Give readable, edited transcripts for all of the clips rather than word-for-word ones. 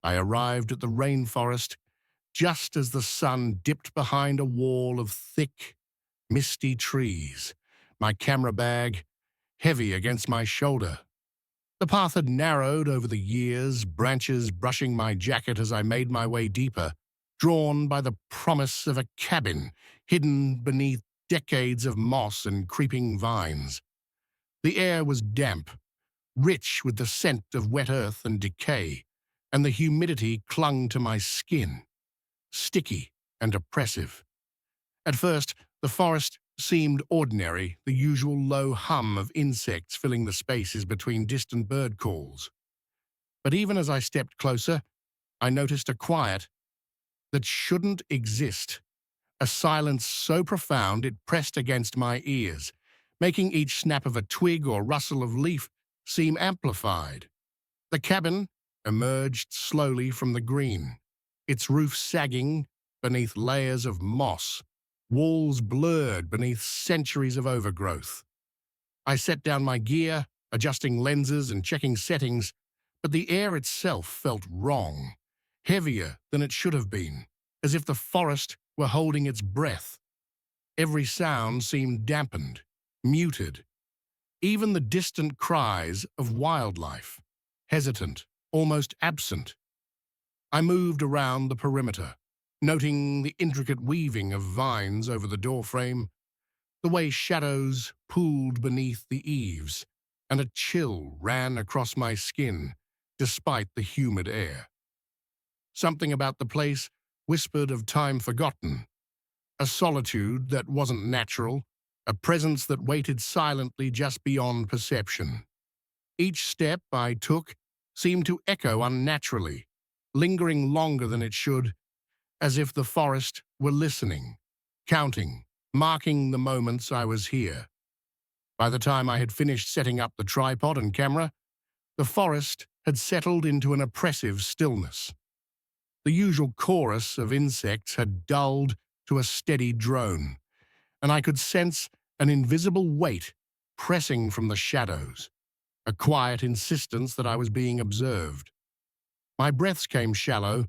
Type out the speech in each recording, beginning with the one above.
I arrived at the rainforest just as the sun dipped behind a wall of thick, misty trees, my camera bag heavy against my shoulder. The path had narrowed over the years, branches brushing my jacket as I made my way deeper, drawn by the promise of a cabin hidden beneath decades of moss and creeping vines. The air was damp, rich with the scent of wet earth and decay, and the humidity clung to my skin, sticky and oppressive. At first, the forest seemed ordinary, the usual low hum of insects filling the spaces between distant bird calls. But even as I stepped closer, I noticed a quiet that shouldn't exist, a silence so profound it pressed against my ears, making each snap of a twig or rustle of leaf seem amplified. The cabin emerged slowly from the green, its roof sagging beneath layers of moss, walls blurred beneath centuries of overgrowth. I set down my gear, adjusting lenses and checking settings, but the air itself felt wrong, heavier than it should have been, as if the forest were holding its breath. Every sound seemed dampened, muted, even the distant cries of wildlife, hesitant, almost absent. I moved around the perimeter, noting the intricate weaving of vines over the doorframe, the way shadows pooled beneath the eaves, and a chill ran across my skin despite the humid air. Something about the place whispered of time forgotten, a solitude that wasn't natural, a presence that waited silently just beyond perception. Each step I took seemed to echo unnaturally, lingering longer than it should, as if the forest were listening, counting, marking the moments I was here. By the time I had finished setting up the tripod and camera, the forest had settled into an oppressive stillness. The usual chorus of insects had dulled to a steady drone, and I could sense an invisible weight pressing from the shadows, a quiet insistence that I was being observed. My breaths came shallow,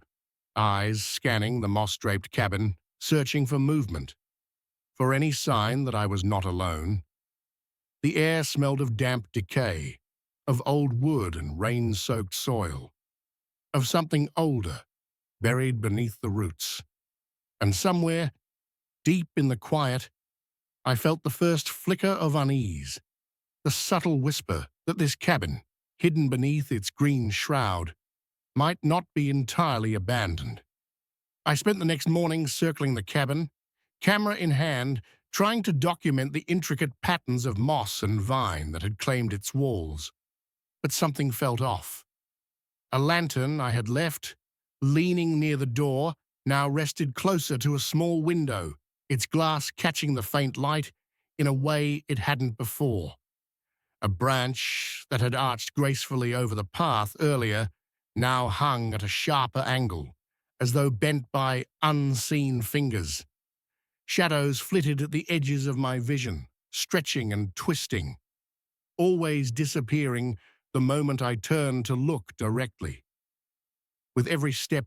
eyes scanning the moss-draped cabin, searching for movement, for any sign that I was not alone. The air smelled of damp decay, of old wood and rain-soaked soil, of something older, buried beneath the roots. And somewhere, deep in the quiet, I felt the first flicker of unease, the subtle whisper that this cabin, hidden beneath its green shroud, might not be entirely abandoned. I spent the next morning circling the cabin, camera in hand, trying to document the intricate patterns of moss and vine that had claimed its walls. But something felt off. A lantern I had left, leaning near the door, now rested closer to a small window, its glass catching the faint light in a way it hadn't before. A branch that had arched gracefully over the path earlier now hung at a sharper angle, as though bent by unseen fingers. Shadows flitted at the edges of my vision, stretching and twisting, always disappearing the moment I turned to look directly. With every step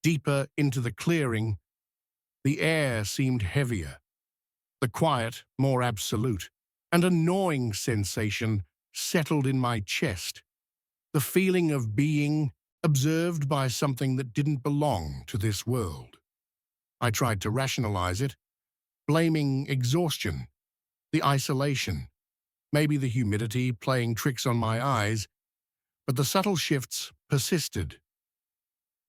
deeper into the clearing, the air seemed heavier, the quiet more absolute. An gnawing sensation settled in my chest, the feeling of being observed by something that didn't belong to this world. I tried to rationalize it, blaming exhaustion, the isolation, maybe the humidity playing tricks on my eyes, but the subtle shifts persisted.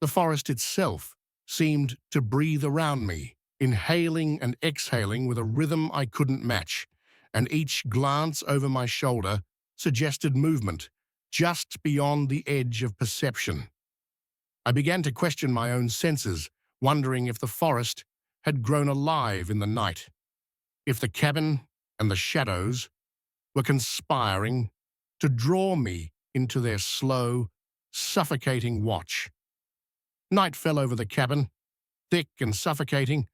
The forest itself seemed to breathe around me, inhaling and exhaling with a rhythm I couldn't match, and each glance over my shoulder suggested movement just beyond the edge of perception. I began to question my own senses, wondering if the forest had grown alive in the night, if the cabin and the shadows were conspiring to draw me into their slow, suffocating watch. Night fell over the cabin, thick and suffocating,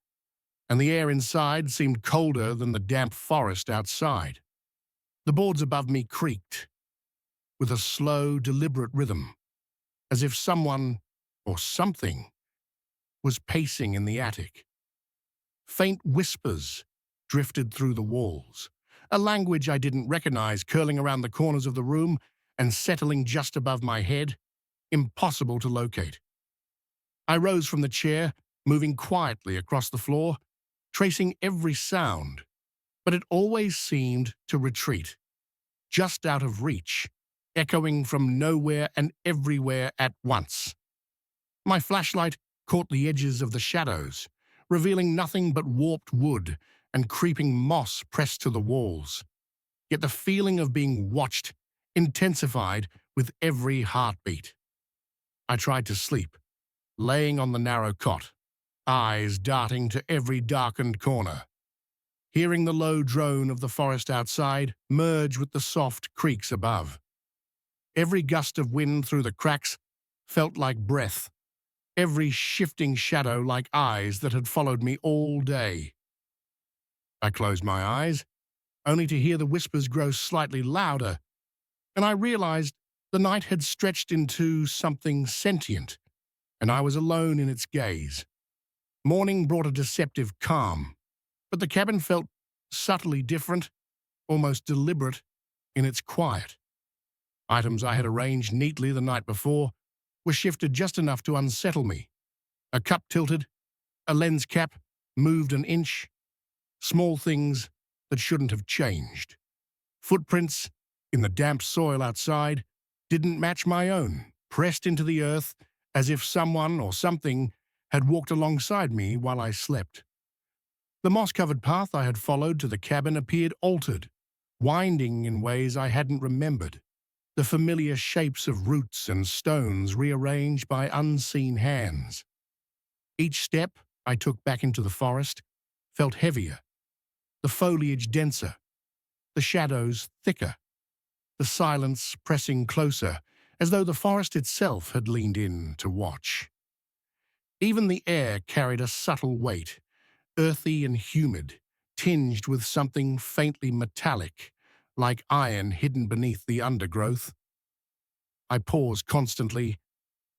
and the air inside seemed colder than the damp forest outside. The boards above me creaked, with a slow, deliberate rhythm, as if someone or something, was pacing in the attic. Faint whispers drifted through the walls, a language I didn't recognize curling around the corners of the room and settling just above my head, impossible to locate. I rose from the chair, moving quietly across the floor, tracing every sound, but it always seemed to retreat, just out of reach, echoing from nowhere and everywhere at once. My flashlight caught the edges of the shadows, revealing nothing but warped wood and creeping moss pressed to the walls. Yet the feeling of being watched intensified with every heartbeat. I tried to sleep, laying on the narrow cot, eyes darting to every darkened corner, hearing the low drone of the forest outside merge with the soft creaks above. Every gust of wind through the cracks felt like breath, every shifting shadow like eyes that had followed me all day. I closed my eyes, only to hear the whispers grow slightly louder, and I realized the night had stretched into something sentient, and I was alone in its gaze. Morning brought a deceptive calm, but the cabin felt subtly different, almost deliberate, in its quiet. Items I had arranged neatly the night before were shifted just enough to unsettle me. A cup tilted, a lens cap moved an inch, small things that shouldn't have changed. Footprints in the damp soil outside didn't match my own, pressed into the earth as if someone or something had walked alongside me while I slept. The moss-covered path I had followed to the cabin appeared altered, winding in ways I hadn't remembered, the familiar shapes of roots and stones rearranged by unseen hands. Each step I took back into the forest felt heavier, the foliage denser, the shadows thicker, the silence pressing closer, as though the forest itself had leaned in to watch. Even the air carried a subtle weight, earthy and humid, tinged with something faintly metallic, like iron hidden beneath the undergrowth. I paused constantly,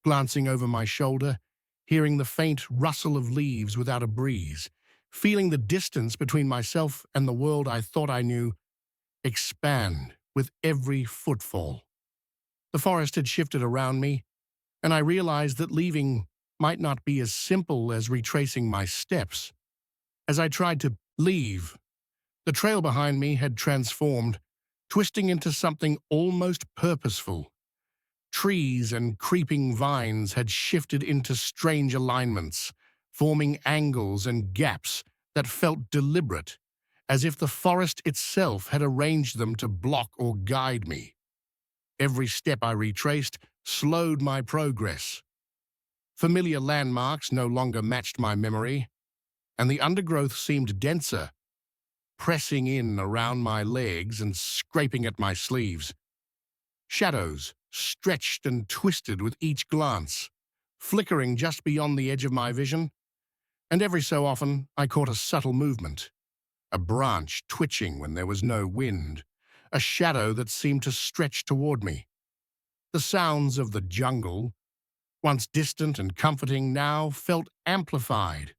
glancing over my shoulder, hearing the faint rustle of leaves without a breeze, feeling the distance between myself and the world I thought I knew expand with every footfall. The forest had shifted around me, and I realized that leaving might not be as simple as retracing my steps. As I tried to leave, the trail behind me had transformed, twisting into something almost purposeful. Trees and creeping vines had shifted into strange alignments, forming angles and gaps that felt deliberate, as if the forest itself had arranged them to block or guide me. Every step I retraced slowed my progress. Familiar landmarks no longer matched my memory, and the undergrowth seemed denser, pressing in around my legs and scraping at my sleeves. Shadows stretched and twisted with each glance, flickering just beyond the edge of my vision, and every so often I caught a subtle movement, a branch twitching when there was no wind, a shadow that seemed to stretch toward me. The sounds of the jungle, once distant and comforting, now felt amplified,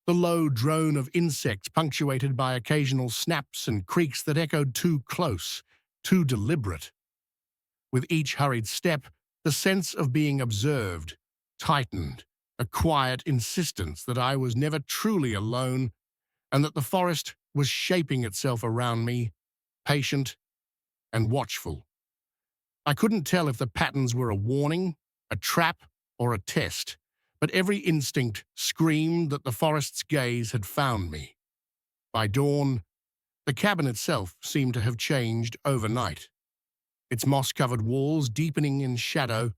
the low drone of insects punctuated by occasional snaps and creaks that echoed too close, too deliberate. With each hurried step, the sense of being observed tightened, a quiet insistence that I was never truly alone and that the forest was shaping itself around me, patient and watchful. I couldn't tell if the patterns were a warning, a trap, or a test, but every instinct screamed that the forest's gaze had found me. By dawn, the cabin itself seemed to have changed overnight. Its moss-covered walls deepening in shadow,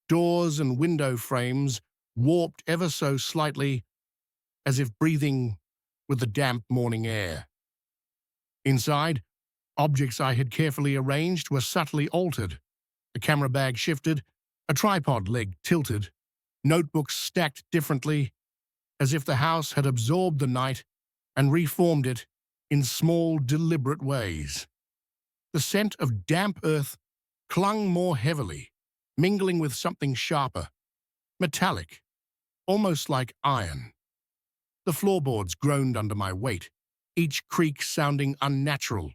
doors and window frames warped ever so slightly, as if breathing with the damp morning air. Inside, objects I had carefully arranged were subtly altered. The camera bag shifted, a tripod leg tilted, notebooks stacked differently, as if the house had absorbed the night and reformed it in small, deliberate ways. The scent of damp earth clung more heavily, mingling with something sharper, metallic, almost like iron. The floorboards groaned under my weight, each creak sounding unnatural,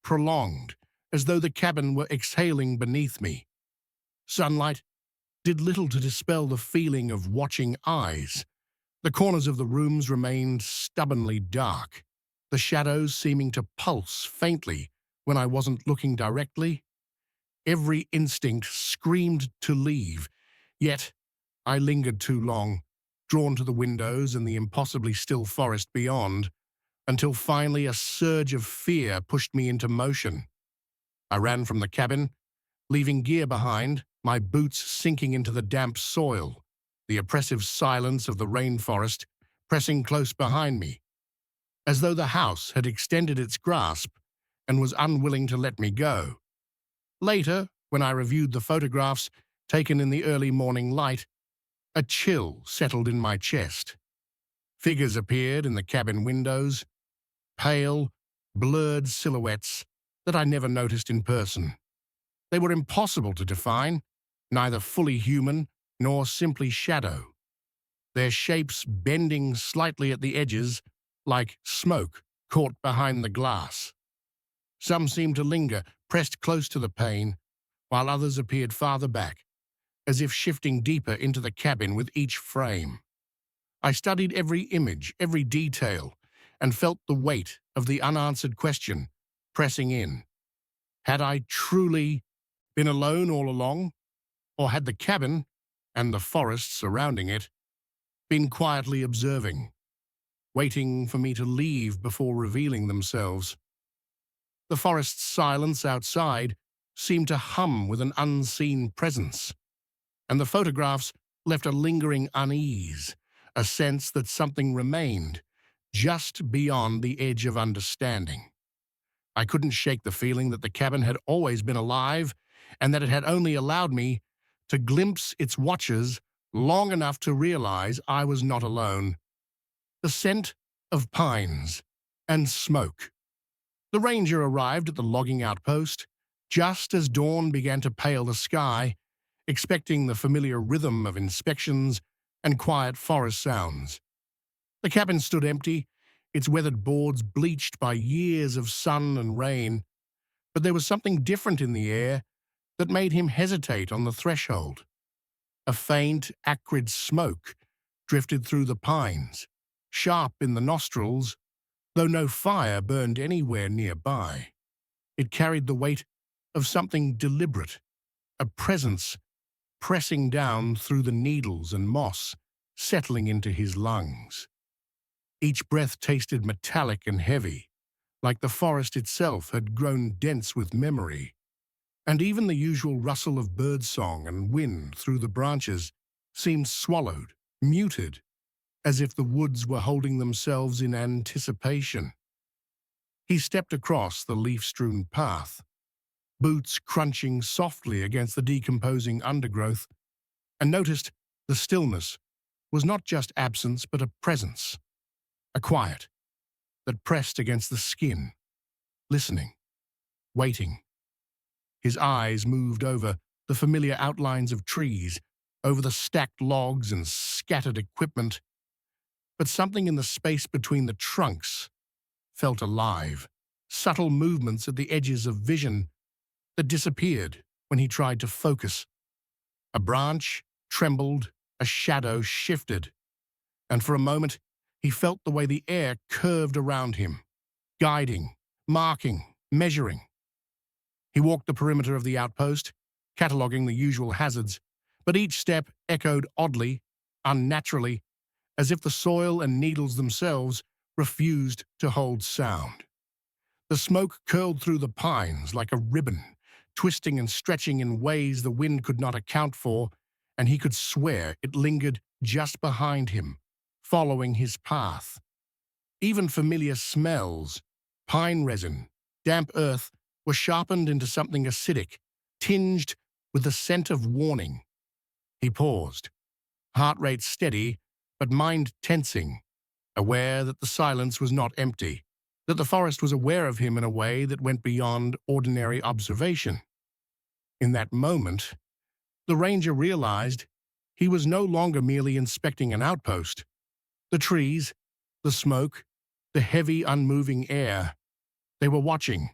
prolonged, as though the cabin were exhaling beneath me. Sunlight did little to dispel the feeling of watching eyes. The corners of the rooms remained stubbornly dark, the shadows seeming to pulse faintly when I wasn't looking directly. Every instinct screamed to leave, yet I lingered too long, drawn to the windows and the impossibly still forest beyond, until finally a surge of fear pushed me into motion. I ran from the cabin, leaving gear behind, my boots sinking into the damp soil, the oppressive silence of the rainforest pressing close behind me, as though the house had extended its grasp and was unwilling to let me go. Later, when I reviewed the photographs taken in the early morning light, a chill settled in my chest. Figures appeared in the cabin windows, pale, blurred silhouettes that I never noticed in person. They were impossible to define, neither fully human nor simply shadow, their shapes bending slightly at the edges like smoke caught behind the glass. Some seemed to linger, pressed close to the pane, while others appeared farther back, as if shifting deeper into the cabin with each frame. I studied every image, every detail, and felt the weight of the unanswered question pressing in. Had I truly been alone all along, or had the cabin, and the forest surrounding it, been quietly observing, waiting for me to leave before revealing themselves? The forest's silence outside seemed to hum with an unseen presence, and the photographs left a lingering unease, a sense that something remained just beyond the edge of understanding. I couldn't shake the feeling that the cabin had always been alive and that it had only allowed me to glimpse its watchers long enough to realize I was not alone. The scent of pines and smoke. The ranger arrived at the logging outpost just as dawn began to pale the sky, expecting the familiar rhythm of inspections and quiet forest sounds. The cabin stood empty, its weathered boards bleached by years of sun and rain, but there was something different in the air that made him hesitate on the threshold. A faint, acrid smoke drifted through the pines, sharp in the nostrils, though no fire burned anywhere nearby. It carried the weight of something deliberate, a presence pressing down through the needles and moss, settling into his lungs. Each breath tasted metallic and heavy, like the forest itself had grown dense with memory, and even the usual rustle of birdsong and wind through the branches seemed swallowed, muted, as if the woods were holding themselves in anticipation. He stepped across the leaf-strewn path, boots crunching softly against the decomposing undergrowth, and noticed the stillness was not just absence but a presence, a quiet that pressed against the skin, listening, waiting. His eyes moved over the familiar outlines of trees, over the stacked logs and scattered equipment, but something in the space between the trunks felt alive, subtle movements at the edges of vision that disappeared when he tried to focus. A branch trembled, a shadow shifted, and for a moment he felt the way the air curved around him, guiding, marking, measuring. He walked the perimeter of the outpost, cataloguing the usual hazards, but each step echoed oddly, unnaturally, as if the soil and needles themselves refused to hold sound. The smoke curled through the pines like a ribbon, twisting and stretching in ways the wind could not account for, and he could swear it lingered just behind him, following his path. Even familiar smells, pine resin, damp earth, were sharpened into something acidic, tinged with the scent of warning. He paused, heart rate steady, but mind tensing, aware that the silence was not empty, that the forest was aware of him in a way that went beyond ordinary observation. In that moment, the ranger realized He was no longer merely inspecting an outpost. The trees, the smoke, the heavy, unmoving air, they were watching,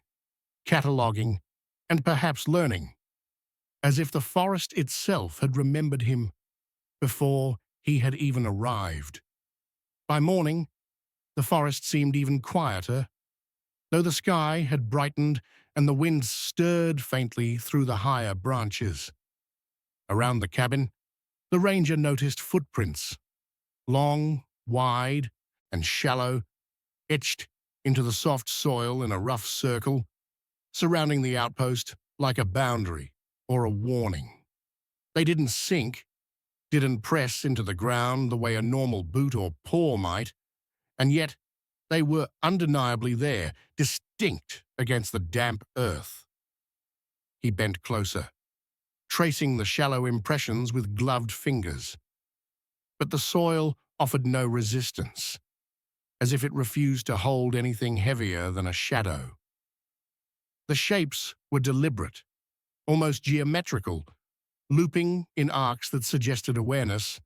cataloguing, and perhaps learning, as if the forest itself had remembered him before he had even arrived. By morning, the forest seemed even quieter, though the sky had brightened and the wind stirred faintly through the higher branches. Around the cabin, the ranger noticed footprints, long, wide, and shallow, etched into the soft soil in a rough circle, surrounding the outpost like a boundary or a warning. They didn't sink, didn't press into the ground the way a normal boot or paw might, and yet they were undeniably there, distinct against the damp earth. He bent closer, tracing the shallow impressions with gloved fingers. But the soil offered no resistance, as if it refused to hold anything heavier than a shadow. The shapes were deliberate, almost geometrical, looping in arcs that suggested awareness,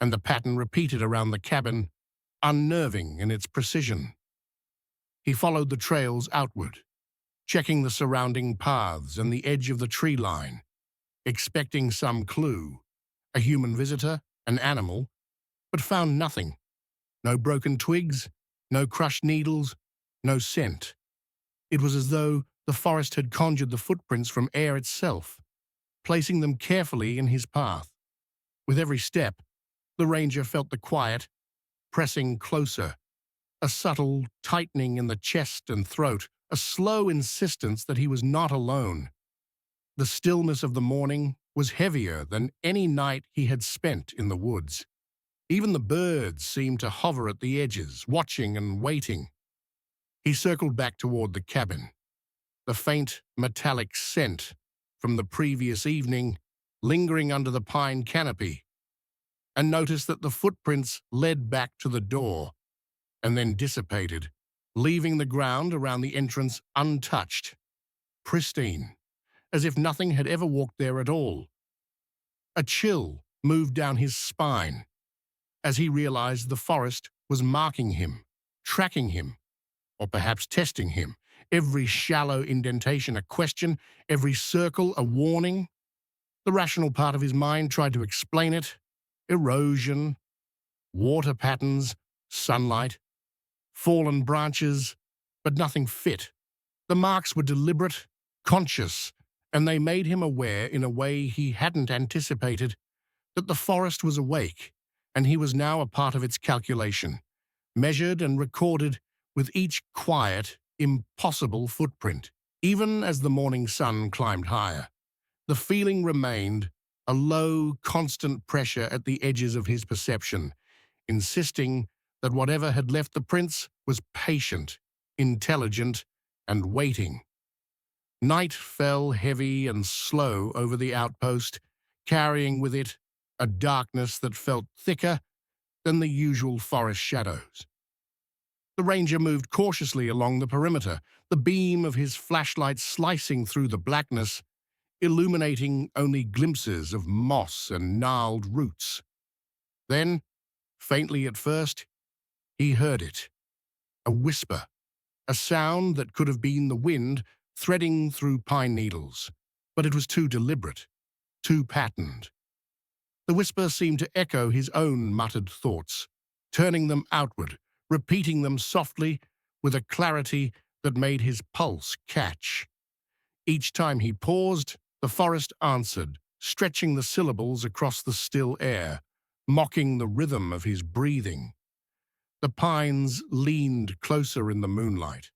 and the pattern repeated around the cabin, unnerving in its precision. He followed the trails outward, checking the surrounding paths and the edge of the tree line, expecting some clue, a human visitor, an animal, but found nothing. No broken twigs, no crushed needles, no scent. It was as though the forest had conjured the footprints from air itself, placing them carefully in his path. With every step, the ranger felt the quiet pressing closer, a subtle tightening in the chest and throat, a slow insistence that he was not alone. The stillness of the morning was heavier than any night he had spent in the woods. Even the birds seemed to hover at the edges, watching and waiting. He circled back toward the cabin, the faint metallic scent from the previous evening lingering under the pine canopy, and noticed that the footprints led back to the door and then dissipated, leaving the ground around the entrance untouched, pristine, as if nothing had ever walked there at all. A chill moved down his spine as he realized the forest was marking him, tracking him, or perhaps testing him. Every shallow indentation a question, every circle a warning. The rational part of his mind tried to explain it. Erosion, water patterns, sunlight, fallen branches, but nothing fit. The marks were deliberate, conscious, and they made him aware in a way he hadn't anticipated that the forest was awake, and he was now a part of its calculation, measured and recorded with each quiet, impossible footprint. Even as the morning sun climbed higher, the feeling remained, a low, constant pressure at the edges of his perception, insisting that whatever had left the prints was patient, intelligent, and waiting. Night fell heavy and slow over the outpost, carrying with it a darkness that felt thicker than the usual forest shadows. The ranger moved cautiously along the perimeter, the beam of his flashlight slicing through the blackness, illuminating only glimpses of moss and gnarled roots. Then, faintly at first, he heard it. A whisper, a sound that could have been the wind threading through pine needles, but it was too deliberate, too patterned. The whisper seemed to echo his own muttered thoughts, turning them outward, repeating them softly with a clarity that made his pulse catch. Each time he paused, the forest answered, stretching the syllables across the still air, mocking the rhythm of his breathing. The pines leaned closer in the moonlight,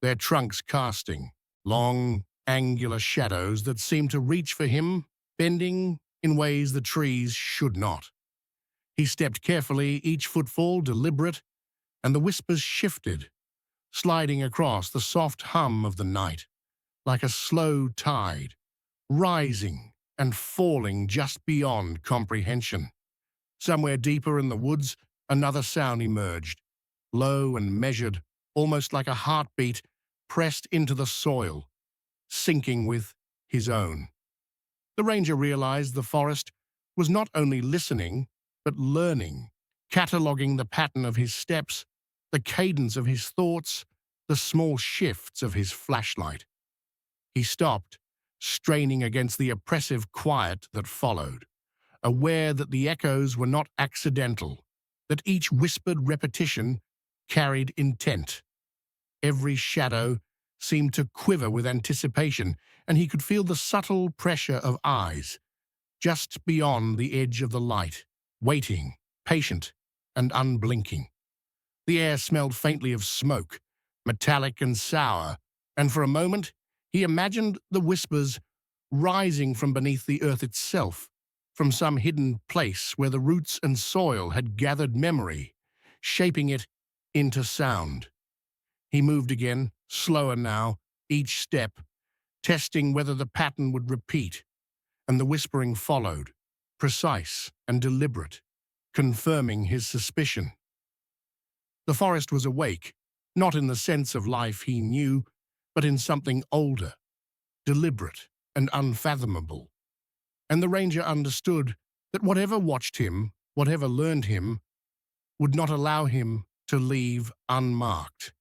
their trunks casting long, angular shadows that seemed to reach for him, bending in ways the trees should not. He stepped carefully, each footfall deliberate, and the whispers shifted, sliding across the soft hum of the night, like a slow tide, rising and falling just beyond comprehension. Somewhere deeper in the woods, another sound emerged, low and measured, almost like a heartbeat pressed into the soil, syncing with his own. The ranger realized the forest was not only listening, but learning, cataloging the pattern of his steps, the cadence of his thoughts, the small shifts of his flashlight. He stopped, straining against the oppressive quiet that followed, aware that the echoes were not accidental, that each whispered repetition carried intent. Every shadow seemed to quiver with anticipation, and he could feel the subtle pressure of eyes, just beyond the edge of the light, waiting, patient, and unblinking. The air smelled faintly of smoke, metallic and sour, and for a moment he imagined the whispers rising from beneath the earth itself, from some hidden place where the roots and soil had gathered memory, shaping it into sound. He moved again, slower now, each step, testing whether the pattern would repeat, and the whispering followed, precise and deliberate, confirming his suspicion. The forest was awake, not in the sense of life he knew, but in something older, deliberate and unfathomable. And the ranger understood that whatever watched him, whatever learned him, would not allow him to leave unmarked.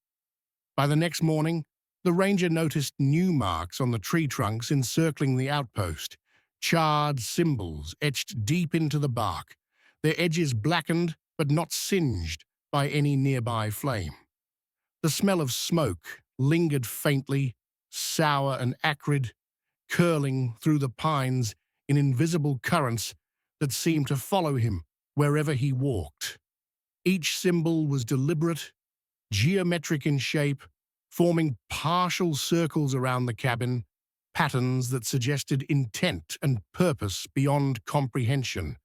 By the next morning, the ranger noticed new marks on the tree trunks encircling the outpost, charred symbols etched deep into the bark, their edges blackened but not singed by any nearby flame. The smell of smoke lingered faintly, sour and acrid, curling through the pines in invisible currents that seemed to follow him wherever he walked. Each symbol was deliberate, geometric in shape, forming partial circles around the cabin, patterns that suggested intent and purpose beyond comprehension.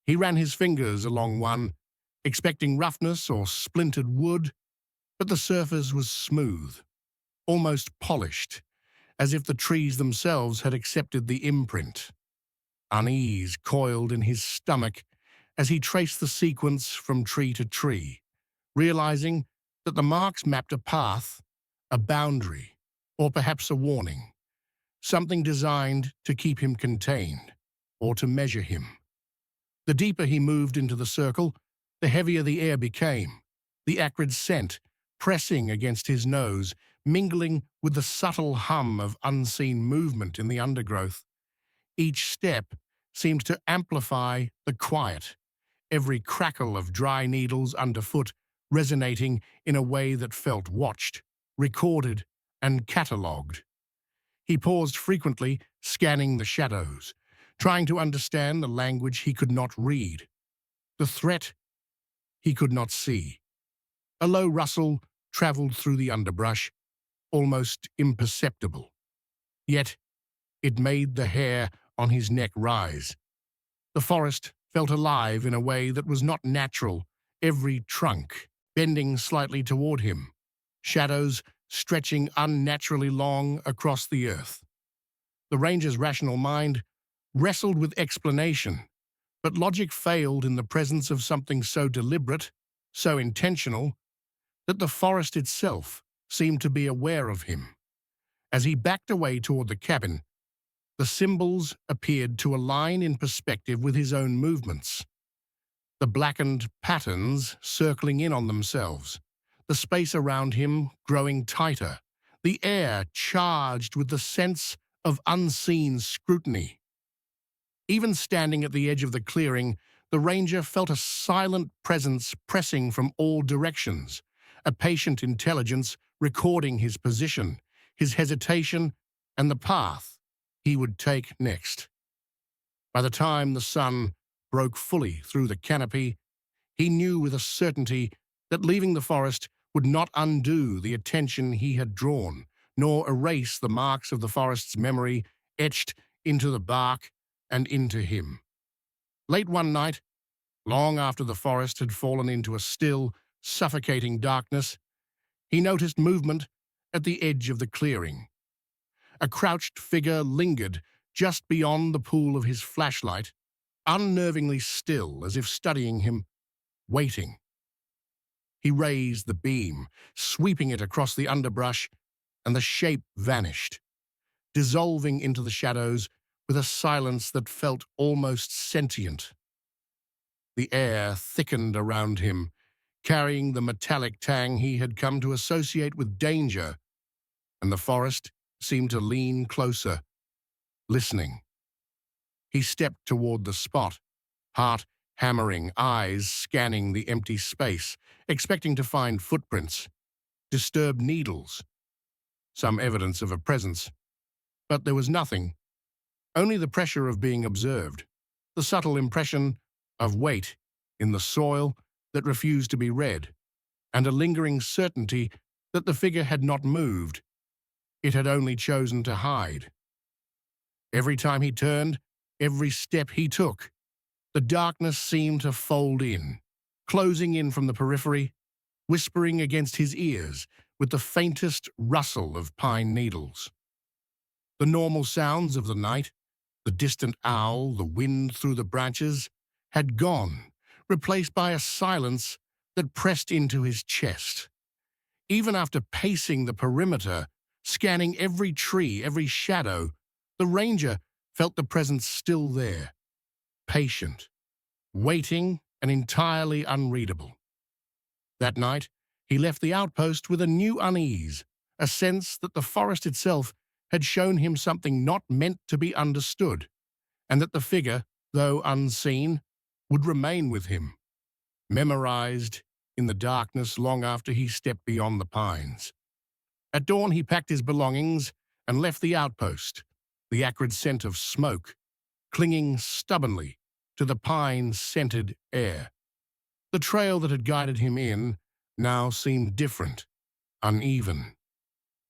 He ran his fingers along one, expecting roughness or splintered wood, but the surface was smooth, almost polished, as if the trees themselves had accepted the imprint. Unease coiled in his stomach as he traced the sequence from tree to tree, realizing that the marks mapped a path, a boundary, or perhaps a warning, something designed to keep him contained or to measure him. The deeper he moved into the circle, the heavier the air became, the acrid scent pressing against his nose, mingling with the subtle hum of unseen movement in the undergrowth. Each step seemed to amplify the quiet, every crackle of dry needles underfoot resonating in a way that felt watched, recorded, and catalogued. He paused frequently, scanning the shadows, trying to understand the language he could not read, the threat he could not see. A low rustle traveled through the underbrush, almost imperceptible. Yet it made the hair on his neck rise. The forest felt alive in a way that was not natural, every trunk bending slightly toward him, shadows stretching unnaturally long across the earth. The ranger's rational mind wrestled with explanation, but logic failed in the presence of something so deliberate, so intentional, that the forest itself seemed to be aware of him. As he backed away toward the cabin, the symbols appeared to align in perspective with his own movements, the blackened patterns circling in on themselves, the space around him growing tighter, the air charged with the sense of unseen scrutiny. Even standing at the edge of the clearing, the ranger felt a silent presence pressing from all directions, a patient intelligence recording his position, his hesitation, and the path he would take next. By the time the sun broke fully through the canopy, he knew with a certainty that leaving the forest would not undo the attention he had drawn, nor erase the marks of the forest's memory etched into the bark and into him. Late one night, long after the forest had fallen into a still, suffocating darkness, he noticed movement at the edge of the clearing. A crouched figure lingered just beyond the pool of his flashlight, unnervingly still as if studying him, waiting. He raised the beam, sweeping it across the underbrush, and the shape vanished, dissolving into the shadows with a silence that felt almost sentient. The air thickened around him, carrying the metallic tang he had come to associate with danger, and the forest seemed to lean closer, listening. He stepped toward the spot, heart hammering, eyes scanning the empty space, expecting to find footprints, disturbed needles, some evidence of a presence. But there was nothing, only the pressure of being observed, the subtle impression of weight in the soil that refused to be read, and a lingering certainty that the figure had not moved. It had only chosen to hide. Every time he turned, every step he took, the darkness seemed to fold in, closing in from the periphery, whispering against his ears with the faintest rustle of pine needles. The normal sounds of the night, the distant owl, the wind through the branches, had gone, replaced by a silence that pressed into his chest. Even after pacing the perimeter, scanning every tree, every shadow, the ranger felt the presence still there, patient, waiting and entirely unreadable. That night, he left the outpost with a new unease, a sense that the forest itself had shown him something not meant to be understood, and that the figure, though unseen, would remain with him, memorized in the darkness long after he stepped beyond the pines. At dawn, he packed his belongings and left the outpost, the acrid scent of smoke clinging stubbornly to the pine-scented air. The trail that had guided him in now seemed different, uneven,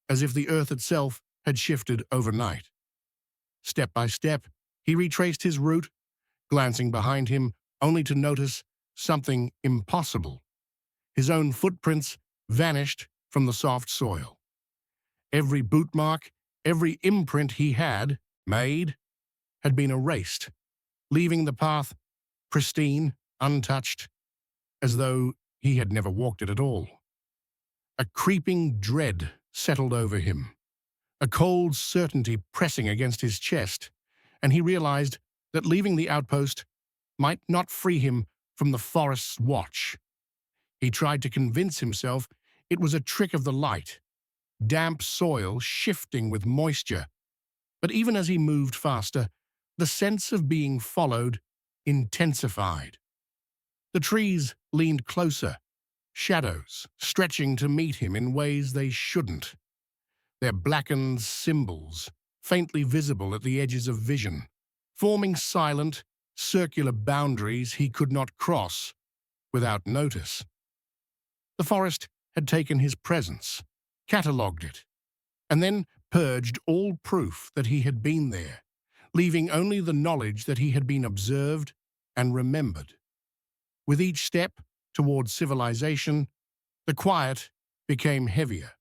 as if the earth itself had shifted overnight. Step by step, he retraced his route, glancing behind him only to notice something impossible. His own footprints vanished from the soft soil. Every boot mark, every imprint he had made, had been erased, leaving the path pristine, untouched, as though he had never walked it at all. A creeping dread settled over him, a cold certainty pressing against his chest, and he realized that leaving the outpost might not free him from the forest's watch. He tried to convince himself it was a trick of the light, damp soil shifting with moisture. But even as he moved faster, the sense of being followed intensified. The trees leaned closer, shadows stretching to meet him in ways they shouldn't, their blackened symbols faintly visible at the edges of vision, forming silent, circular boundaries he could not cross without notice. The forest had taken his presence, catalogued it, and then purged all proof that he had been there, leaving only the knowledge that he had been observed and remembered. With each step toward civilization, the quiet became heavier,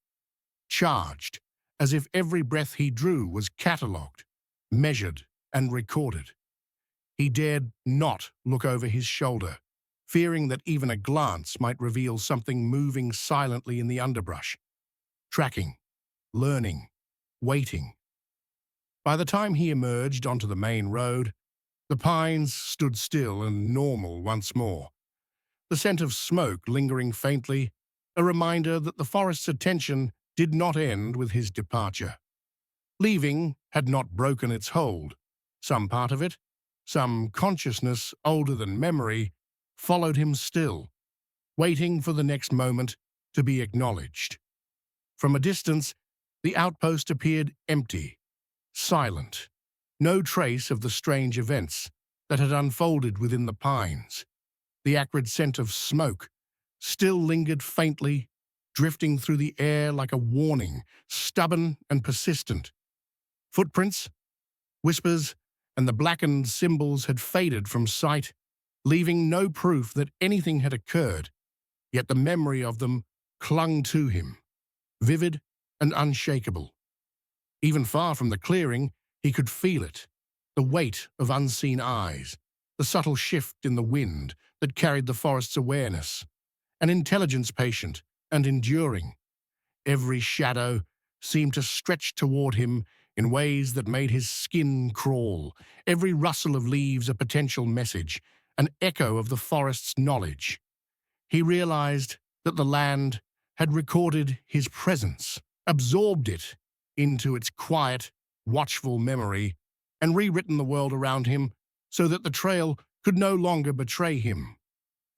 charged, as if every breath he drew was catalogued, measured, and recorded. He dared not look over his shoulder, fearing that even a glance might reveal something moving silently in the underbrush, tracking, learning, waiting. By the time he emerged onto the main road, the pines stood still and normal once more, the scent of smoke lingering faintly, a reminder that the forest's attention did not end with his departure. Leaving had not broken its hold. Some part of it, some consciousness older than memory, followed him still, waiting for the next moment to be acknowledged. From a distance, the outpost appeared empty, silent, no trace of the strange events that had unfolded within the pines. The acrid scent of smoke still lingered faintly, drifting through the air like a warning, stubborn and persistent. Footprints, whispers, and the blackened symbols had faded from sight, leaving no proof that anything had occurred, yet the memory of them clung to him, vivid and unshakable. Even far from the clearing, he could feel it, the weight of unseen eyes, the subtle shift in the wind that carried the forest's awareness, an intelligence patient and enduring. Every shadow seemed to stretch toward him in ways that made his skin crawl, every rustle of leaves a potential message, an echo of the forest's knowledge. He realized that the land had recorded his presence, absorbed it into its quiet, watchful memory, and rewritten the world around him so that the trail could no longer betray him,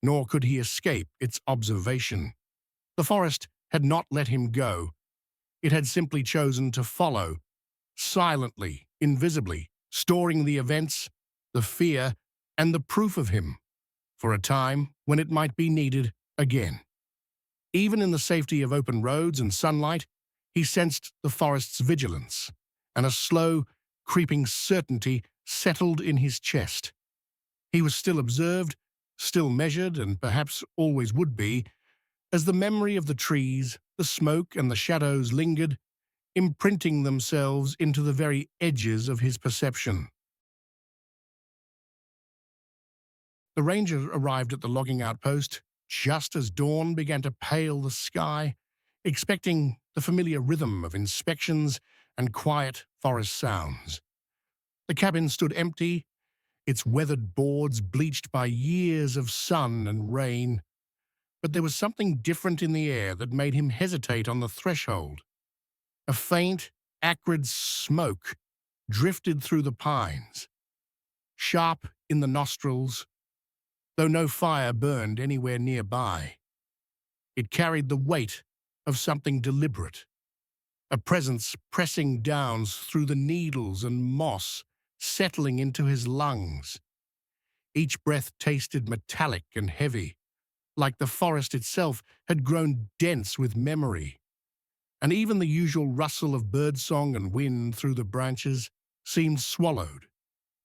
nor could he escape its observation. The forest had not let him go. It had simply chosen to follow, silently, invisibly, storing the events, the fear, and the proof of him, for a time when it might be needed again. Even in the safety of open roads and sunlight, he sensed the forest's vigilance, and a slow, creeping certainty settled in his chest. He was still observed, still measured, and perhaps always would be, as the memory of the trees, the smoke, and the shadows lingered, imprinting themselves into the very edges of his perception. The ranger arrived at the logging outpost just as dawn began to pale the sky, expecting the familiar rhythm of inspections and quiet forest sounds. The cabin stood empty, its weathered boards bleached by years of sun and rain, but there was something different in the air that made him hesitate on the threshold. A faint, acrid smoke drifted through the pines, sharp in the nostrils, though no fire burned anywhere nearby. It carried the weight of something deliberate, a presence pressing down through the needles and moss, settling into his lungs. Each breath tasted metallic and heavy, like the forest itself had grown dense with memory. And even the usual rustle of birdsong and wind through the branches seemed swallowed,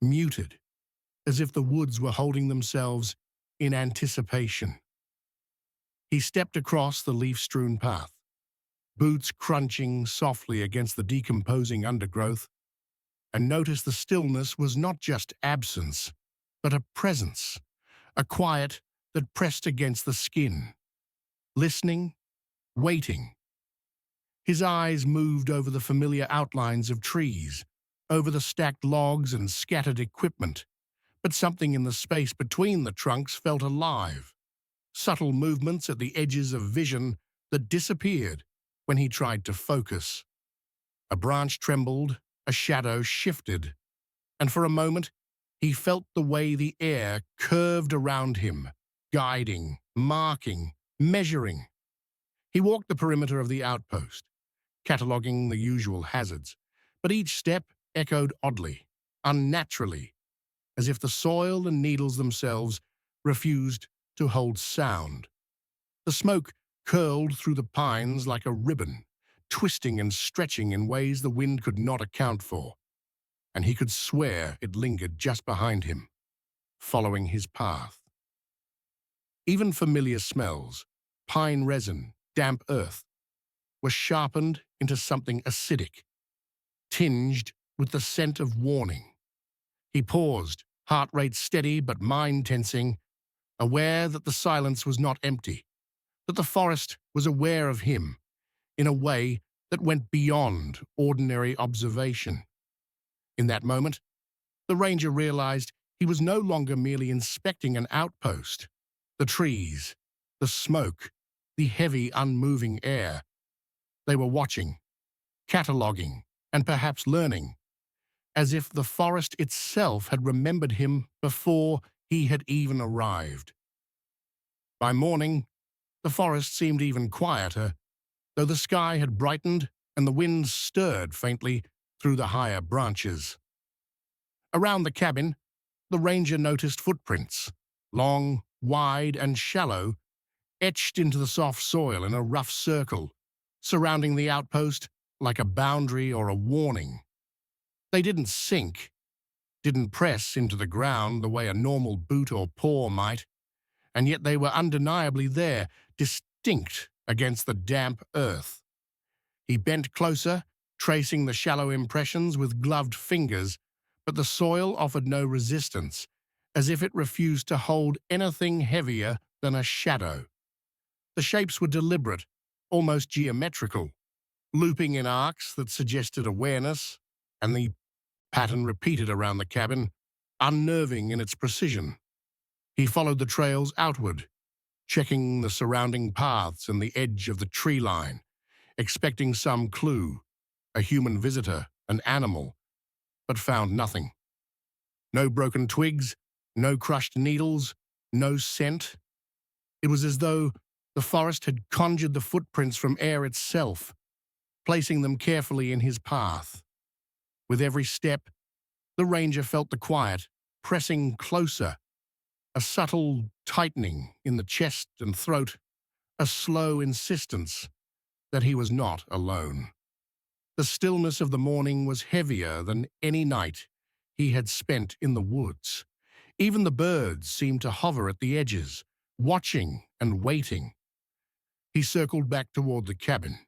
muted, as if the woods were holding themselves in anticipation. He stepped across the leaf-strewn path, boots crunching softly against the decomposing undergrowth, and noticed the stillness was not just absence, but a presence, a quiet that pressed against the skin. Listening, waiting. His eyes moved over the familiar outlines of trees, over the stacked logs and scattered equipment, but something in the space between the trunks felt alive. Subtle movements at the edges of vision that disappeared when he tried to focus. A branch trembled, a shadow shifted, and for a moment he felt the way the air curved around him, guiding, marking, measuring. He walked the perimeter of the outpost, cataloguing the usual hazards, but each step echoed oddly, unnaturally, as if the soil and needles themselves refused to hold sound. The smoke curled through the pines like a ribbon, twisting and stretching in ways the wind could not account for, and he could swear it lingered just behind him, following his path. Even familiar smells, pine resin, damp earth, were sharpened into something acidic, tinged with the scent of warning. He paused, heart rate steady but mind tensing, aware that the silence was not empty, that the forest was aware of him in a way that went beyond ordinary observation. In that moment, the ranger realized he was no longer merely inspecting an outpost. The trees, the smoke, the heavy, unmoving air. They were watching, cataloguing, and perhaps learning, as if the forest itself had remembered him before he had even arrived. By morning, the forest seemed even quieter, though the sky had brightened and the wind stirred faintly through the higher branches. Around the cabin, the ranger noticed footprints, long, wide, and shallow, etched into the soft soil in a rough circle, surrounding the outpost like a boundary or a warning. They didn't sink, didn't press into the ground the way a normal boot or paw might, and yet they were undeniably there, distinct against the damp earth. He bent closer, tracing the shallow impressions with gloved fingers, but the soil offered no resistance, as if it refused to hold anything heavier than a shadow. The shapes were deliberate, almost geometrical, looping in arcs that suggested awareness, and the pattern repeated around the cabin, unnerving in its precision. He followed the trails outward, checking the surrounding paths and the edge of the tree line, expecting some clue, a human visitor, an animal, but found nothing. No broken twigs, no crushed needles, no scent. It was as though the forest had conjured the footprints from air itself, placing them carefully in his path. With every step, the ranger felt the quiet pressing closer, a subtle tightening in the chest and throat, a slow insistence that he was not alone. The stillness of the morning was heavier than any night he had spent in the woods. Even the birds seemed to hover at the edges, watching and waiting. He circled back toward the cabin.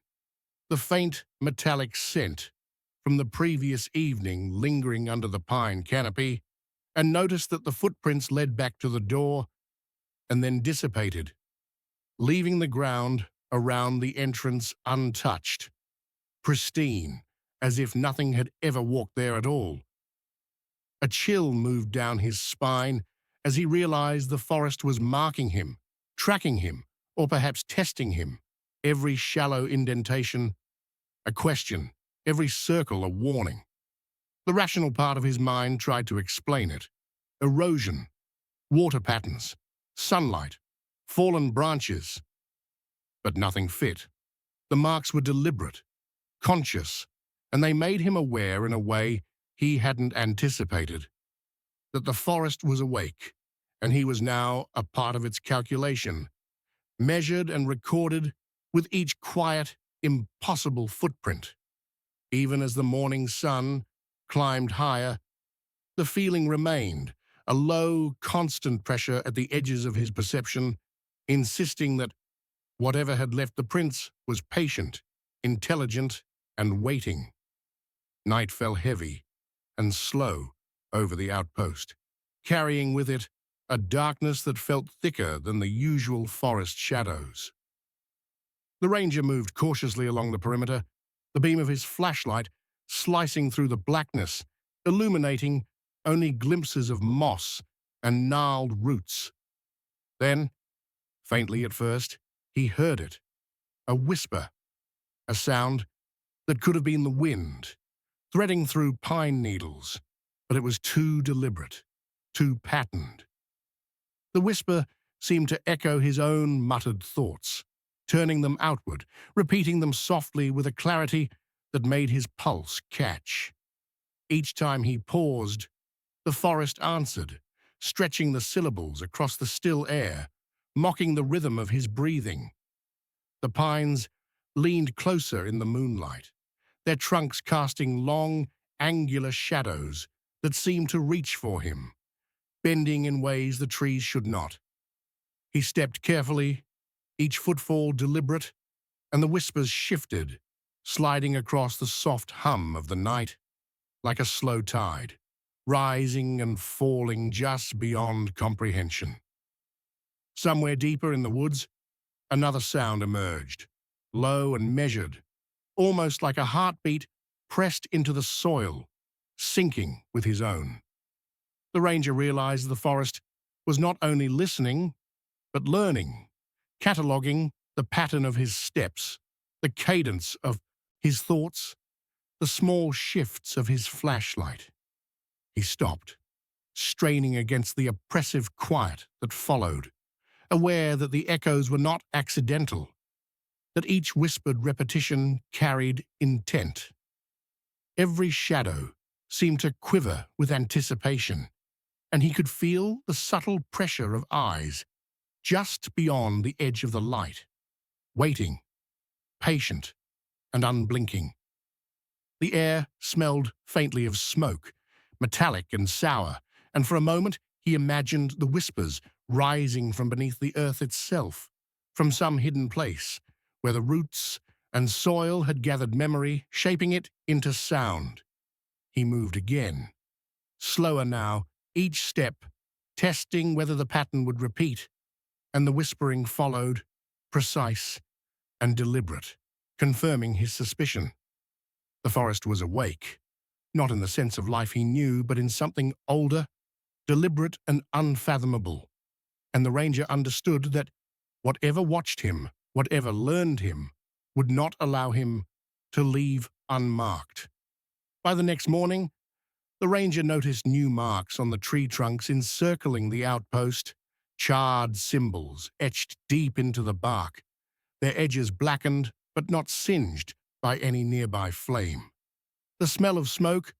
The faint metallic scent from the previous evening lingering under the pine canopy, and noticed that the footprints led back to the door and then dissipated, leaving the ground around the entrance untouched, pristine, as if nothing had ever walked there at all. A chill moved down his spine as he realized the forest was marking him, tracking him, or perhaps testing him. Every shallow indentation, a question, every circle a warning. The rational part of his mind tried to explain it. Erosion, water patterns, sunlight, fallen branches. But nothing fit. The marks were deliberate, conscious, and they made him aware in a way he hadn't anticipated. That the forest was awake, and he was now a part of its calculation, measured and recorded with each quiet, impossible footprint. Even as the morning sun climbed higher, the feeling remained, a low, constant pressure at the edges of his perception, insisting that whatever had left the prints was patient, intelligent, and waiting. Night fell heavy and slow over the outpost, carrying with it a darkness that felt thicker than the usual forest shadows. The ranger moved cautiously along the perimeter, the beam of his flashlight slicing through the blackness, illuminating only glimpses of moss and gnarled roots. Then, faintly at first, he heard it, a whisper, a sound that could have been the wind, threading through pine needles, but it was too deliberate, too patterned. The whisper seemed to echo his own muttered thoughts, turning them outward, repeating them softly with a clarity that made his pulse catch. Each time he paused, the forest answered, stretching the syllables across the still air, mocking the rhythm of his breathing. The pines leaned closer in the moonlight, their trunks casting long, angular shadows that seemed to reach for him, bending in ways the trees should not. He stepped carefully, each footfall deliberate, and the whispers shifted, sliding across the soft hum of the night like a slow tide, rising and falling just beyond comprehension. Somewhere deeper in the woods, another sound emerged, low and measured, almost like a heartbeat pressed into the soil, syncing with his own. The ranger realized the forest was not only listening, but learning, cataloging the pattern of his steps, the cadence of his thoughts, the small shifts of his flashlight. He stopped, straining against the oppressive quiet that followed, aware that the echoes were not accidental, that each whispered repetition carried intent. Every shadow seemed to quiver with anticipation, and he could feel the subtle pressure of eyes just beyond the edge of the light, waiting, patient and unblinking. The air smelled faintly of smoke, metallic and sour, and for a moment he imagined the whispers rising from beneath the earth itself, from some hidden place where the roots and soil had gathered memory, shaping it into sound. He moved again, slower now, each step, testing whether the pattern would repeat, and the whispering followed, precise and deliberate, confirming his suspicion. The forest was awake, not in the sense of life he knew, but in something older, deliberate and unfathomable. And the ranger understood that whatever watched him, whatever learned him, would not allow him to leave unmarked. By the next morning, the ranger noticed new marks on the tree trunks encircling the outpost, charred symbols etched deep into the bark, their edges blackened but not singed by any nearby flame. The smell of smoke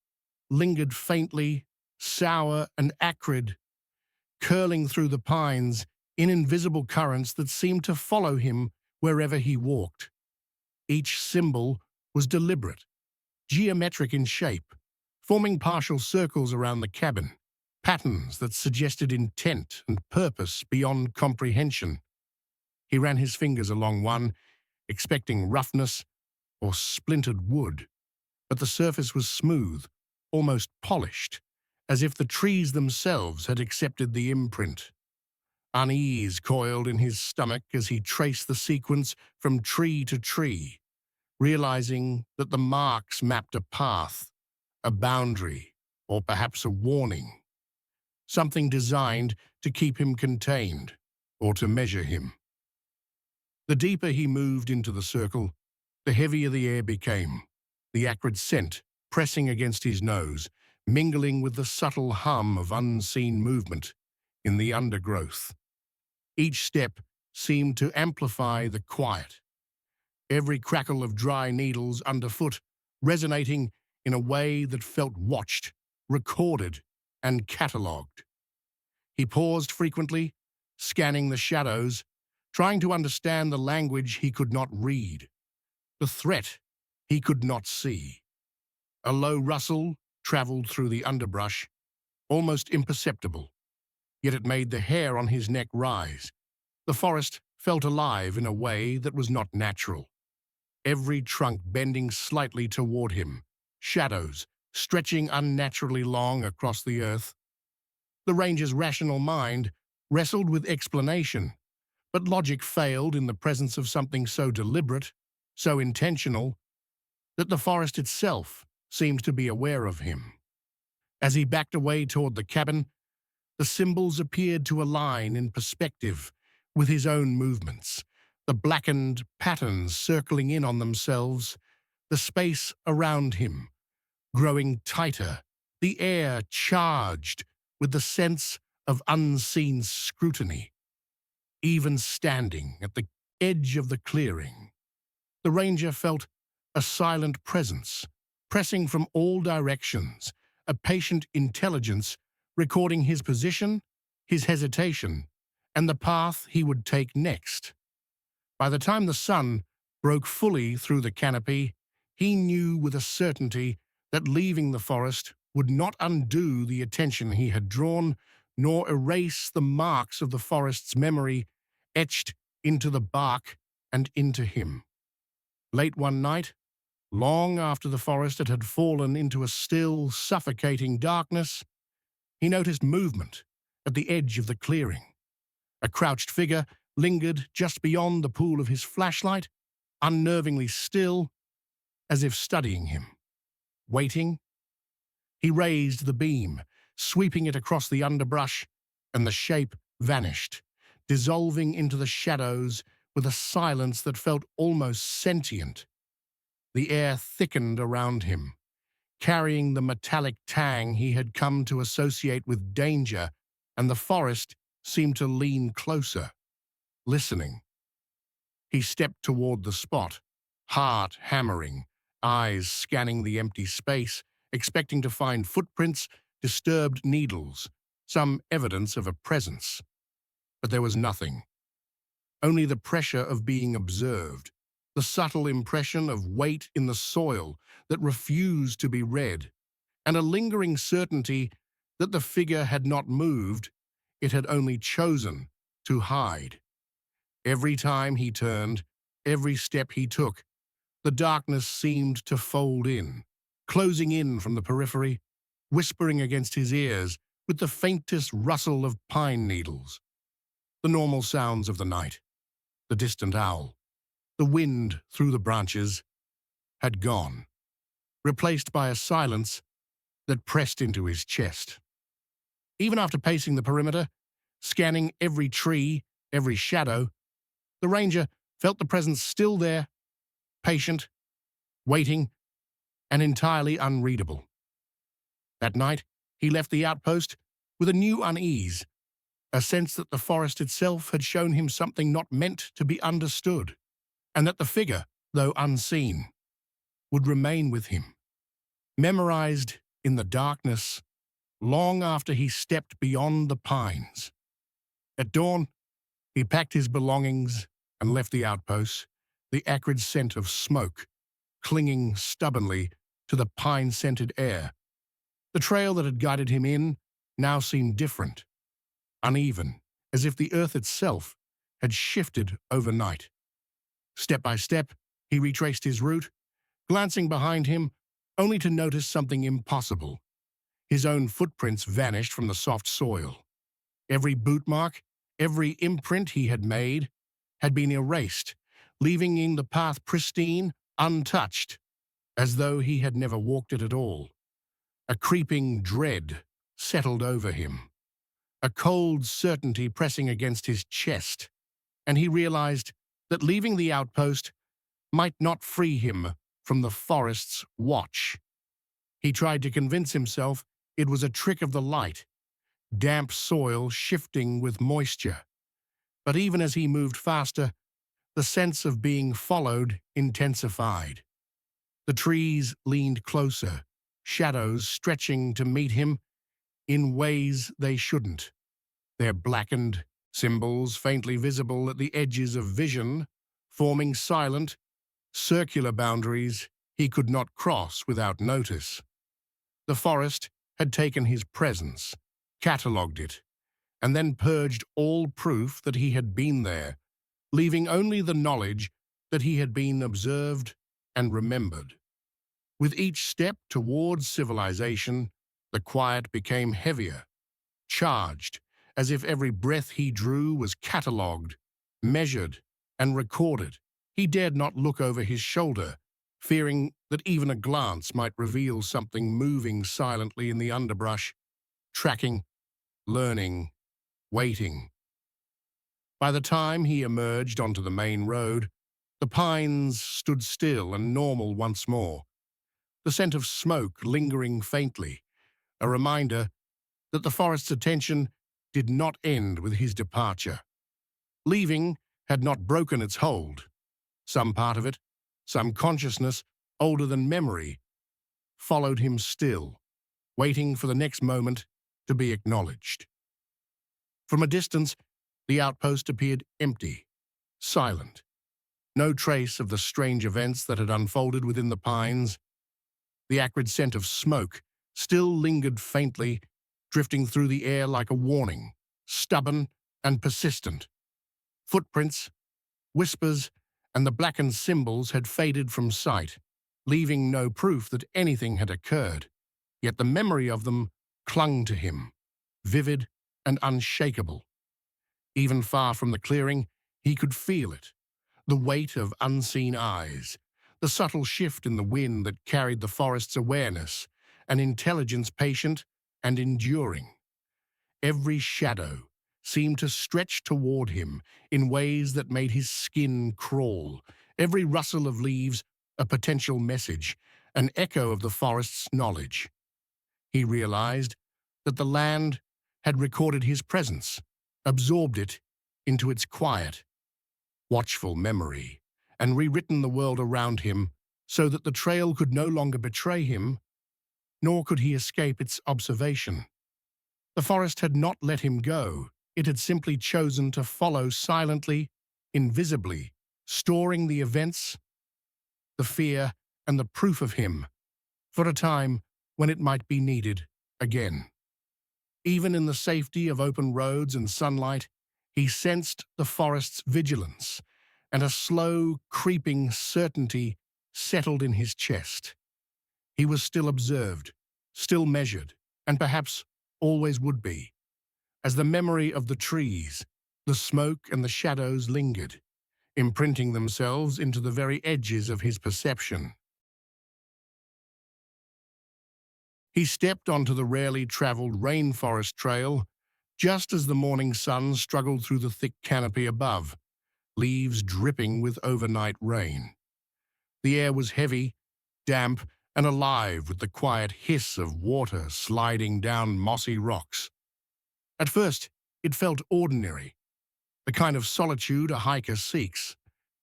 lingered faintly, sour and acrid, curling through the pines in invisible currents that seemed to follow him wherever he walked. Each symbol was deliberate, geometric in shape, forming partial circles around the cabin, patterns that suggested intent and purpose beyond comprehension. He ran his fingers along one, expecting roughness or splintered wood, but the surface was smooth, almost polished, as if the trees themselves had accepted the imprint. Unease coiled in his stomach as he traced the sequence from tree to tree, realizing that the marks mapped a path, a boundary, or perhaps a warning, something designed to keep him contained or to measure him. The deeper he moved into the circle, the heavier the air became, the acrid scent pressing against his nose, mingling with the subtle hum of unseen movement in the undergrowth. Each step seemed to amplify the quiet, every crackle of dry needles underfoot resonating in a way that felt watched, recorded, and catalogued. He paused frequently, scanning the shadows, trying to understand the language he could not read, the threat he could not see. A low rustle traveled through the underbrush, almost imperceptible, yet it made the hair on his neck rise. The forest felt alive in a way that was not natural, every trunk bending slightly toward him, shadows stretching unnaturally long across the earth. The ranger's rational mind wrestled with explanation, but logic failed in the presence of something so deliberate, so intentional, that the forest itself seemed to be aware of him. As he backed away toward the cabin, the symbols appeared to align in perspective with his own movements, the blackened patterns circling in on themselves, the space around him growing tighter, the air charged with the sense of unseen scrutiny. Even standing at the edge of the clearing, the ranger felt a silent presence, pressing from all directions, a patient intelligence recording his position, his hesitation, and the path he would take next. By the time the sun broke fully through the canopy, he knew with a certainty that leaving the forest would not undo the attention he had drawn, nor erase the marks of the forest's memory etched into the bark and into him. Late one night, long after the forest had fallen into a still, suffocating darkness, he noticed movement at the edge of the clearing. A crouched figure lingered just beyond the pool of his flashlight, unnervingly still, as if studying him. Waiting, he raised the beam, sweeping it across the underbrush, and the shape vanished, dissolving into the shadows with a silence that felt almost sentient. The air thickened around him, carrying the metallic tang he had come to associate with danger, and the forest seemed to lean closer, listening. He stepped toward the spot, heart hammering, eyes scanning the empty space, expecting to find footprints, disturbed needles, some evidence of a presence. But there was nothing. Only the pressure of being observed, the subtle impression of weight in the soil that refused to be read, and a lingering certainty that the figure had not moved, it had only chosen to hide. Every time he turned, every step he took, the darkness seemed to fold in, closing in from the periphery, whispering against his ears with the faintest rustle of pine needles. The normal sounds of the night, the distant owl, the wind through the branches, had gone, replaced by a silence that pressed into his chest. Even after pacing the perimeter, scanning every tree, every shadow, the ranger felt the presence still there, patient, waiting, and entirely unreadable. That night, he left the outpost with a new unease, a sense that the forest itself had shown him something not meant to be understood, and that the figure, though unseen, would remain with him, memorized in the darkness long after he stepped beyond the pines. At dawn, he packed his belongings and left the outpost, the acrid scent of smoke clinging stubbornly to the pine-scented air. The trail that had guided him in now seemed different, uneven, as if the earth itself had shifted overnight. Step by step, he retraced his route, glancing behind him only to notice something impossible. His own footprints vanished from the soft soil. Every boot mark, every imprint he had made, had been erased, leaving the path pristine, untouched, as though he had never walked it at all. A creeping dread settled over him, a cold certainty pressing against his chest, and he realized that leaving the outpost might not free him from the forest's watch. He tried to convince himself it was a trick of the light, damp soil shifting with moisture. But even as he moved faster, the sense of being followed intensified. The trees leaned closer, shadows stretching to meet him in ways they shouldn't. Their blackened symbols faintly visible at the edges of vision, forming silent, circular boundaries he could not cross without notice. The forest had taken his presence, catalogued it, and then purged all proof that he had been there, leaving only the knowledge that he had been observed and remembered. With each step towards civilization, the quiet became heavier, charged, as if every breath he drew was catalogued, measured, and recorded. He dared not look over his shoulder, fearing that even a glance might reveal something moving silently in the underbrush, tracking, learning, waiting. By the time he emerged onto the main road, the pines stood still and normal once more, the scent of smoke lingering faintly, a reminder that the forest's attention did not end with his departure. Leaving had not broken its hold. Some part of it, some consciousness older than memory, followed him still, waiting for the next moment to be acknowledged. From a distance, the outpost appeared empty, silent. No trace of the strange events that had unfolded within the pines. The acrid scent of smoke still lingered faintly, drifting through the air like a warning, stubborn and persistent. Footprints, whispers, and the blackened symbols had faded from sight, leaving no proof that anything had occurred. Yet the memory of them clung to him, vivid and unshakable. Even far from the clearing, he could feel it, the weight of unseen eyes, the subtle shift in the wind that carried the forest's awareness, an intelligence patient and enduring. Every shadow seemed to stretch toward him in ways that made his skin crawl. Every rustle of leaves a potential message, an echo of the forest's knowledge. He realized that the land had recorded his presence, absorbed it into its quiet, watchful memory, and rewritten the world around him so that the trail could no longer betray him, nor could he escape its observation. The forest had not let him go. It had simply chosen to follow silently, invisibly, storing the events, the fear, and the proof of him for a time when it might be needed again. Even in the safety of open roads and sunlight, he sensed the forest's vigilance, and a slow, creeping certainty settled in his chest. He was still observed, still measured, and perhaps always would be, as the memory of the trees, the smoke, and the shadows lingered, imprinting themselves into the very edges of his perception. He stepped onto the rarely traveled rainforest trail just as the morning sun struggled through the thick canopy above, leaves dripping with overnight rain. The air was heavy, damp, and alive with the quiet hiss of water sliding down mossy rocks. At first, it felt ordinary, the kind of solitude a hiker seeks,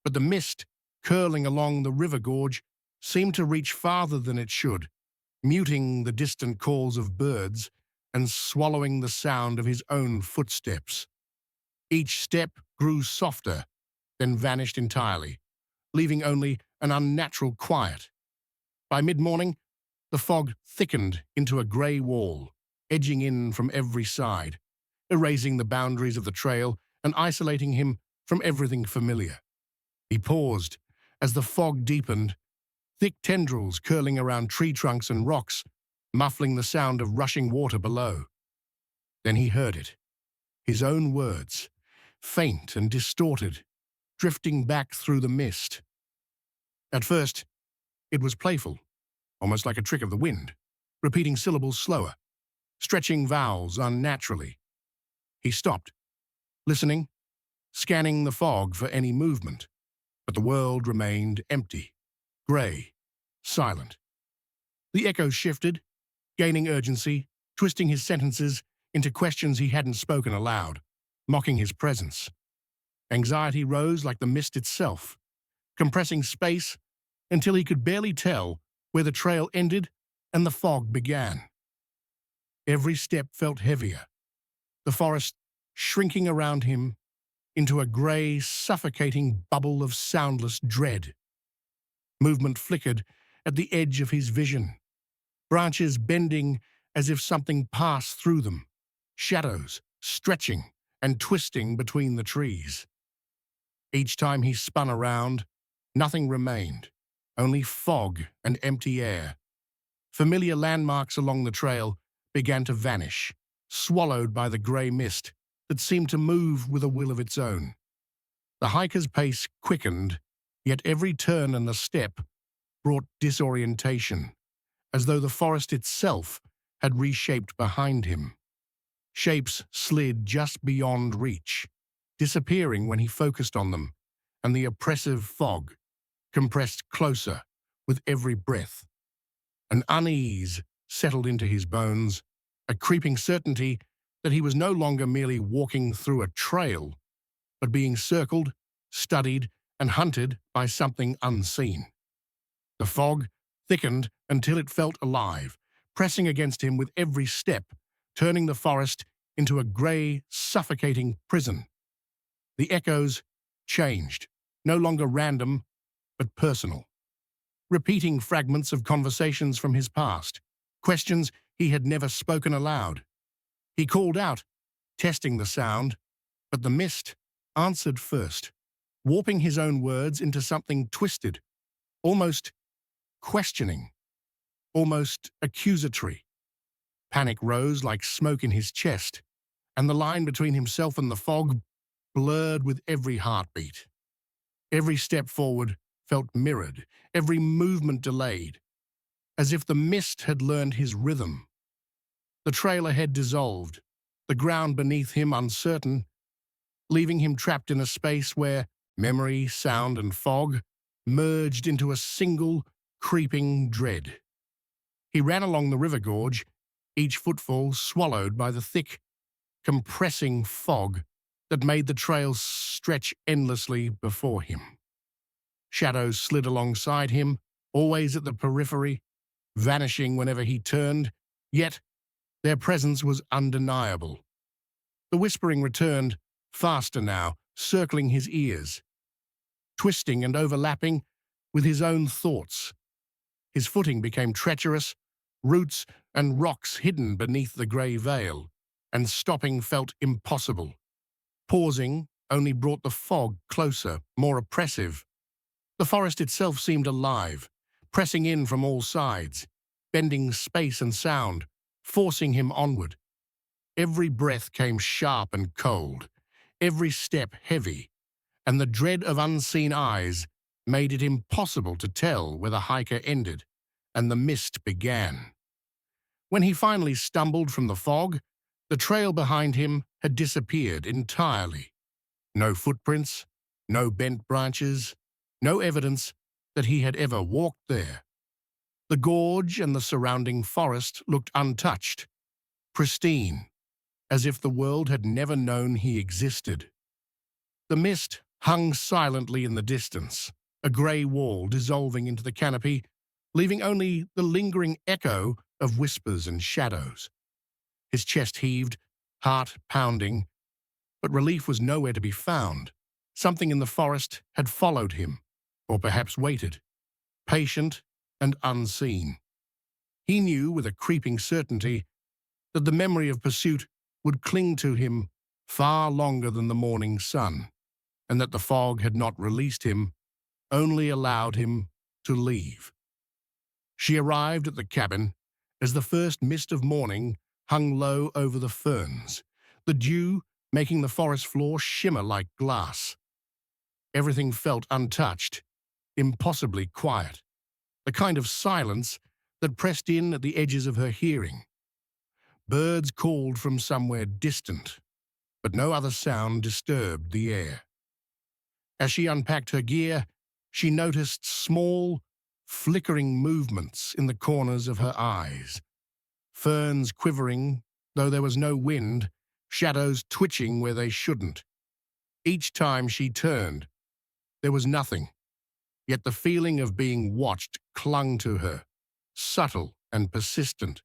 but the mist curling along the river gorge seemed to reach farther than it should, muting the distant calls of birds and swallowing the sound of his own footsteps. Each step grew softer, then vanished entirely, leaving only an unnatural quiet. By mid-morning, the fog thickened into a grey wall, edging in from every side, erasing the boundaries of the trail and isolating him from everything familiar. He paused as the fog deepened, thick tendrils curling around tree trunks and rocks, muffling the sound of rushing water below. Then he heard it, his own words, faint and distorted, drifting back through the mist. At first, it was playful, almost like a trick of the wind, repeating syllables slower, stretching vowels unnaturally. He stopped, listening, scanning the fog for any movement, but the world remained empty, grey, silent. The echoes shifted, gaining urgency, twisting his sentences into questions he hadn't spoken aloud, mocking his presence. Anxiety rose like the mist itself, compressing space until he could barely tell where the trail ended and the fog began. Every step felt heavier, the forest shrinking around him into a grey, suffocating bubble of soundless dread. Movement flickered at the edge of his vision, branches bending as if something passed through them, shadows stretching and twisting between the trees. Each time he spun around, nothing remained, only fog and empty air. Familiar landmarks along the trail began to vanish, swallowed by the grey mist that seemed to move with a will of its own. The hiker's pace quickened, yet every turn and the step brought disorientation, as though the forest itself had reshaped behind him. Shapes slid just beyond reach, disappearing when he focused on them, and the oppressive fog compressed closer with every breath. An unease settled into his bones, a creeping certainty that he was no longer merely walking through a trail, but being circled, studied, and hunted by something unseen. The fog thickened until it felt alive, pressing against him with every step, turning the forest into a grey, suffocating prison. The echoes changed, no longer random, but personal. Repeating fragments of conversations from his past, questions he had never spoken aloud. He called out, testing the sound, but the mist answered first, warping his own words into something twisted, almost questioning, almost accusatory. Panic rose like smoke in his chest, and the line between himself and the fog blurred with every heartbeat. Every step forward felt mirrored, every movement delayed, as if the mist had learned his rhythm. The trail ahead dissolved, the ground beneath him uncertain, leaving him trapped in a space where memory, sound, and fog merged into a single, creeping dread. He ran along the river gorge, each footfall swallowed by the thick, compressing fog that made the trail stretch endlessly before him. Shadows slid alongside him, always at the periphery, vanishing whenever he turned, yet their presence was undeniable. The whispering returned, faster now, circling his ears, twisting and overlapping with his own thoughts. His footing became treacherous, roots and rocks hidden beneath the grey veil, and stopping felt impossible. Pausing only brought the fog closer, more oppressive. The forest itself seemed alive, pressing in from all sides, bending space and sound, forcing him onward. Every breath came sharp and cold, every step heavy, and the dread of unseen eyes made it impossible to tell where the hiker ended and the mist began. When he finally stumbled from the fog, the trail behind him had disappeared entirely. No footprints, no bent branches, no evidence that he had ever walked there. The gorge and the surrounding forest looked untouched, pristine, as if the world had never known he existed. The mist hung silently in the distance, a grey wall dissolving into the canopy, leaving only the lingering echo of whispers and shadows. His chest heaved, heart pounding, but relief was nowhere to be found. Something in the forest had followed him, or perhaps waited, patient and unseen. He knew with a creeping certainty that the memory of pursuit would cling to him far longer than the morning sun, and that the fog had not released him, only allowed him to leave. She arrived at the cabin as the first mist of morning hung low over the ferns, the dew making the forest floor shimmer like glass. Everything felt untouched, impossibly quiet, the kind of silence that pressed in at the edges of her hearing. Birds called from somewhere distant, but no other sound disturbed the air. As she unpacked her gear, she noticed small, flickering movements in the corners of her eyes. Ferns quivering, though there was no wind, shadows twitching where they shouldn't. Each time she turned, there was nothing, yet the feeling of being watched clung to her, subtle and persistent.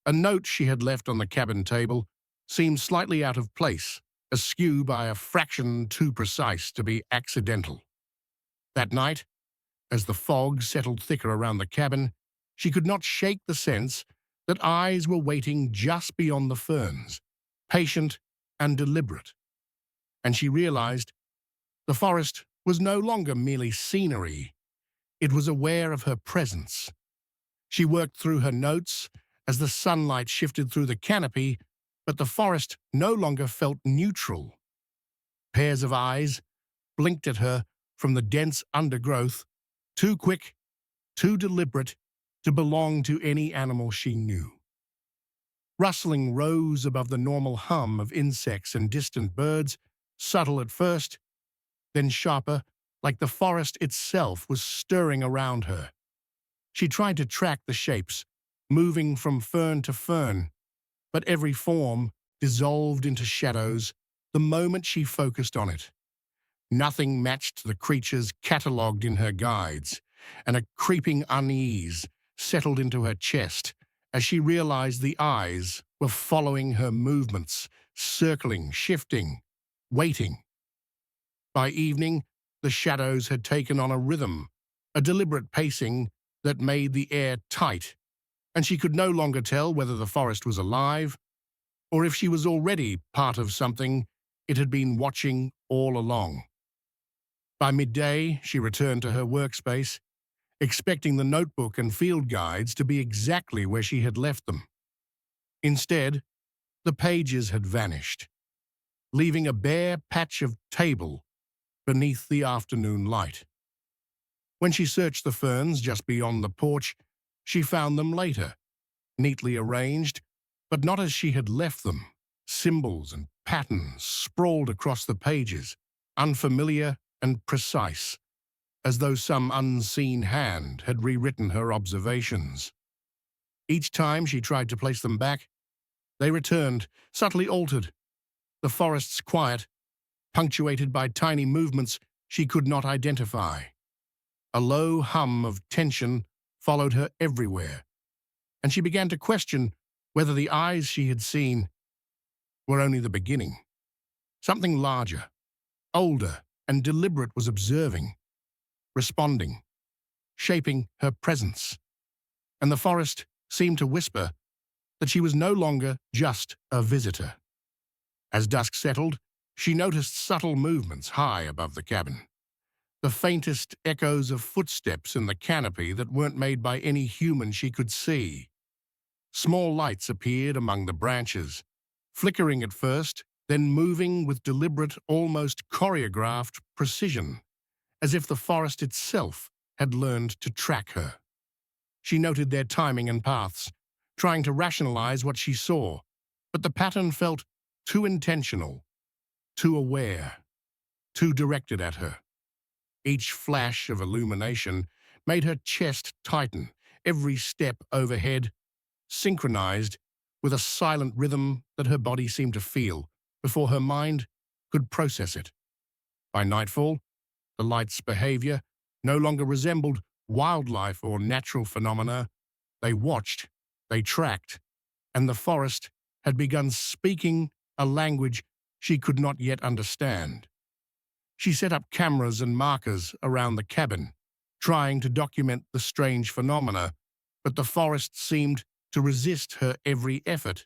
A note she had left on the cabin table seemed slightly out of place, askew by a fraction too precise to be accidental. That night, as the fog settled thicker around the cabin, she could not shake the sense that eyes were waiting just beyond the ferns, patient and deliberate. And she realized the forest was no longer merely scenery. It was aware of her presence. She worked through her notes as the sunlight shifted through the canopy, but the forest no longer felt neutral. Pairs of eyes blinked at her from the dense undergrowth, too quick, too deliberate to belong to any animal she knew. Rustling rose above the normal hum of insects and distant birds, subtle at first, then sharper, like the forest itself was stirring around her. She tried to track the shapes, moving from fern to fern, but every form dissolved into shadows the moment she focused on it. Nothing matched the creatures catalogued in her guides, and a creeping unease settled into her chest as she realized the eyes were following her movements, circling, shifting, waiting. By evening, the shadows had taken on a rhythm, a deliberate pacing that made the air tight, and she could no longer tell whether the forest was alive or if she was already part of something it had been watching all along. By midday, she returned to her workspace, expecting the notebook and field guides to be exactly where she had left them. Instead, the pages had vanished, leaving a bare patch of table beneath the afternoon light. When she searched the ferns just beyond the porch, she found them later, neatly arranged, but not as she had left them. Symbols and patterns sprawled across the pages, unfamiliar and precise, as though some unseen hand had rewritten her observations. Each time she tried to place them back, they returned, subtly altered. The forest's quiet, punctuated by tiny movements she could not identify. A low hum of tension followed her everywhere, and she began to question whether the eyes she had seen were only the beginning. Something larger, older, and deliberate was observing, responding, shaping her presence. And the forest seemed to whisper that she was no longer just a visitor. As dusk settled, she noticed subtle movements high above the cabin. The faintest echoes of footsteps in the canopy that weren't made by any human she could see. Small lights appeared among the branches, flickering at first, then moving with deliberate, almost choreographed precision, as if the forest itself had learned to track her. She noted their timing and paths, trying to rationalize what she saw, but the pattern felt too intentional, too aware, too directed at her. Each flash of illumination made her chest tighten, every step overhead synchronized with a silent rhythm that her body seemed to feel before her mind could process it. By nightfall, the light's behavior no longer resembled wildlife or natural phenomena. They watched, they tracked, and the forest had begun speaking a language she could not yet understand. She set up cameras and markers around the cabin, trying to document the strange phenomena, but the forest seemed to resist her every effort.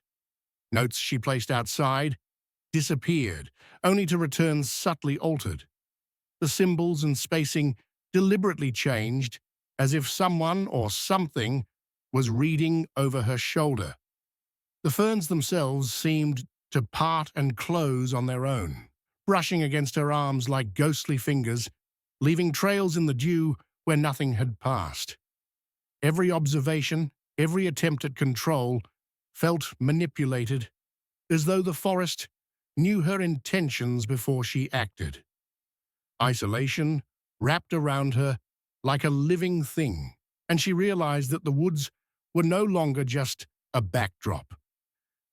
Notes she placed outside disappeared, only to return subtly altered. The symbols and spacing deliberately changed, as if someone or something was reading over her shoulder. The ferns themselves seemed to part and close on their own, brushing against her arms like ghostly fingers, leaving trails in the dew where nothing had passed. Every observation, every attempt at control, felt manipulated, as though the forest knew her intentions before she acted. Isolation wrapped around her like a living thing, and she realized that the woods were no longer just a backdrop.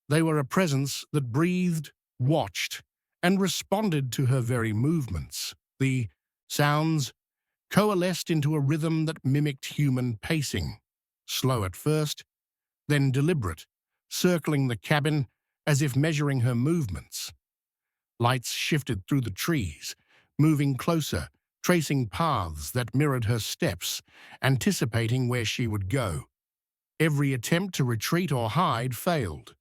They were a presence that breathed, watched, and responded to her very movements. The sounds coalesced into a rhythm that mimicked human pacing, slow at first, then deliberate, circling the cabin as if measuring her movements. Lights shifted through the trees, moving closer, tracing paths that mirrored her steps, anticipating where she would go. Every attempt to retreat or hide failed.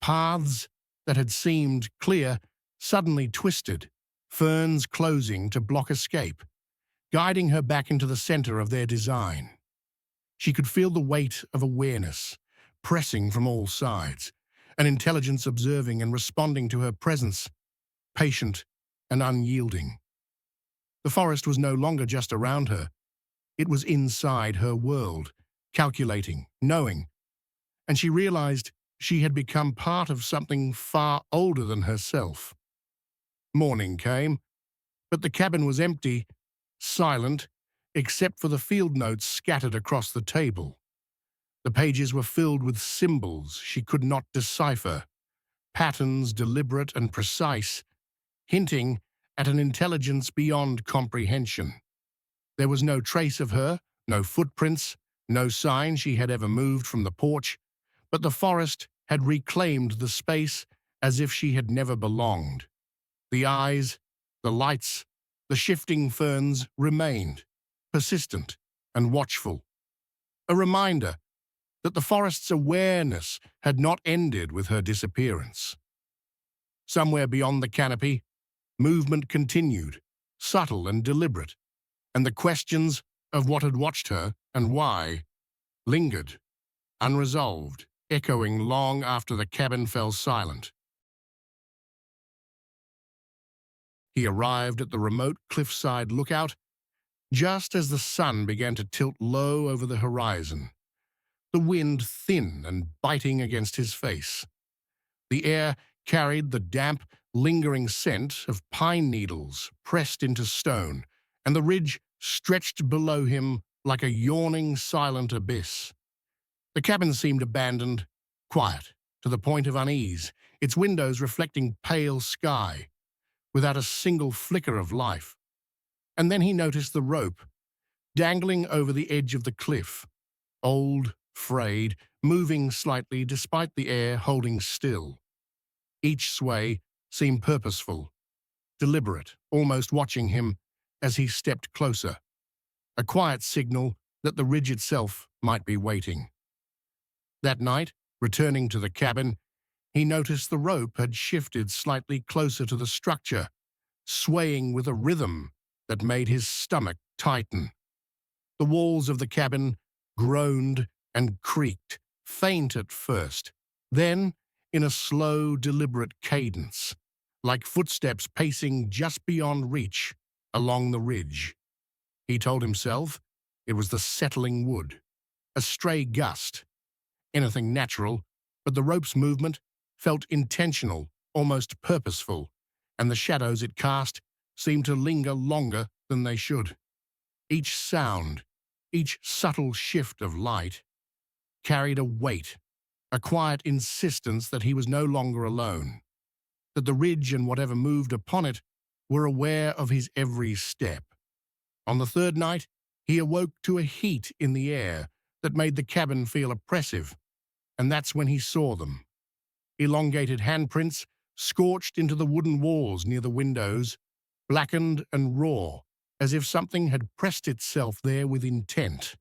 Paths that had seemed clear suddenly twisted, ferns closing to block escape, guiding her back into the center of their design. She could feel the weight of awareness, pressing from all sides, an intelligence observing and responding to her presence, patient and unyielding. The forest was no longer just around her. It was inside her world, calculating, knowing, and she realized she had become part of something far older than herself. Morning came, but the cabin was empty, silent, except for the field notes scattered across the table. The pages were filled with symbols she could not decipher, patterns deliberate and precise, hinting at an intelligence beyond comprehension. There was no trace of her, no footprints, no sign she had ever moved from the porch, but the forest had reclaimed the space as if she had never belonged. The eyes, the lights, the shifting ferns remained, persistent and watchful. A reminder that the forest's awareness had not ended with her disappearance. Somewhere beyond the canopy, movement continued, subtle and deliberate, and the questions of what had watched her and why lingered, unresolved, echoing long after the cabin fell silent. He arrived at the remote cliffside lookout just as the sun began to tilt low over the horizon, the wind thin and biting against his face. The air carried the damp, lingering scent of pine needles pressed into stone, and the ridge stretched below him like a yawning, silent abyss. The cabin seemed abandoned, quiet, to the point of unease, its windows reflecting pale sky, without a single flicker of life. And then he noticed the rope, dangling over the edge of the cliff, old, frayed, moving slightly despite the air holding still. Each sway seemed purposeful, deliberate, almost watching him as he stepped closer, a quiet signal that the ridge itself might be waiting. That night, returning to the cabin, he noticed the rope had shifted slightly closer to the structure, swaying with a rhythm that made his stomach tighten. The walls of the cabin groaned and creaked, faint at first, then in a slow, deliberate cadence, like footsteps pacing just beyond reach along the ridge. He told himself it was the settling wood, a stray gust, anything natural, but the rope's movement felt intentional, almost purposeful, and the shadows it cast seemed to linger longer than they should. Each sound, each subtle shift of light, carried a weight, a quiet insistence that he was no longer alone, that the ridge and whatever moved upon it were aware of his every step. On the third night, he awoke to a heat in the air that made the cabin feel oppressive, and that's when he saw them. Elongated handprints scorched into the wooden walls near the windows, blackened and raw, as if something had pressed itself there with intent.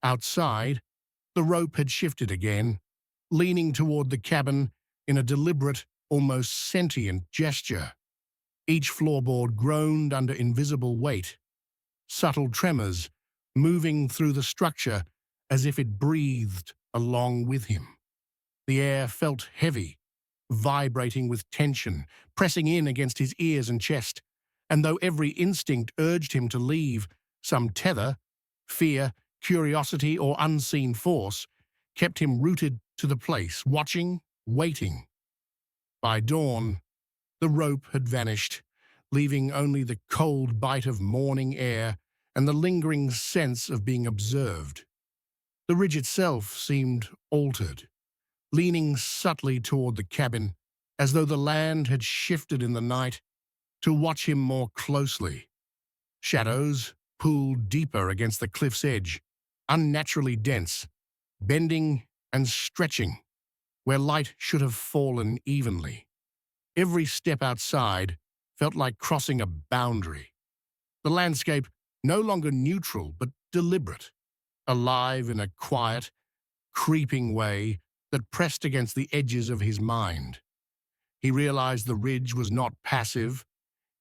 Outside, the rope had shifted again, leaning toward the cabin in a deliberate, almost sentient gesture. Each floorboard groaned under invisible weight, subtle tremors moving through the structure as if it breathed along with him. The air felt heavy, vibrating with tension, pressing in against his ears and chest, and though every instinct urged him to leave, some tether, fear, curiosity, or unseen force, kept him rooted to the place, watching, waiting. By dawn, the rope had vanished, leaving only the cold bite of morning air and the lingering sense of being observed. The ridge itself seemed altered, leaning subtly toward the cabin, as though the land had shifted in the night to watch him more closely. Shadows pooled deeper against the cliff's edge, unnaturally dense, bending and stretching, where light should have fallen evenly. Every step outside felt like crossing a boundary. The landscape no longer neutral but deliberate, alive in a quiet, creeping way that pressed against the edges of his mind. He realized the ridge was not passive.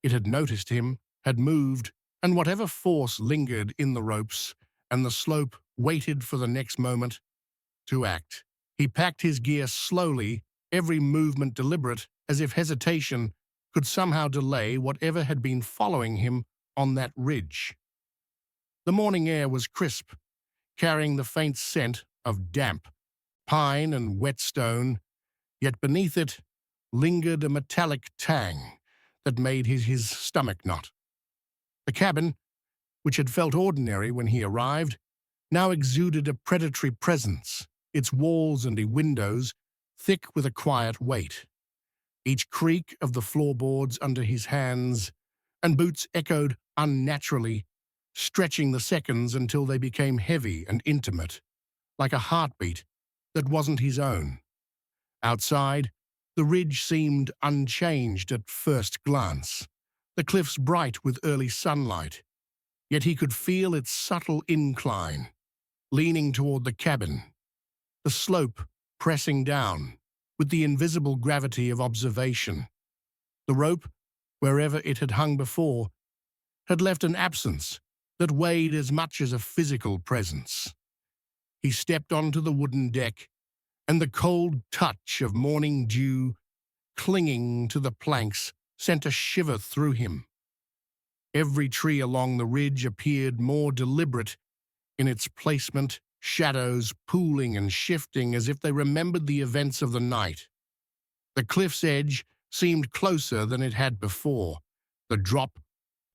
It had noticed him, had moved, and whatever force lingered in the ropes, and the slope waited for the next moment to act. He packed his gear slowly, every movement deliberate, as if hesitation could somehow delay whatever had been following him on that ridge. The morning air was crisp, carrying the faint scent of damp, pine and wet stone, yet beneath it lingered a metallic tang that made his stomach knot. The cabin, which had felt ordinary when he arrived, now exuded a predatory presence, its walls and windows thick with a quiet weight. Each creak of the floorboards under his hands and boots echoed unnaturally, stretching the seconds until they became heavy and intimate, like a heartbeat that wasn't his own. Outside, the ridge seemed unchanged at first glance, the cliffs bright with early sunlight, yet he could feel its subtle incline, leaning toward the cabin, the slope pressing down with the invisible gravity of observation. The rope, wherever it had hung before, had left an absence that weighed as much as a physical presence. He stepped onto the wooden deck, and the cold touch of morning dew clinging to the planks sent a shiver through him. Every tree along the ridge appeared more deliberate in its placement, shadows pooling and shifting as if they remembered the events of the night. The cliff's edge seemed closer than it had before, the drop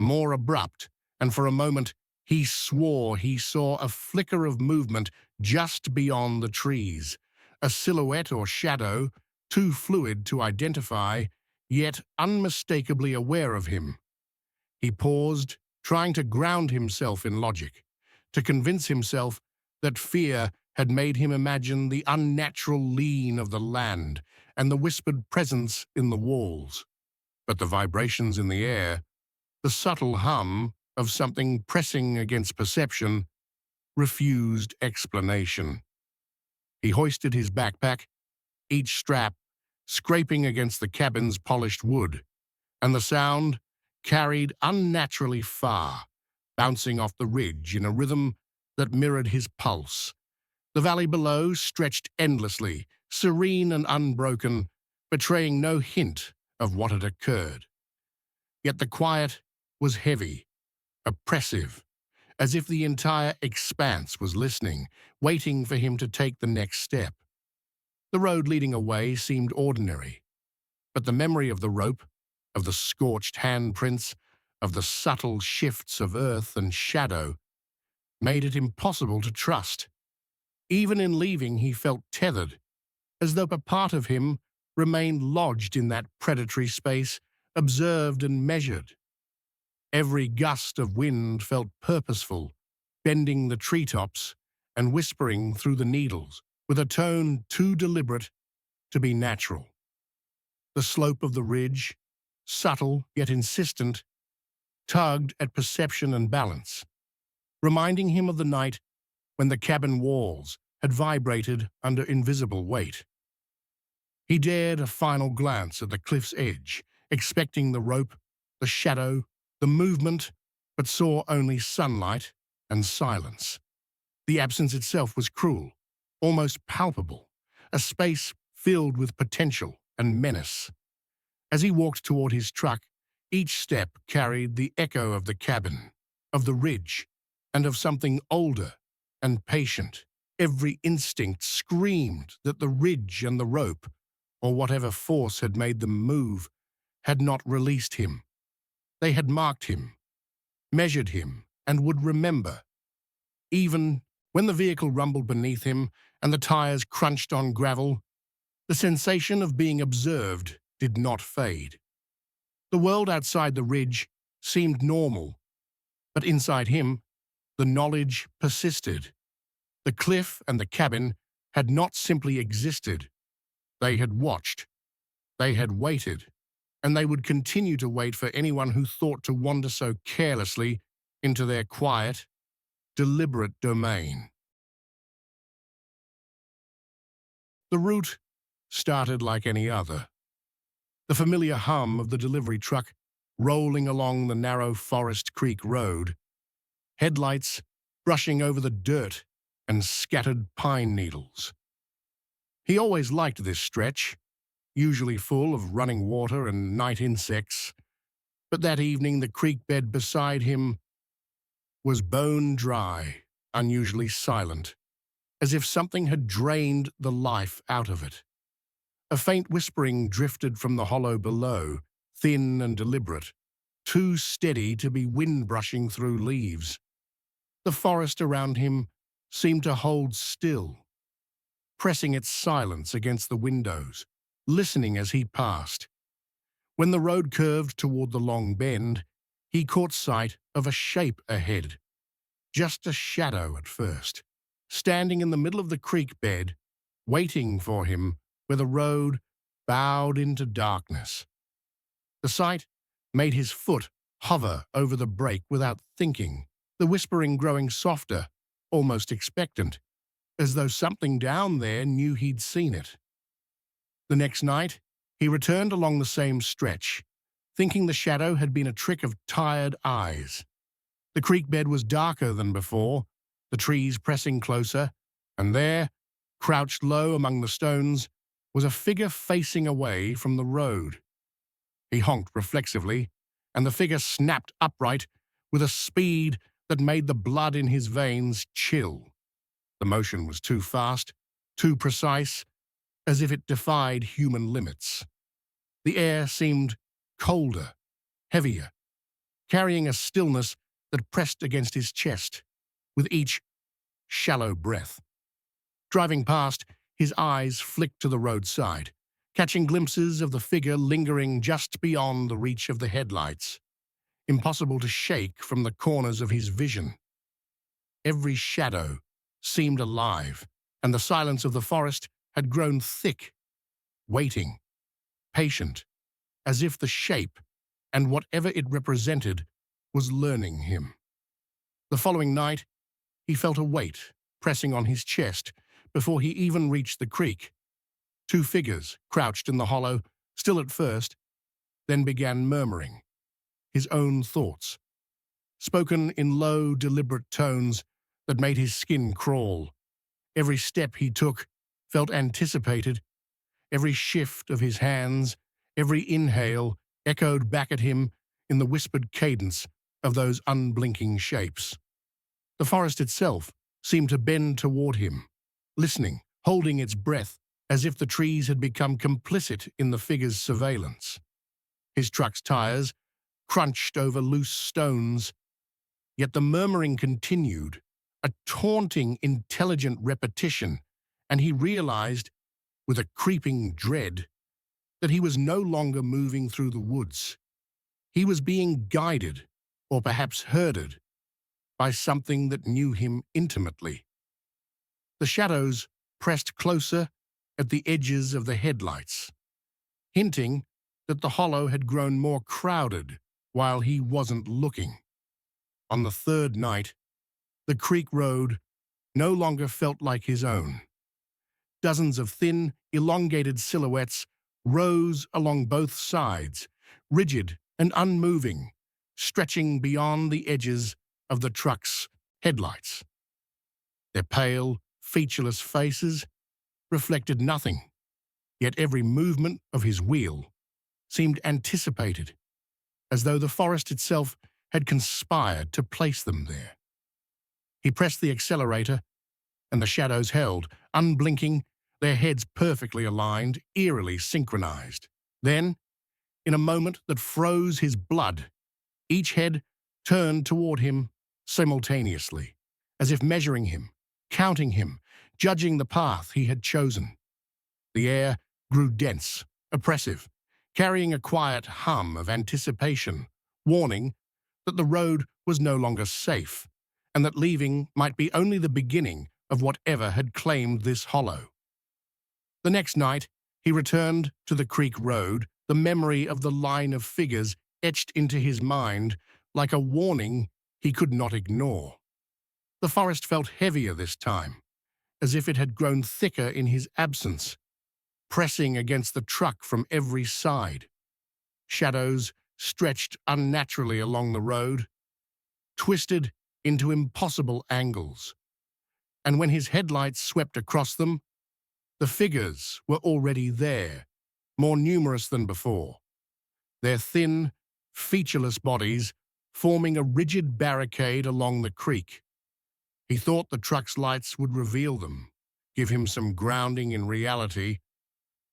more abrupt, and for a moment he swore he saw a flicker of movement just beyond the trees, a silhouette or shadow, too fluid to identify, yet unmistakably aware of him. He paused, trying to ground himself in logic, to convince himself that fear had made him imagine the unnatural lean of the land and the whispered presence in the walls. But the vibrations in the air, the subtle hum of something pressing against perception, refused explanation. He hoisted his backpack, each strap scraping against the cabin's polished wood, and the sound carried unnaturally far, bouncing off the ridge in a rhythm that mirrored his pulse. The valley below stretched endlessly, serene and unbroken, betraying no hint of what had occurred. Yet the quiet was heavy, oppressive, as if the entire expanse was listening, waiting for him to take the next step. The road leading away seemed ordinary, but the memory of the rope, of the scorched handprints, of the subtle shifts of earth and shadow, made it impossible to trust. Even in leaving, he felt tethered, as though a part of him remained lodged in that predatory space, observed and measured. Every gust of wind felt purposeful, bending the treetops and whispering through the needles, with a tone too deliberate to be natural. The slope of the ridge, subtle yet insistent, tugged at perception and balance, reminding him of the night when the cabin walls had vibrated under invisible weight. He dared a final glance at the cliff's edge, expecting the rope, the shadow, the movement, but saw only sunlight and silence. The absence itself was cruel, almost palpable, a space filled with potential and menace. As he walked toward his truck, each step carried the echo of the cabin, of the ridge, and of something older and patient. Every instinct screamed that the ridge and the rope, or whatever force had made them move, had not released him. They had marked him, measured him, and would remember. Even when the vehicle rumbled beneath him and the tires crunched on gravel, the sensation of being observed did not fade. The world outside the ridge seemed normal, but inside him, the knowledge persisted. The cliff and the cabin had not simply existed. They had watched, they had waited, and they would continue to wait for anyone who thought to wander so carelessly into their quiet, deliberate domain. The route started like any other. The familiar hum of the delivery truck rolling along the narrow Forest Creek Road, headlights brushing over the dirt and scattered pine needles. He always liked this stretch, usually full of running water and night insects, but that evening the creek bed beside him was bone dry, unusually silent, as if something had drained the life out of it. A faint whispering drifted from the hollow below, thin and deliberate, too steady to be wind brushing through leaves. The forest around him seemed to hold still, pressing its silence against the windows, listening as he passed. When the road curved toward the long bend, he caught sight of a shape ahead, just a shadow at first, standing in the middle of the creek bed, waiting for him where the road bowed into darkness. The sight made his foot hover over the brake without thinking, the whispering growing softer, almost expectant, as though something down there knew he'd seen it. The next night, he returned along the same stretch, thinking the shadow had been a trick of tired eyes. The creek bed was darker than before, the trees pressing closer, and there, crouched low among the stones, was a figure facing away from the road. He honked reflexively, and the figure snapped upright with a speed that made the blood in his veins chill. The motion was too fast, too precise, as if it defied human limits. The air seemed colder, heavier, carrying a stillness that pressed against his chest with each shallow breath. Driving past, his eyes flicked to the roadside, catching glimpses of the figure lingering just beyond the reach of the headlights, impossible to shake from the corners of his vision. Every shadow seemed alive, and the silence of the forest had grown thick, waiting, patient, as if the shape, and whatever it represented, was learning him. The following night, he felt a weight pressing on his chest before he even reached the creek. Two figures crouched in the hollow, still at first, then began murmuring, his own thoughts, spoken in low, deliberate tones that made his skin crawl. Every step he took felt anticipated. Every shift of his hands, every inhale echoed back at him in the whispered cadence of those unblinking shapes. The forest itself seemed to bend toward him, listening, holding its breath as if the trees had become complicit in the figure's surveillance. His truck's tires crunched over loose stones, yet the murmuring continued, a taunting, intelligent repetition, and he realized, with a creeping dread, that he was no longer moving through the woods. He was being guided, or perhaps herded, by something that knew him intimately. The shadows pressed closer at the edges of the headlights, hinting that the hollow had grown more crowded while he wasn't looking. On the third night, the creek road no longer felt like his own. Dozens of thin, elongated silhouettes rose along both sides, rigid and unmoving, stretching beyond the edges of the truck's headlights. Their pale, featureless faces reflected nothing, yet every movement of his wheel seemed anticipated, as though the forest itself had conspired to place them there. He pressed the accelerator, and the shadows held, unblinking, their heads perfectly aligned, eerily synchronized. Then, in a moment that froze his blood, each head turned toward him simultaneously, as if measuring him, counting him, judging the path he had chosen. The air grew dense, oppressive, carrying a quiet hum of anticipation, warning that the road was no longer safe, and that leaving might be only the beginning of whatever had claimed this hollow. The next night, he returned to the creek road, the memory of the line of figures etched into his mind like a warning he could not ignore. The forest felt heavier this time, as if it had grown thicker in his absence, pressing against the truck from every side. Shadows stretched unnaturally along the road, twisted into impossible angles. And when his headlights swept across them, the figures were already there, more numerous than before, their thin, featureless bodies forming a rigid barricade along the creek. He thought the truck's lights would reveal them, give him some grounding in reality,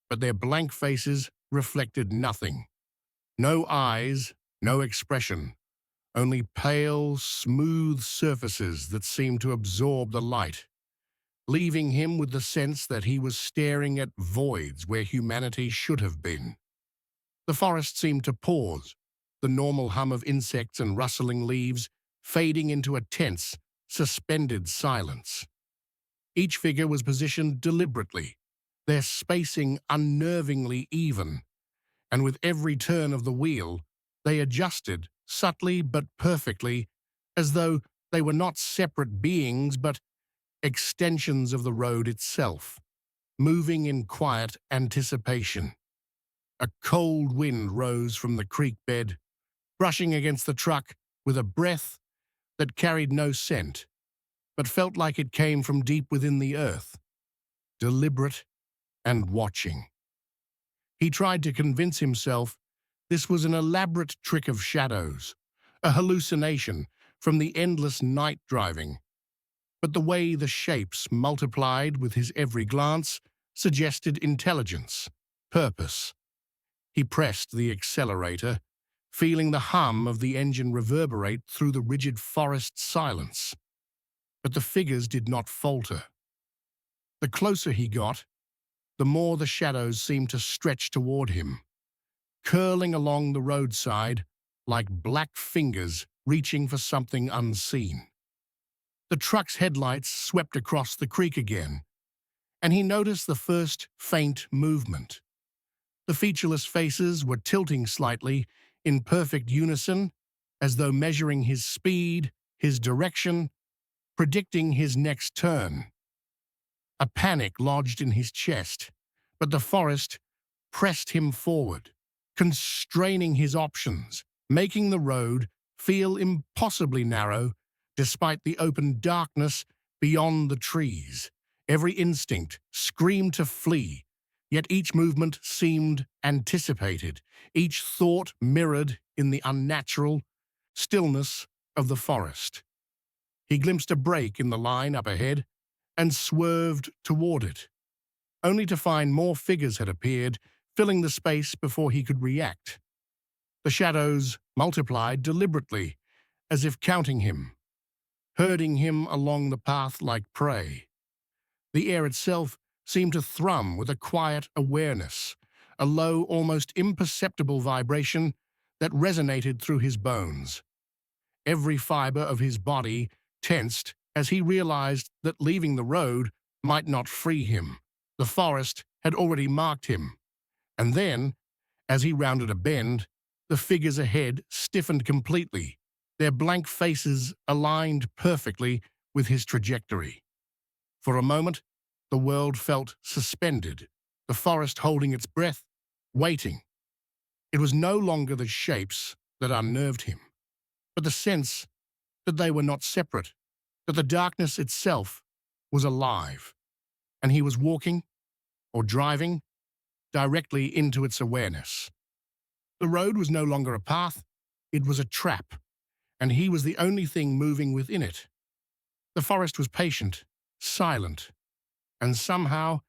but their blank faces reflected nothing. No eyes, no expression, only pale, smooth surfaces that seemed to absorb the light, leaving him with the sense that he was staring at voids where humanity should have been. The forest seemed to pause, the normal hum of insects and rustling leaves fading into a tense, suspended silence. Each figure was positioned deliberately, their spacing unnervingly even, and with every turn of the wheel, they adjusted, subtly but perfectly, as though they were not separate beings but extensions of the road itself, moving in quiet anticipation. A cold wind rose from the creek bed, brushing against the truck with a breath that carried no scent, but felt like it came from deep within the earth, deliberate and watching. He tried to convince himself this was an elaborate trick of shadows, a hallucination from the endless night driving, but the way the shapes multiplied with his every glance suggested intelligence, purpose. He pressed the accelerator, feeling the hum of the engine reverberate through the rigid forest silence. But the figures did not falter. The closer he got, the more the shadows seemed to stretch toward him, curling along the roadside like black fingers reaching for something unseen. The truck's headlights swept across the creek again, and he noticed the first faint movement. The featureless faces were tilting slightly, in perfect unison, as though measuring his speed, his direction, predicting his next turn. A panic lodged in his chest, but the forest pressed him forward, constraining his options, making the road feel impossibly narrow despite the open darkness beyond the trees. Every instinct screamed to flee, yet each movement seemed anticipated, each thought mirrored in the unnatural stillness of the forest. He glimpsed a break in the line up ahead and swerved toward it. only to find more figures had appeared, filling the space before he could react. The shadows multiplied deliberately, as if counting him, herding him along the path like prey. The air itself seemed to thrum with a quiet awareness, a low, almost imperceptible vibration that resonated through his bones. Every fiber of his body tensed as he realized that leaving the road might not free him. The forest had already marked him. And then, as he rounded a bend, the figures ahead stiffened completely, their blank faces aligned perfectly with his trajectory. For a moment, the world felt suspended, the forest holding its breath, waiting. It was no longer the shapes that unnerved him, but the sense that they were not separate, that the darkness itself was alive, and he was walking, or driving, directly into its awareness. The road was no longer a path, it was a trap, and he was the only thing moving within it. The forest was patient, silent, and somehow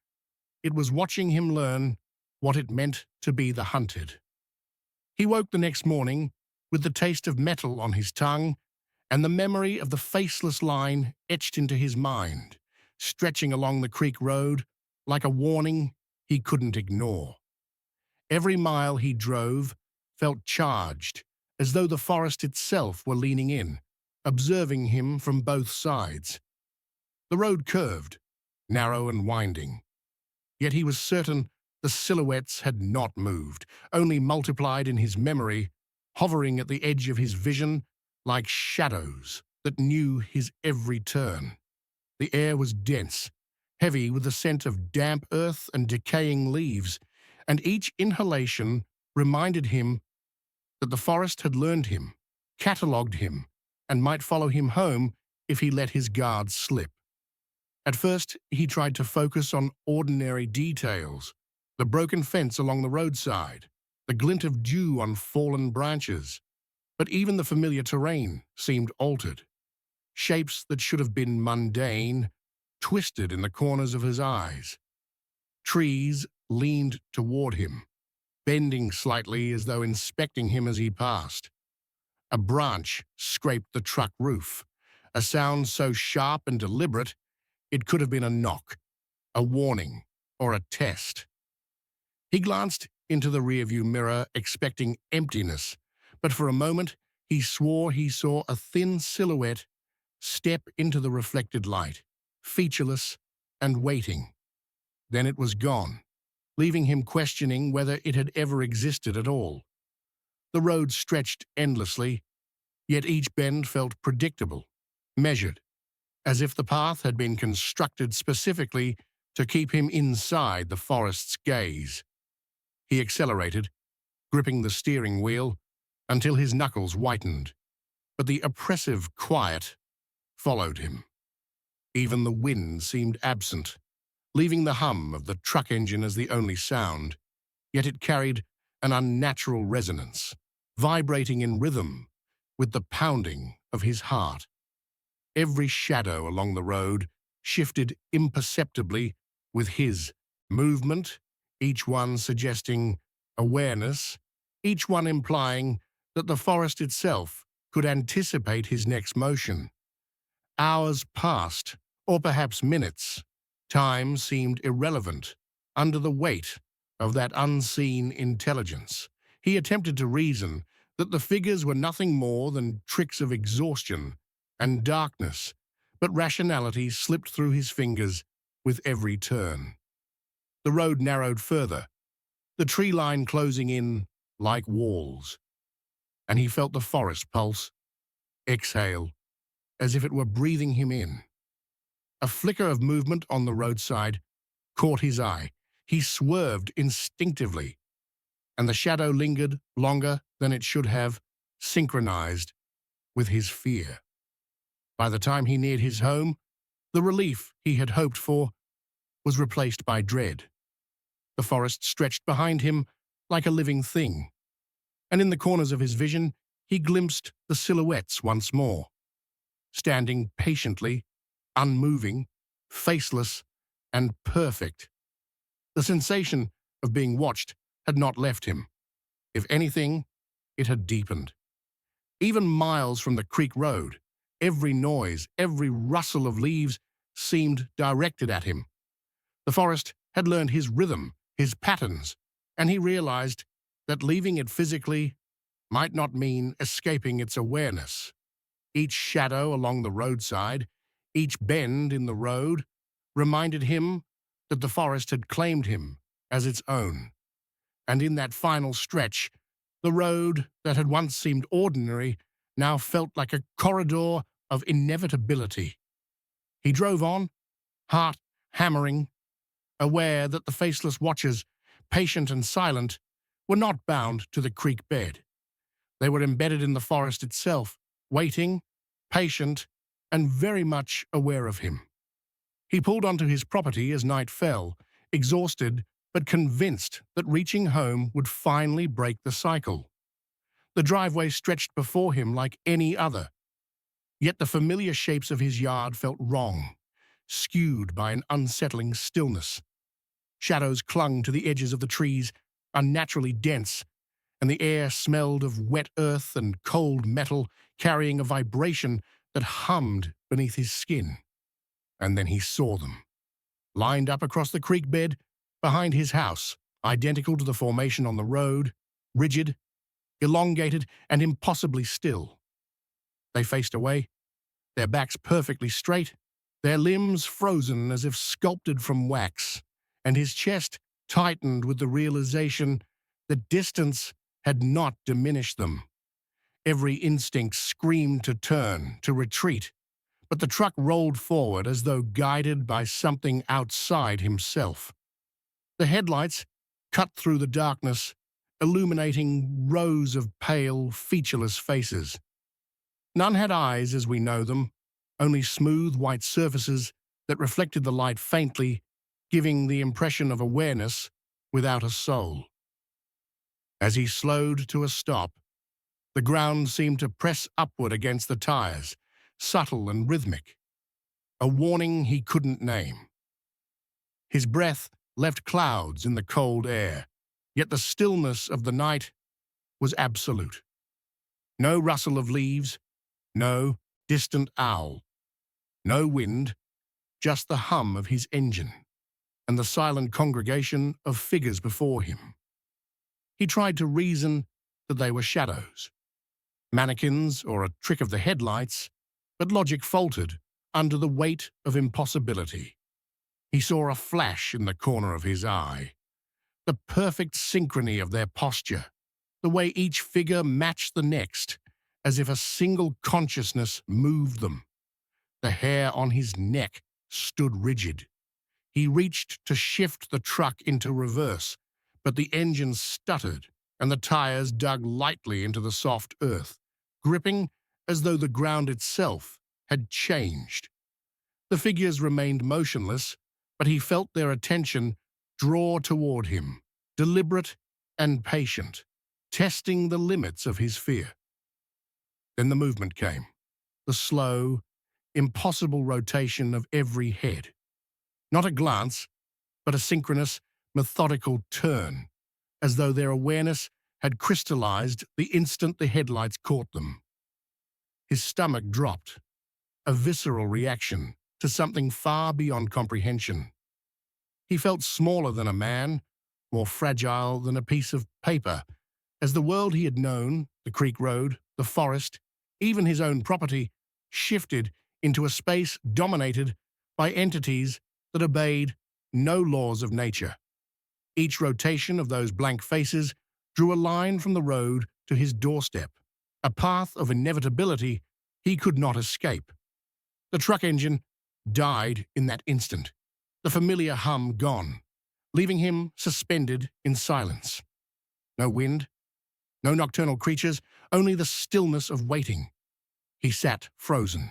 it was watching him learn what it meant to be the hunted. He woke the next morning with the taste of metal on his tongue and the memory of the faceless line etched into his mind, stretching along the creek road like a warning he couldn't ignore. Every mile he drove felt charged, as though the forest itself were leaning in, observing him from both sides. The road curved, narrow and winding, yet he was certain the silhouettes had not moved, only multiplied in his memory, hovering at the edge of his vision like shadows that knew his every turn. The air was dense, heavy with the scent of damp earth and decaying leaves, and each inhalation reminded him that the forest had learned him, catalogued him, and might follow him home if he let his guard slip. At first, he tried to focus on ordinary details, the broken fence along the roadside, the glint of dew on fallen branches, but even the familiar terrain seemed altered. Shapes that should have been mundane twisted in the corners of his eyes. Trees leaned toward him, bending slightly as though inspecting him as he passed. A branch scraped the truck roof, a sound so sharp and deliberate it could have been a knock, a warning, or a test. He glanced into the rearview mirror, expecting emptiness, but for a moment he swore he saw a thin silhouette step into the reflected light, featureless and waiting. Then it was gone, leaving him questioning whether it had ever existed at all. The road stretched endlessly, yet each bend felt predictable, measured, as if the path had been constructed specifically to keep him inside the forest's gaze. He accelerated, gripping the steering wheel, until his knuckles whitened, but the oppressive quiet followed him. Even the wind seemed absent, leaving the hum of the truck engine as the only sound, yet it carried an unnatural resonance, vibrating in rhythm with the pounding of his heart. Every shadow along the road shifted imperceptibly with his movement, each one suggesting awareness, each one implying that the forest itself could anticipate his next motion. Hours passed, or perhaps minutes. Time seemed irrelevant under the weight of that unseen intelligence. He attempted to reason that the figures were nothing more than tricks of exhaustion and darkness, but rationality slipped through his fingers with every turn. The road narrowed further, the tree line closing in like walls, and he felt the forest pulse, exhale, as if it were breathing him in. A flicker of movement on the roadside caught his eye. He swerved instinctively, and the shadow lingered longer than it should have, synchronized with his fear. By the time he neared his home, the relief he had hoped for was replaced by dread. The forest stretched behind him like a living thing, and in the corners of his vision he glimpsed the silhouettes once more, standing patiently, unmoving, faceless, and perfect, The sensation of being watched had not left him. If anything, it had deepened. Even miles from the creek road, every noise, every rustle of leaves seemed directed at him. The forest had learned his rhythm, his patterns, and he realized that leaving it physically might not mean escaping its awareness. Each shadow along the roadside, each bend in the road, reminded him that the forest had claimed him as its own. And in that final stretch, the road that had once seemed ordinary now felt like a corridor of inevitability. He drove on, heart hammering, aware that the faceless watchers, patient and silent, were not bound to the creek bed. They were embedded in the forest itself, waiting, patient, and very much aware of him. He pulled onto his property as night fell, exhausted but convinced that reaching home would finally break the cycle. The driveway stretched before him like any other, yet the familiar shapes of his yard felt wrong, skewed by an unsettling stillness. Shadows clung to the edges of the trees, unnaturally dense, and the air smelled of wet earth and cold metal, carrying a vibration that hummed beneath his skin. And then he saw them, lined up across the creek bed behind his house, identical to the formation on the road, rigid, elongated, and impossibly still. They faced away, their backs perfectly straight, their limbs frozen as if sculpted from wax, and his chest tightened with the realization that distance had not diminished them. Every instinct screamed to turn, to retreat, but the truck rolled forward as though guided by something outside himself. The headlights cut through the darkness, illuminating rows of pale, featureless faces. None had eyes as we know them, only smooth white surfaces that reflected the light faintly, giving the impression of awareness without a soul. As he slowed to a stop, the ground seemed to press upward against the tires, subtle and rhythmic, a warning he couldn't name. His breath left clouds in the cold air, yet the stillness of the night was absolute. No rustle of leaves, no distant owl, no wind, just the hum of his engine and the silent congregation of figures before him. He tried to reason that they were shadows, mannequins or a trick of the headlights, but logic faltered under the weight of impossibility. He saw a flash in the corner of his eye, the perfect synchrony of their posture, the way each figure matched the next, as if a single consciousness moved them. The hair on his neck stood rigid. He reached to shift the truck into reverse, but the engine stuttered and the tires dug lightly into the soft earth, gripping as though the ground itself had changed. The figures remained motionless, but he felt their attention draw toward him, deliberate and patient, testing the limits of his fear. Then the movement came, the slow, impossible rotation of every head. Not a glance, but a synchronous, methodical turn, as though their awareness had crystallized the instant the headlights caught them. His stomach dropped, a visceral reaction to something far beyond comprehension. He felt smaller than a man, more fragile than a piece of paper, as the world he had known, the creek road, the forest, even his own property, shifted into a space dominated by entities that obeyed no laws of nature. Each rotation of those blank faces drew a line from the road to his doorstep, a path of inevitability he could not escape. The truck engine died in that instant, the familiar hum gone, leaving him suspended in silence. No wind, no nocturnal creatures, only the stillness of waiting. He sat frozen,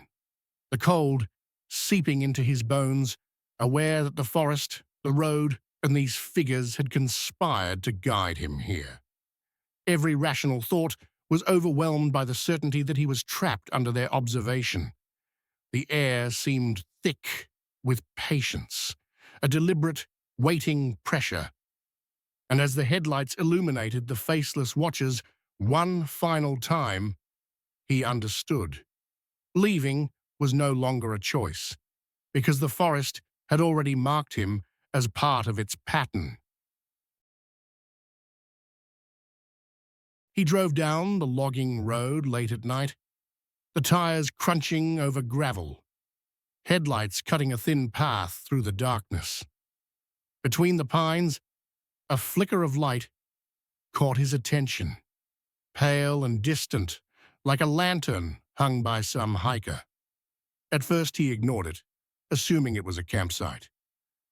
the cold seeping into his bones, aware that the forest, the road, and these figures had conspired to guide him here. Every rational thought was overwhelmed by the certainty that he was trapped under their observation. The air seemed thick with patience, a deliberate, waiting pressure. And as the headlights illuminated the faceless watchers one final time, he understood. Leaving was no longer a choice, because the forest had already marked him as part of its pattern. He drove down the logging road late at night, the tires crunching over gravel, headlights cutting a thin path through the darkness. Between the pines, a flicker of light caught his attention, pale and distant, like a lantern hung by some hiker. At first he ignored it, assuming it was a campsite.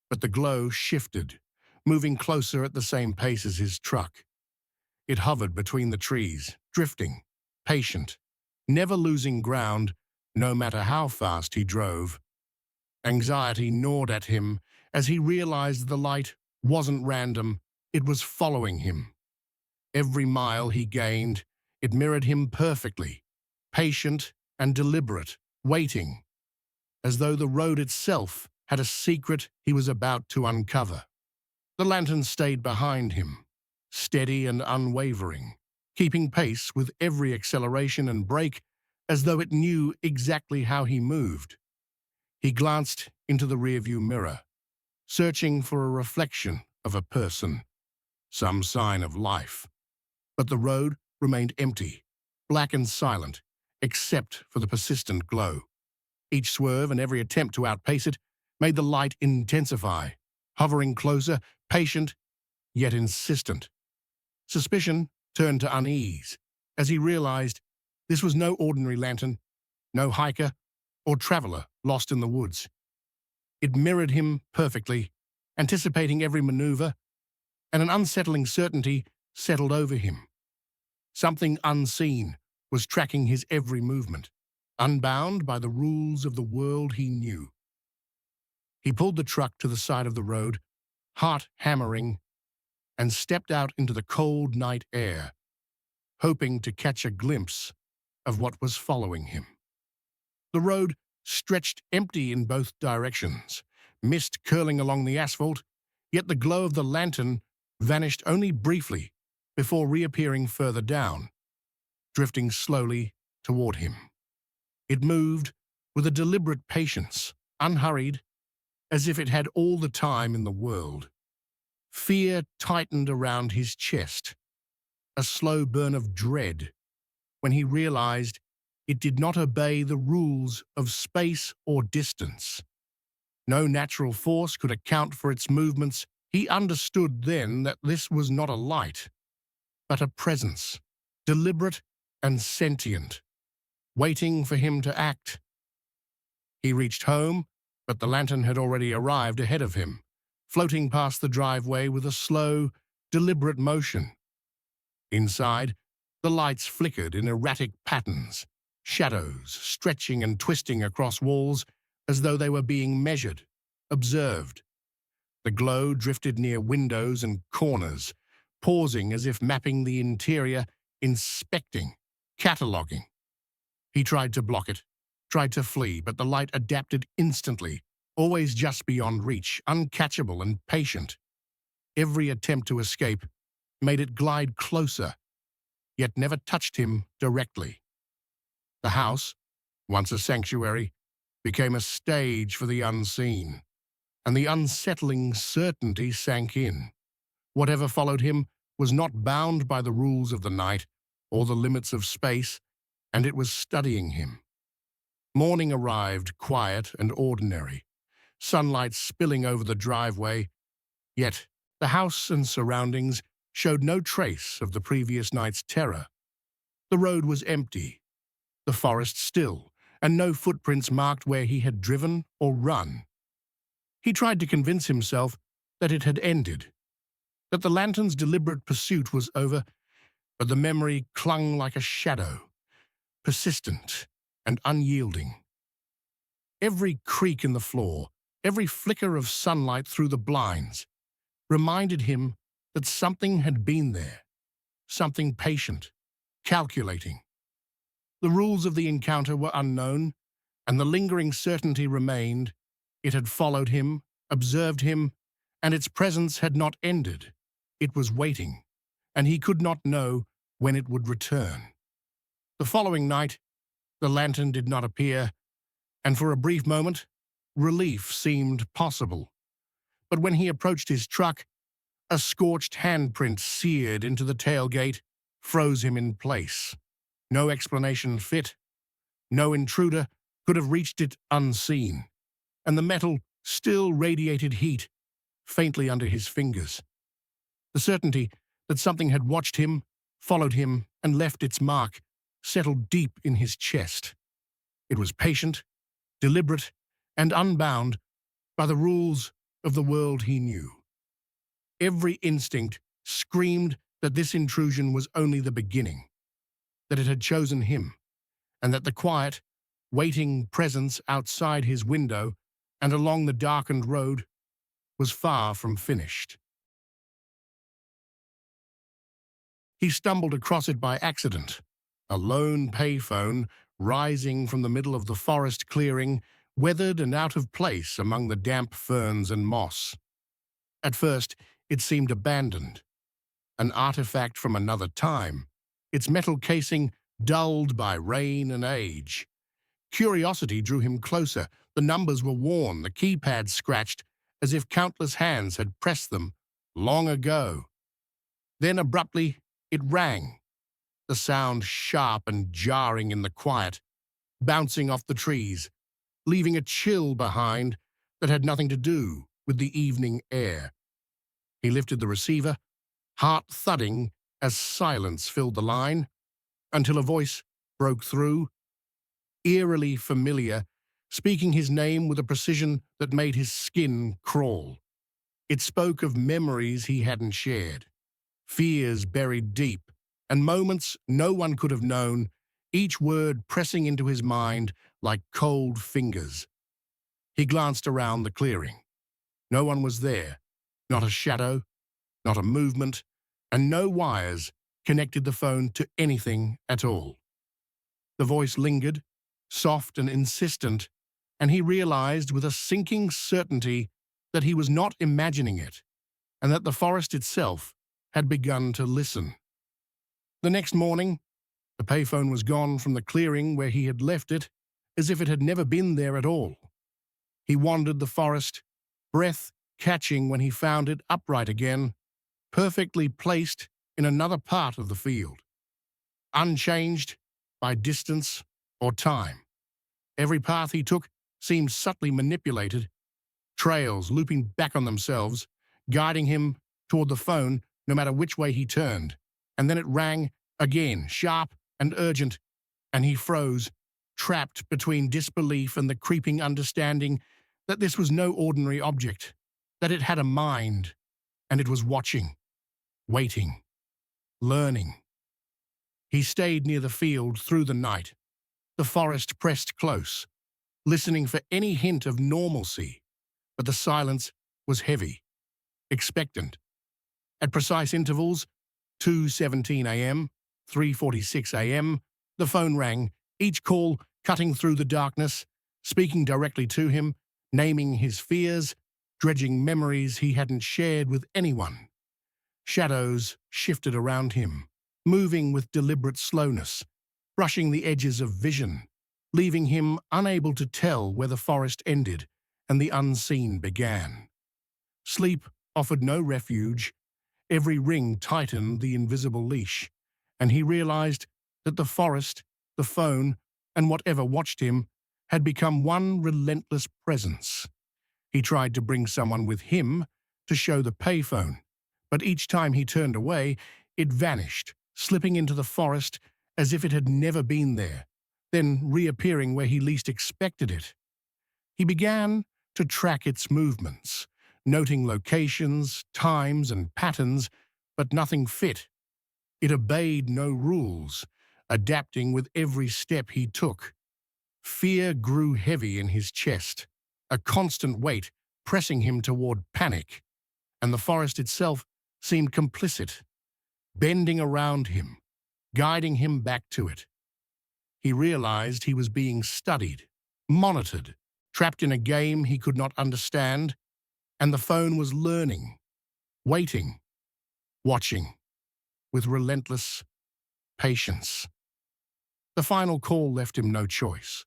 But the glow shifted, moving closer at the same pace as his truck. It hovered between the trees, drifting, patient, never losing ground, no matter how fast he drove. Anxiety gnawed at him as he realized the light wasn't random, it was following him. Every mile he gained, it mirrored him perfectly, patient and deliberate, waiting, as though the road itself had a secret he was about to uncover. The lantern stayed behind him, steady and unwavering, keeping pace with every acceleration and brake as though it knew exactly how he moved. He glanced into the rearview mirror, searching for a reflection of a person, some sign of life. But the road remained empty, black and silent, except for the persistent glow. Each swerve and every attempt to outpace it made the light intensify, hovering closer, patient, yet insistent. Suspicion turned to unease as he realized this was no ordinary lantern, no hiker or traveler lost in the woods. It mirrored him perfectly, anticipating every maneuver, and an unsettling certainty settled over him. Something unseen was tracking his every movement, unbound by the rules of the world he knew. He pulled the truck to the side of the road, heart hammering, and stepped out into the cold night air, hoping to catch a glimpse of what was following him. The road stretched empty in both directions, mist curling along the asphalt, yet the glow of the lantern vanished only briefly before reappearing further down, drifting slowly toward him. It moved with a deliberate patience, unhurried, as if it had all the time in the world. Fear tightened around his chest, a slow burn of dread when he realized it did not obey the rules of space or distance. No natural force could account for its movements. He understood then that this was not a light, but a presence, deliberate and sentient, waiting for him to act. He reached home, but the lantern had already arrived ahead of him, floating past the driveway with a slow, deliberate motion. Inside, the lights flickered in erratic patterns, shadows stretching and twisting across walls as though they were being measured, observed. The glow drifted near windows and corners, pausing as if mapping the interior, inspecting, cataloging. He tried to block it, tried to flee, but the light adapted instantly, always just beyond reach, uncatchable and patient. Every attempt to escape made it glide closer, yet never touched him directly. The house, once a sanctuary, became a stage for the unseen, and the unsettling certainty sank in. Whatever followed him was not bound by the rules of the night or the limits of space, and it was studying him. Morning arrived, quiet and ordinary, sunlight spilling over the driveway, yet the house and surroundings showed no trace of the previous night's terror. The road was empty, the forest still, and no footprints marked where he had driven or run. He tried to convince himself that it had ended, that the lantern's deliberate pursuit was over, but the memory clung like a shadow, persistent and unyielding. Every creak in the floor, every flicker of sunlight through the blinds, reminded him that something had been there, something patient, calculating. The rules of the encounter were unknown, and the lingering certainty remained. It had followed him, observed him, and its presence had not ended. It was waiting, and he could not know when it would return. The following night, the lantern did not appear, and for a brief moment, relief seemed possible. But when he approached his truck, a scorched handprint seared into the tailgate froze him in place. No explanation fit. No intruder could have reached it unseen, and the metal still radiated heat faintly under his fingers. The certainty that something had watched him, followed him, and left its mark settled deep in his chest. It was patient, deliberate, and unbound by the rules of the world he knew. Every instinct screamed that this intrusion was only the beginning, that it had chosen him, and that the quiet, waiting presence outside his window and along the darkened road was far from finished. He stumbled across it by accident, a lone payphone rising from the middle of the forest clearing, weathered and out of place among the damp ferns and moss. At first, it seemed abandoned, an artifact from another time, its metal casing dulled by rain and age. Curiosity drew him closer. The numbers were worn, the keypad scratched, as if countless hands had pressed them long ago. Then abruptly, it rang, the sound sharp and jarring in the quiet, bouncing off the trees, leaving a chill behind that had nothing to do with the evening air. He lifted the receiver, heart thudding as silence filled the line, until a voice broke through, eerily familiar, speaking his name with a precision that made his skin crawl. It spoke of memories he hadn't shared, fears buried deep, and moments no one could have known, each word pressing into his mind like cold fingers. He glanced around the clearing. No one was there, not a shadow, not a movement, and no wires connected the phone to anything at all. The voice lingered, soft and insistent, and he realized with a sinking certainty that he was not imagining it, and that the forest itself had begun to listen. The next morning, the payphone was gone from the clearing where he had left it, as if it had never been there at all. He wandered the forest, breath catching when he found it upright again, perfectly placed in another part of the field, unchanged by distance or time. Every path he took seemed subtly manipulated, trails looping back on themselves, guiding him toward the phone no matter which way he turned. And then it rang again, sharp and urgent, and he froze, trapped between disbelief and the creeping understanding that this was no ordinary object, that it had a mind, and it was watching, waiting, learning. He stayed near the field through the night. The forest pressed close, listening for any hint of normalcy, but the silence was heavy, expectant. At precise intervals, 2:17 a.m., 3:46 a.m., the phone rang, each call cutting through the darkness, speaking directly to him, naming his fears, dredging memories he hadn't shared with anyone. Shadows shifted around him, moving with deliberate slowness, brushing the edges of vision, leaving him unable to tell where the forest ended and the unseen began. Sleep offered no refuge. Every ring tightened the invisible leash, and he realized that the forest, the phone, and whatever watched him had become one relentless presence. He tried to bring someone with him to show the payphone, but each time he turned away, it vanished, slipping into the forest as if it had never been there, then reappearing where he least expected it. He began to track its movements, noting locations, times, and patterns, but nothing fit. It obeyed no rules, adapting with every step he took. Fear grew heavy in his chest, a constant weight pressing him toward panic, and the forest itself seemed complicit, bending around him, guiding him back to it. He realized he was being studied, monitored, trapped in a game he could not understand, And the phone was learning, waiting, watching, with relentless patience. The final call left him no choice.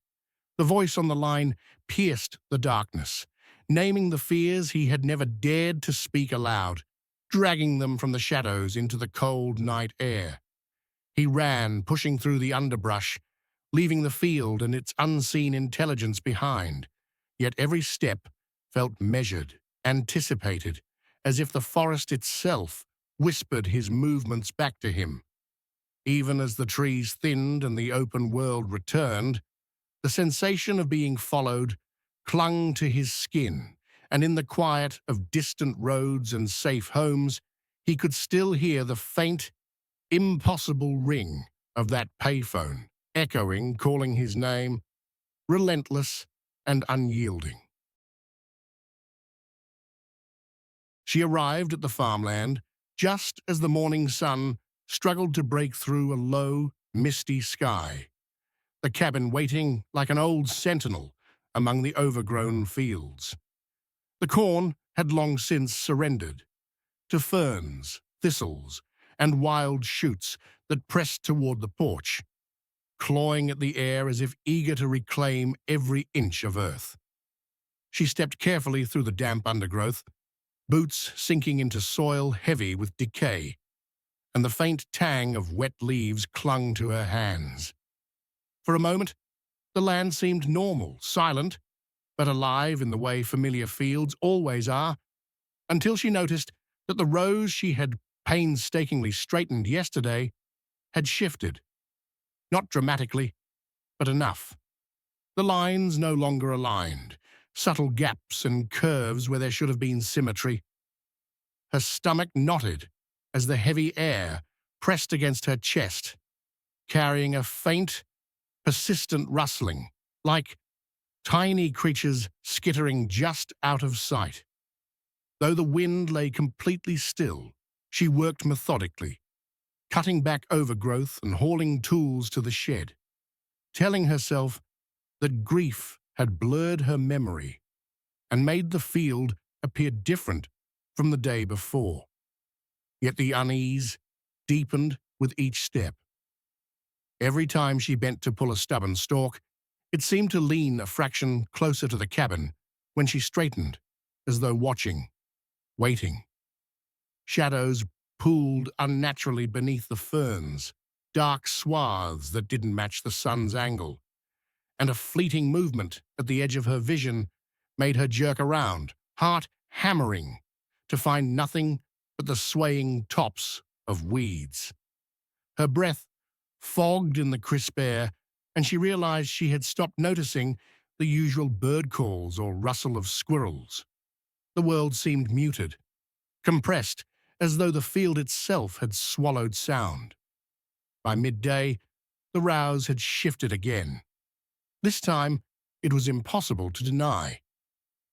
The voice on the line pierced the darkness, naming the fears he had never dared to speak aloud, dragging them from the shadows into the cold night air. He ran, pushing through the underbrush, leaving the field and its unseen intelligence behind. Yet every step felt measured, anticipated, as if the forest itself whispered his movements back to him. Even as the trees thinned and the open world returned, the sensation of being followed clung to his skin, and in the quiet of distant roads and safe homes, he could still hear the faint, impossible ring of that payphone, echoing, calling his name, relentless and unyielding. She arrived at the farmland just as the morning sun struggled to break through a low, misty sky, the cabin waiting like an old sentinel among the overgrown fields. The corn had long since surrendered to ferns, thistles, and wild shoots that pressed toward the porch, clawing at the air as if eager to reclaim every inch of earth. She stepped carefully through the damp undergrowth, boots sinking into soil heavy with decay, and the faint tang of wet leaves clung to her hands. For a moment, the land seemed normal, silent, but alive in the way familiar fields always are, until she noticed that the rows she had painstakingly straightened yesterday had shifted. Not dramatically, but enough. The lines no longer aligned, subtle gaps and curves where there should have been symmetry. Her stomach knotted as the heavy air pressed against her chest, carrying a faint, persistent rustling, like tiny creatures skittering just out of sight. Though the wind lay completely still, she worked methodically, cutting back overgrowth and hauling tools to the shed, telling herself that grief had blurred her memory and made the field appear different from the day before. Yet the unease deepened with each step. Every time she bent to pull a stubborn stalk, it seemed to lean a fraction closer to the cabin when she straightened, as though watching, waiting. Shadows pooled unnaturally beneath the ferns, dark swaths that didn't match the sun's angle, and a fleeting movement at the edge of her vision made her jerk around, heart hammering, to find nothing but the swaying tops of weeds. Her breath fogged in the crisp air, and she realized she had stopped noticing the usual bird calls or rustle of squirrels. The world seemed muted, compressed, as though the field itself had swallowed sound. By midday, the rouse had shifted again. This time, it was impossible to deny.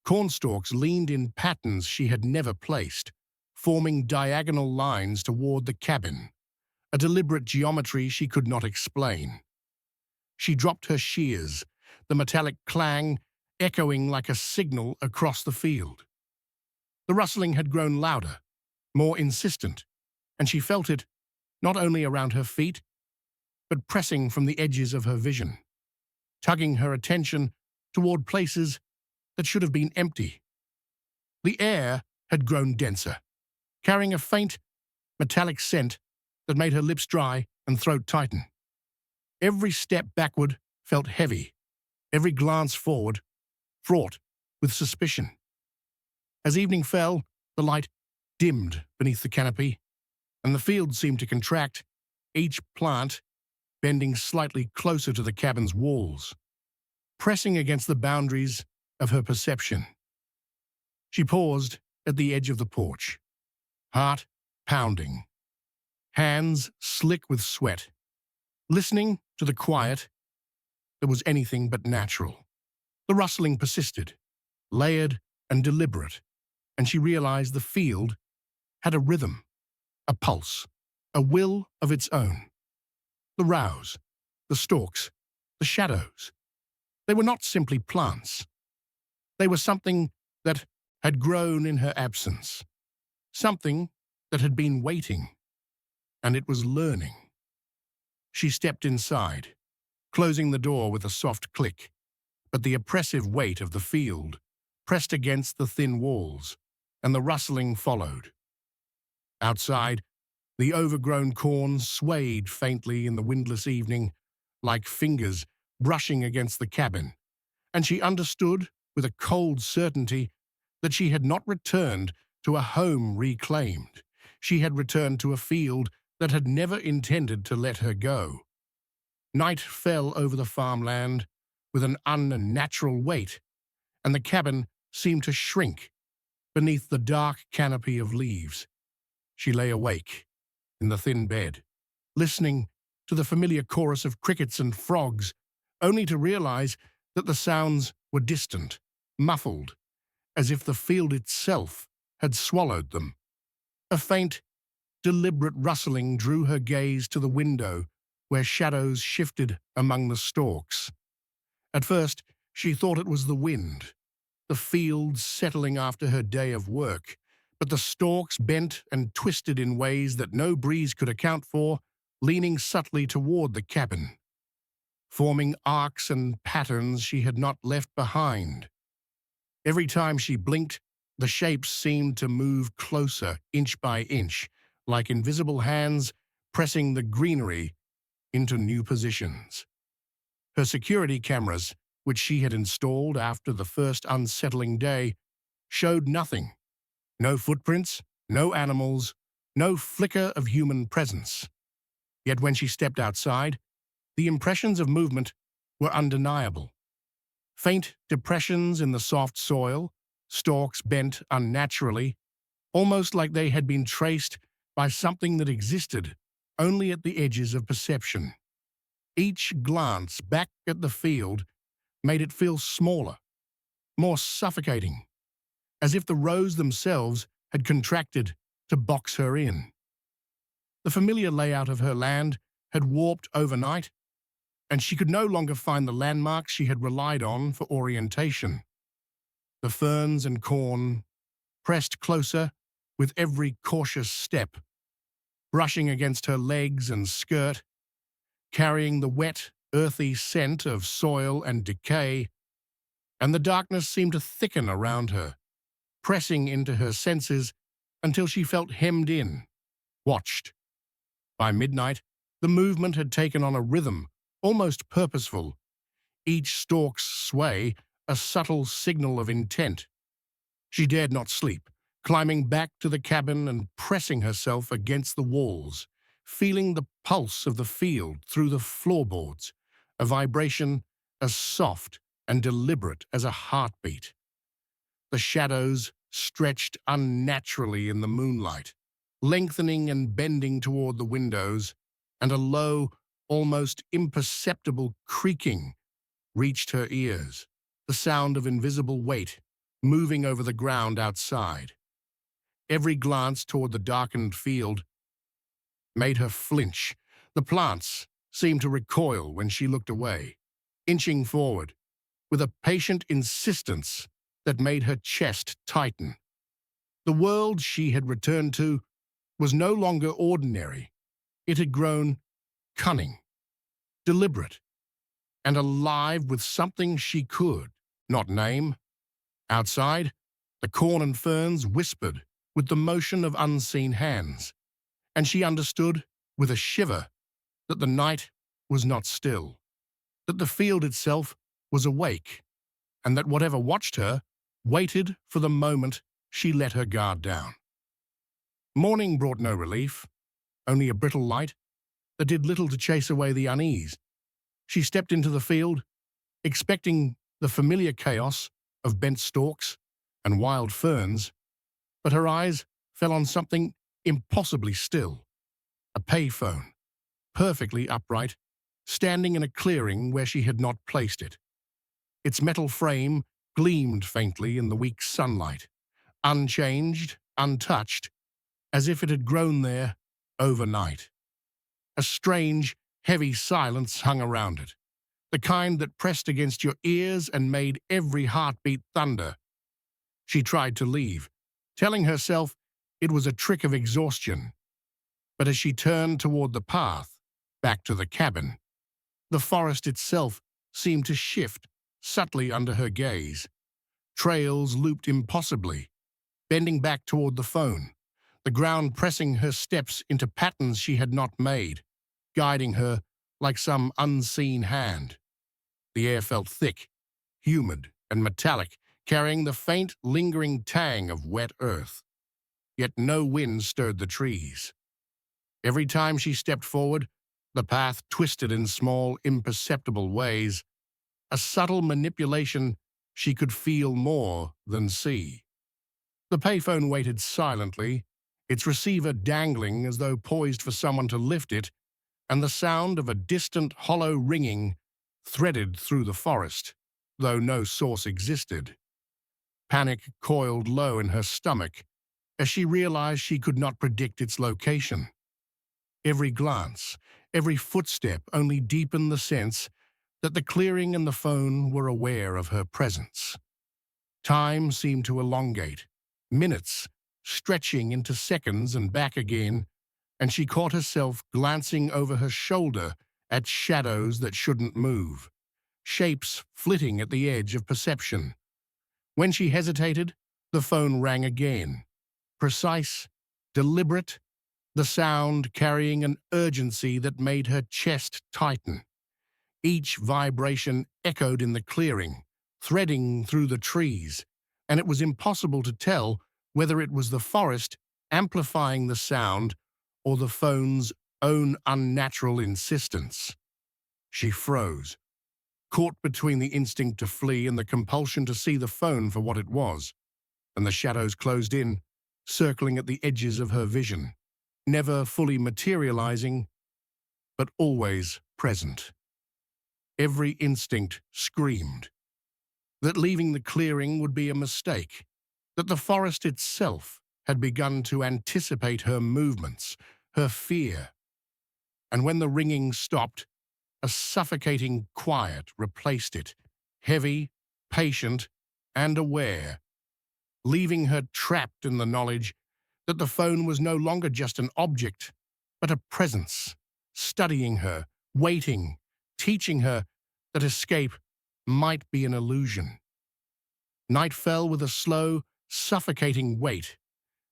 Cornstalks leaned in patterns she had never placed, forming diagonal lines toward the cabin, a deliberate geometry she could not explain. She dropped her shears, the metallic clang echoing like a signal across the field. The rustling had grown louder, more insistent, and she felt it not only around her feet, but pressing from the edges of her vision, tugging her attention toward places that should have been empty. The air had grown denser, carrying a faint, metallic scent that made her lips dry and throat tighten. Every step backward felt heavy, every glance forward fraught with suspicion. As evening fell, the light dimmed beneath the canopy, and the field seemed to contract, each plant bending slightly closer to the cabin's walls, pressing against the boundaries of her perception. She paused at the edge of the porch, heart pounding, hands slick with sweat, listening to the quiet that was anything but natural. The rustling persisted, layered and deliberate, and she realized the field had a rhythm, a pulse, a will of its own. The rouse, the stalks, the shadows. They were not simply plants. They were something that had grown in her absence, something that had been waiting, and it was learning. She stepped inside, closing the door with a soft click, but the oppressive weight of the field pressed against the thin walls, and the rustling followed. Outside, the overgrown corn swayed faintly in the windless evening, like fingers brushing against the cabin, and she understood with a cold certainty that she had not returned to a home reclaimed. She had returned to a field that had never intended to let her go. Night fell over the farmland with an unnatural weight, and the cabin seemed to shrink beneath the dark canopy of leaves. She lay awake in the thin bed, listening to the familiar chorus of crickets and frogs, only to realize that the sounds were distant, muffled, as if the field itself had swallowed them. A faint, deliberate rustling drew her gaze to the window where shadows shifted among the stalks. At first, she thought it was the wind, the field settling after her day of work, but the stalks bent and twisted in ways that no breeze could account for, leaning subtly toward the cabin, forming arcs and patterns she had not left behind. Every time she blinked, the shapes seemed to move closer, inch by inch, like invisible hands pressing the greenery into new positions. Her security cameras, which she had installed after the first unsettling day, showed nothing. No footprints, no animals, no flicker of human presence. Yet when she stepped outside, the impressions of movement were undeniable. Faint depressions in the soft soil, stalks bent unnaturally, almost like they had been traced by something that existed only at the edges of perception. Each glance back at the field made it feel smaller, more suffocating, as if the rows themselves had contracted to box her in. The familiar layout of her land had warped overnight, and she could no longer find the landmarks she had relied on for orientation. The ferns and corn pressed closer with every cautious step, brushing against her legs and skirt, carrying the wet, earthy scent of soil and decay, and the darkness seemed to thicken around her, pressing into her senses until she felt hemmed in, watched. By midnight, the movement had taken on a rhythm, almost purposeful, each stalk's sway a subtle signal of intent. She dared not sleep, climbing back to the cabin and pressing herself against the walls, feeling the pulse of the field through the floorboards, a vibration as soft and deliberate as a heartbeat. The shadows stretched unnaturally in the moonlight, lengthening and bending toward the windows, and a low, almost imperceptible creaking reached her ears, the sound of invisible weight moving over the ground outside. Every glance toward the darkened field made her flinch. The plants seemed to recoil when she looked away, inching forward with a patient insistence that made her chest tighten. The world she had returned to was no longer ordinary. It had grown cunning, deliberate, and alive with something she could not name. Outside, the corn and ferns whispered with the motion of unseen hands, and she understood with a shiver that the night was not still, that the field itself was awake, and that whatever watched her waited for the moment she let her guard down. Morning brought no relief, only a brittle light that did little to chase away the unease. She stepped into the field, expecting the familiar chaos of bent stalks and wild ferns, but her eyes fell on something impossibly still, a payphone, perfectly upright, standing in a clearing where she had not placed it. Its metal frame gleamed faintly in the weak sunlight, unchanged, untouched, as if it had grown there overnight. A strange, heavy silence hung around it, the kind that pressed against your ears and made every heartbeat thunder. She tried to leave, telling herself it was a trick of exhaustion. But as she turned toward the path, back to the cabin, the forest itself seemed to shift subtly under her gaze. Trails looped impossibly, bending back toward the phone, the ground pressing her steps into patterns she had not made, guiding her like some unseen hand. The air felt thick, humid, and metallic, carrying the faint, lingering tang of wet earth. Yet no wind stirred the trees. Every time she stepped forward, the path twisted in small, imperceptible ways, a subtle manipulation she could feel more than see. The payphone waited silently, its receiver dangling as though poised for someone to lift it, and the sound of a distant, hollow ringing threaded through the forest, though no source existed. Panic coiled low in her stomach as she realized she could not predict its location. Every glance, every footstep only deepened the sense that the clearing and the phone were aware of her presence. Time seemed to elongate, minutes stretching into seconds and back again, and she caught herself glancing over her shoulder at shadows that shouldn't move, shapes flitting at the edge of perception. When she hesitated, the phone rang again, precise, deliberate, the sound carrying an urgency that made her chest tighten. Each vibration echoed in the clearing, threading through the trees, and it was impossible to tell whether it was the forest amplifying the sound or the phone's own unnatural insistence. She froze, caught between the instinct to flee and the compulsion to see the phone for what it was, and the shadows closed in, circling at the edges of her vision, never fully materializing, but always present. Every instinct screamed that leaving the clearing would be a mistake, that the forest itself had begun to anticipate her movements, her fear. And when the ringing stopped, a suffocating quiet replaced it, heavy, patient, and aware, leaving her trapped in the knowledge that the phone was no longer just an object, but a presence, studying her, waiting, teaching her that escape might be an illusion. Night fell with a slow, suffocating weight,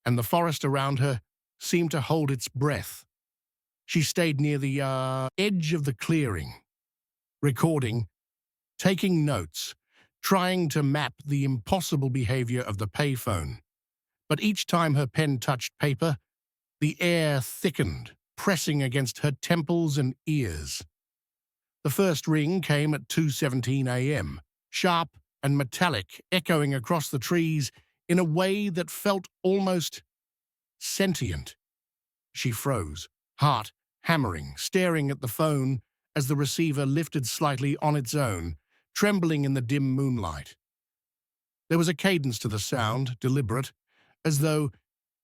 and the forest around her seemed to hold its breath. She stayed near the edge of the clearing, recording, taking notes, trying to map the impossible behavior of the payphone. But each time her pen touched paper, the air thickened, pressing against her temples and ears. The first ring came at 2:17 a.m., sharp and metallic, echoing across the trees in a way that felt almost sentient. She froze, heart hammering, staring at the phone as the receiver lifted slightly on its own, trembling in the dim moonlight. There was a cadence to the sound, deliberate, as though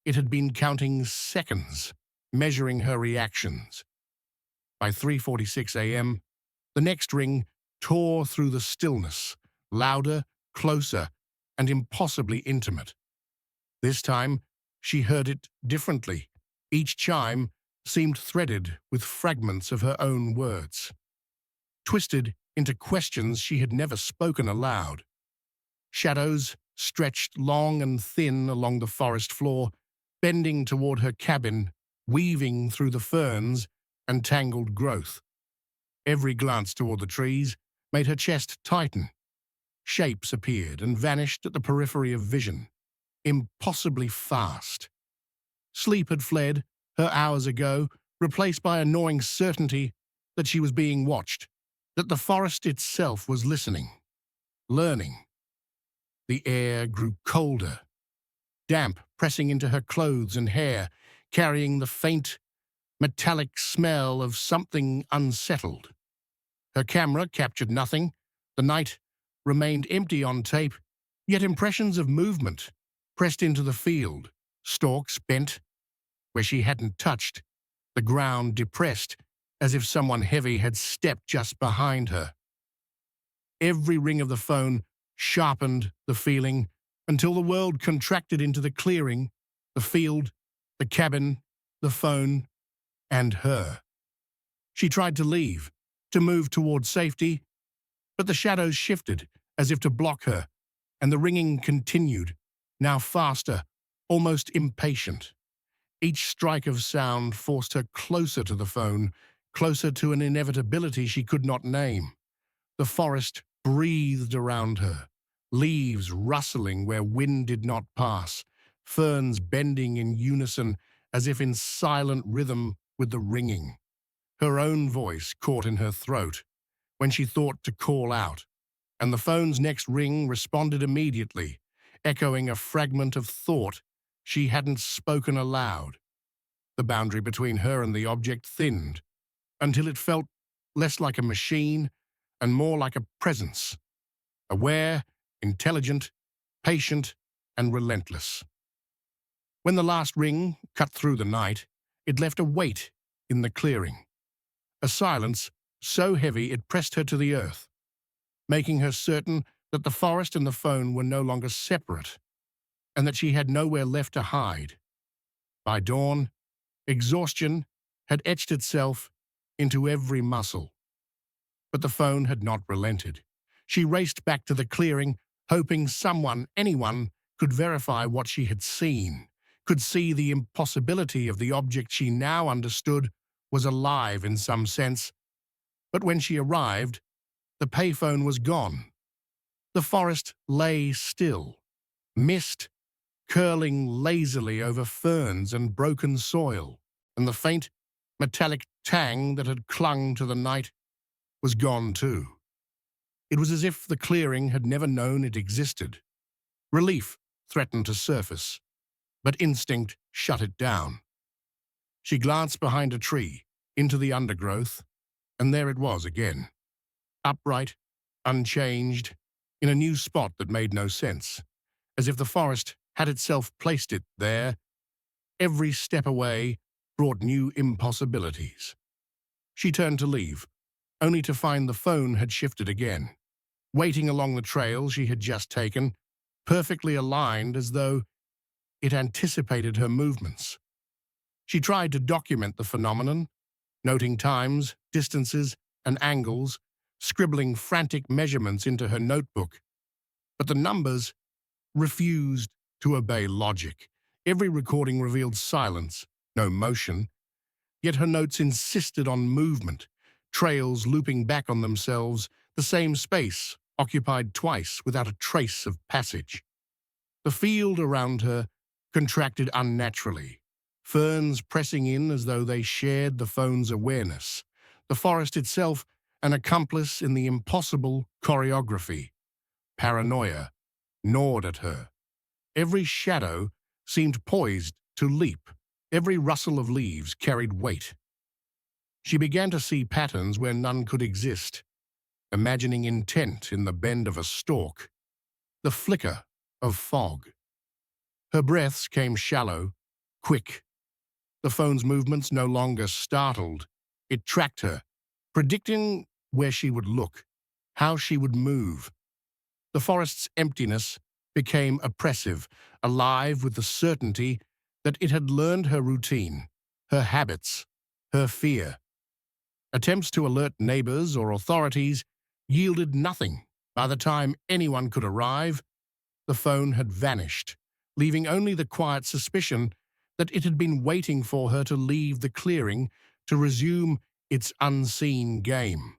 it had been counting seconds, measuring her reactions. By 3:46 a.m., the next ring tore through the stillness, louder, closer, and impossibly intimate. This time, she heard it differently. Each chime seemed threaded with fragments of her own words, twisted into questions she had never spoken aloud. Shadows stretched long and thin along the forest floor, bending toward her cabin, weaving through the ferns and tangled growth. Every glance toward the trees made her chest tighten. Shapes appeared and vanished at the periphery of vision, impossibly fast. Sleep had fled her hours ago, replaced by a gnawing certainty that she was being watched, that the forest itself was listening, learning. The air grew colder, damp pressing into her clothes and hair, carrying the faint, metallic smell of something unsettled. Her camera captured nothing. The night remained empty on tape, yet impressions of movement pressed into the field, stalks bent where she hadn't touched, the ground depressed as if someone heavy had stepped just behind her. Every ring of the phone sharpened the feeling until the world contracted into the clearing, the field, the cabin, the phone, and her. She tried to leave, to move toward safety, but the shadows shifted as if to block her, and the ringing continued, now faster, almost impatient. Each strike of sound forced her closer to the phone, closer to an inevitability she could not name. The forest breathed around her, leaves rustling where wind did not pass, ferns bending in unison as if in silent rhythm with the ringing. Her own voice caught in her throat when she thought to call out, and the phone's next ring responded immediately, echoing a fragment of thought she hadn't spoken aloud. The boundary between her and the object thinned, until it felt less like a machine and more like a presence, aware, intelligent, patient, and relentless. When the last ring cut through the night, it left a weight in the clearing, a silence so heavy it pressed her to the earth, making her certain that the forest and the phone were no longer separate, and that she had nowhere left to hide. By dawn, exhaustion had etched itself into every muscle. But the phone had not relented. She raced back to the clearing, hoping someone, anyone, could verify what she had seen, could see the impossibility of the object she now understood was alive in some sense. But when she arrived, the payphone was gone. The forest lay still, mist curling lazily over ferns and broken soil, and the faint, metallic tang that had clung to the night was gone too. It was as if the clearing had never known it existed. Relief threatened to surface, but instinct shut it down. She glanced behind a tree, into the undergrowth, and there it was again. Upright, unchanged, in a new spot that made no sense, as if the forest had itself placed it there. Every step away brought new impossibilities. She turned to leave, only to find the phone had shifted again, waiting along the trail she had just taken, perfectly aligned as though it anticipated her movements. She tried to document the phenomenon, noting times, distances, and angles, scribbling frantic measurements into her notebook. But the numbers refused to obey logic. Every recording revealed silence, no motion, yet her notes insisted on movement, trails looping back on themselves, the same space occupied twice without a trace of passage. The field around her contracted unnaturally, ferns pressing in as though they shared the phone's awareness, the forest itself an accomplice in the impossible choreography. Paranoia gnawed at her. Every shadow seemed poised to leap. Every rustle of leaves carried weight. She began to see patterns where none could exist, imagining intent in the bend of a stalk, the flicker of fog. Her breaths came shallow, quick. The phone's movements no longer startled. It tracked her, predicting where she would look, how she would move. The forest's emptiness became oppressive, alive with the certainty that it had learned her routine, her habits, her fear. Attempts to alert neighbors or authorities yielded nothing. By the time anyone could arrive, the phone had vanished, leaving only the quiet suspicion that it had been waiting for her to leave the clearing to resume its unseen game.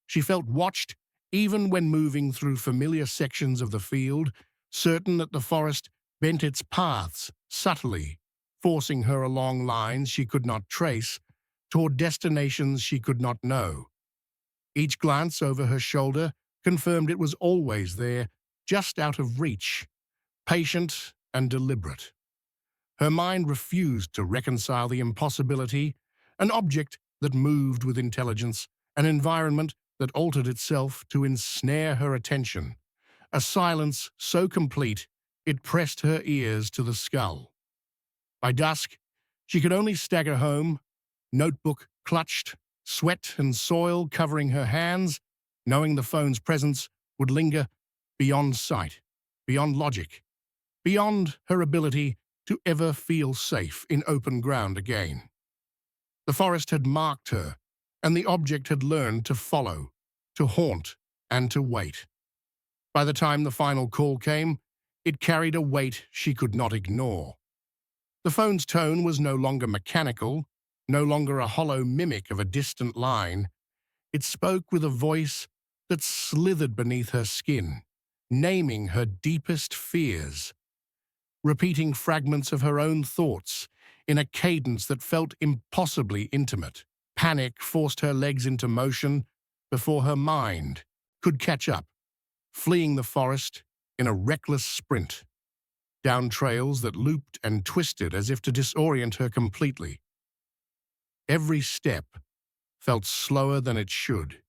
She felt watched even when moving through familiar sections of the field, certain that the forest bent its paths subtly, forcing her along lines she could not trace, toward destinations she could not know. Each glance over her shoulder confirmed it was always there, just out of reach, patient and deliberate. Her mind refused to reconcile the impossibility, an object that moved with intelligence, an environment that altered itself to ensnare her attention, a silence so complete it pressed her ears to the skull. By dusk, she could only stagger home, notebook clutched, sweat and soil covering her hands, knowing the phone's presence would linger beyond sight, beyond logic, beyond her ability to ever feel safe in open ground again. The forest had marked her, and the object had learned to follow, to haunt, and to wait. By the time the final call came, it carried a weight she could not ignore. The phone's tone was no longer mechanical, no longer a hollow mimic of a distant line. It spoke with a voice that slithered beneath her skin, naming her deepest fears, repeating fragments of her own thoughts in a cadence that felt impossibly intimate. Panic forced her legs into motion before her mind could catch up, fleeing the forest in a reckless sprint, down trails that looped and twisted as if to disorient her completely. Every step felt slower than it should,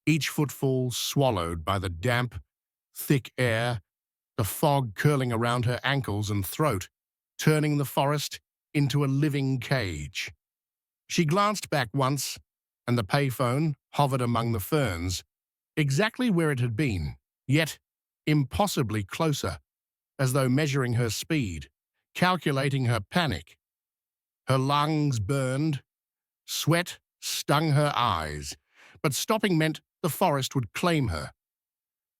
each footfall swallowed by the damp, thick air, the fog curling around her ankles and throat, turning the forest into a living cage. She glanced back once, and the payphone hovered among the ferns, exactly where it had been, yet impossibly closer, as though measuring her speed, calculating her panic. Her lungs burned, sweat stung her eyes, but stopping meant the forest would claim her.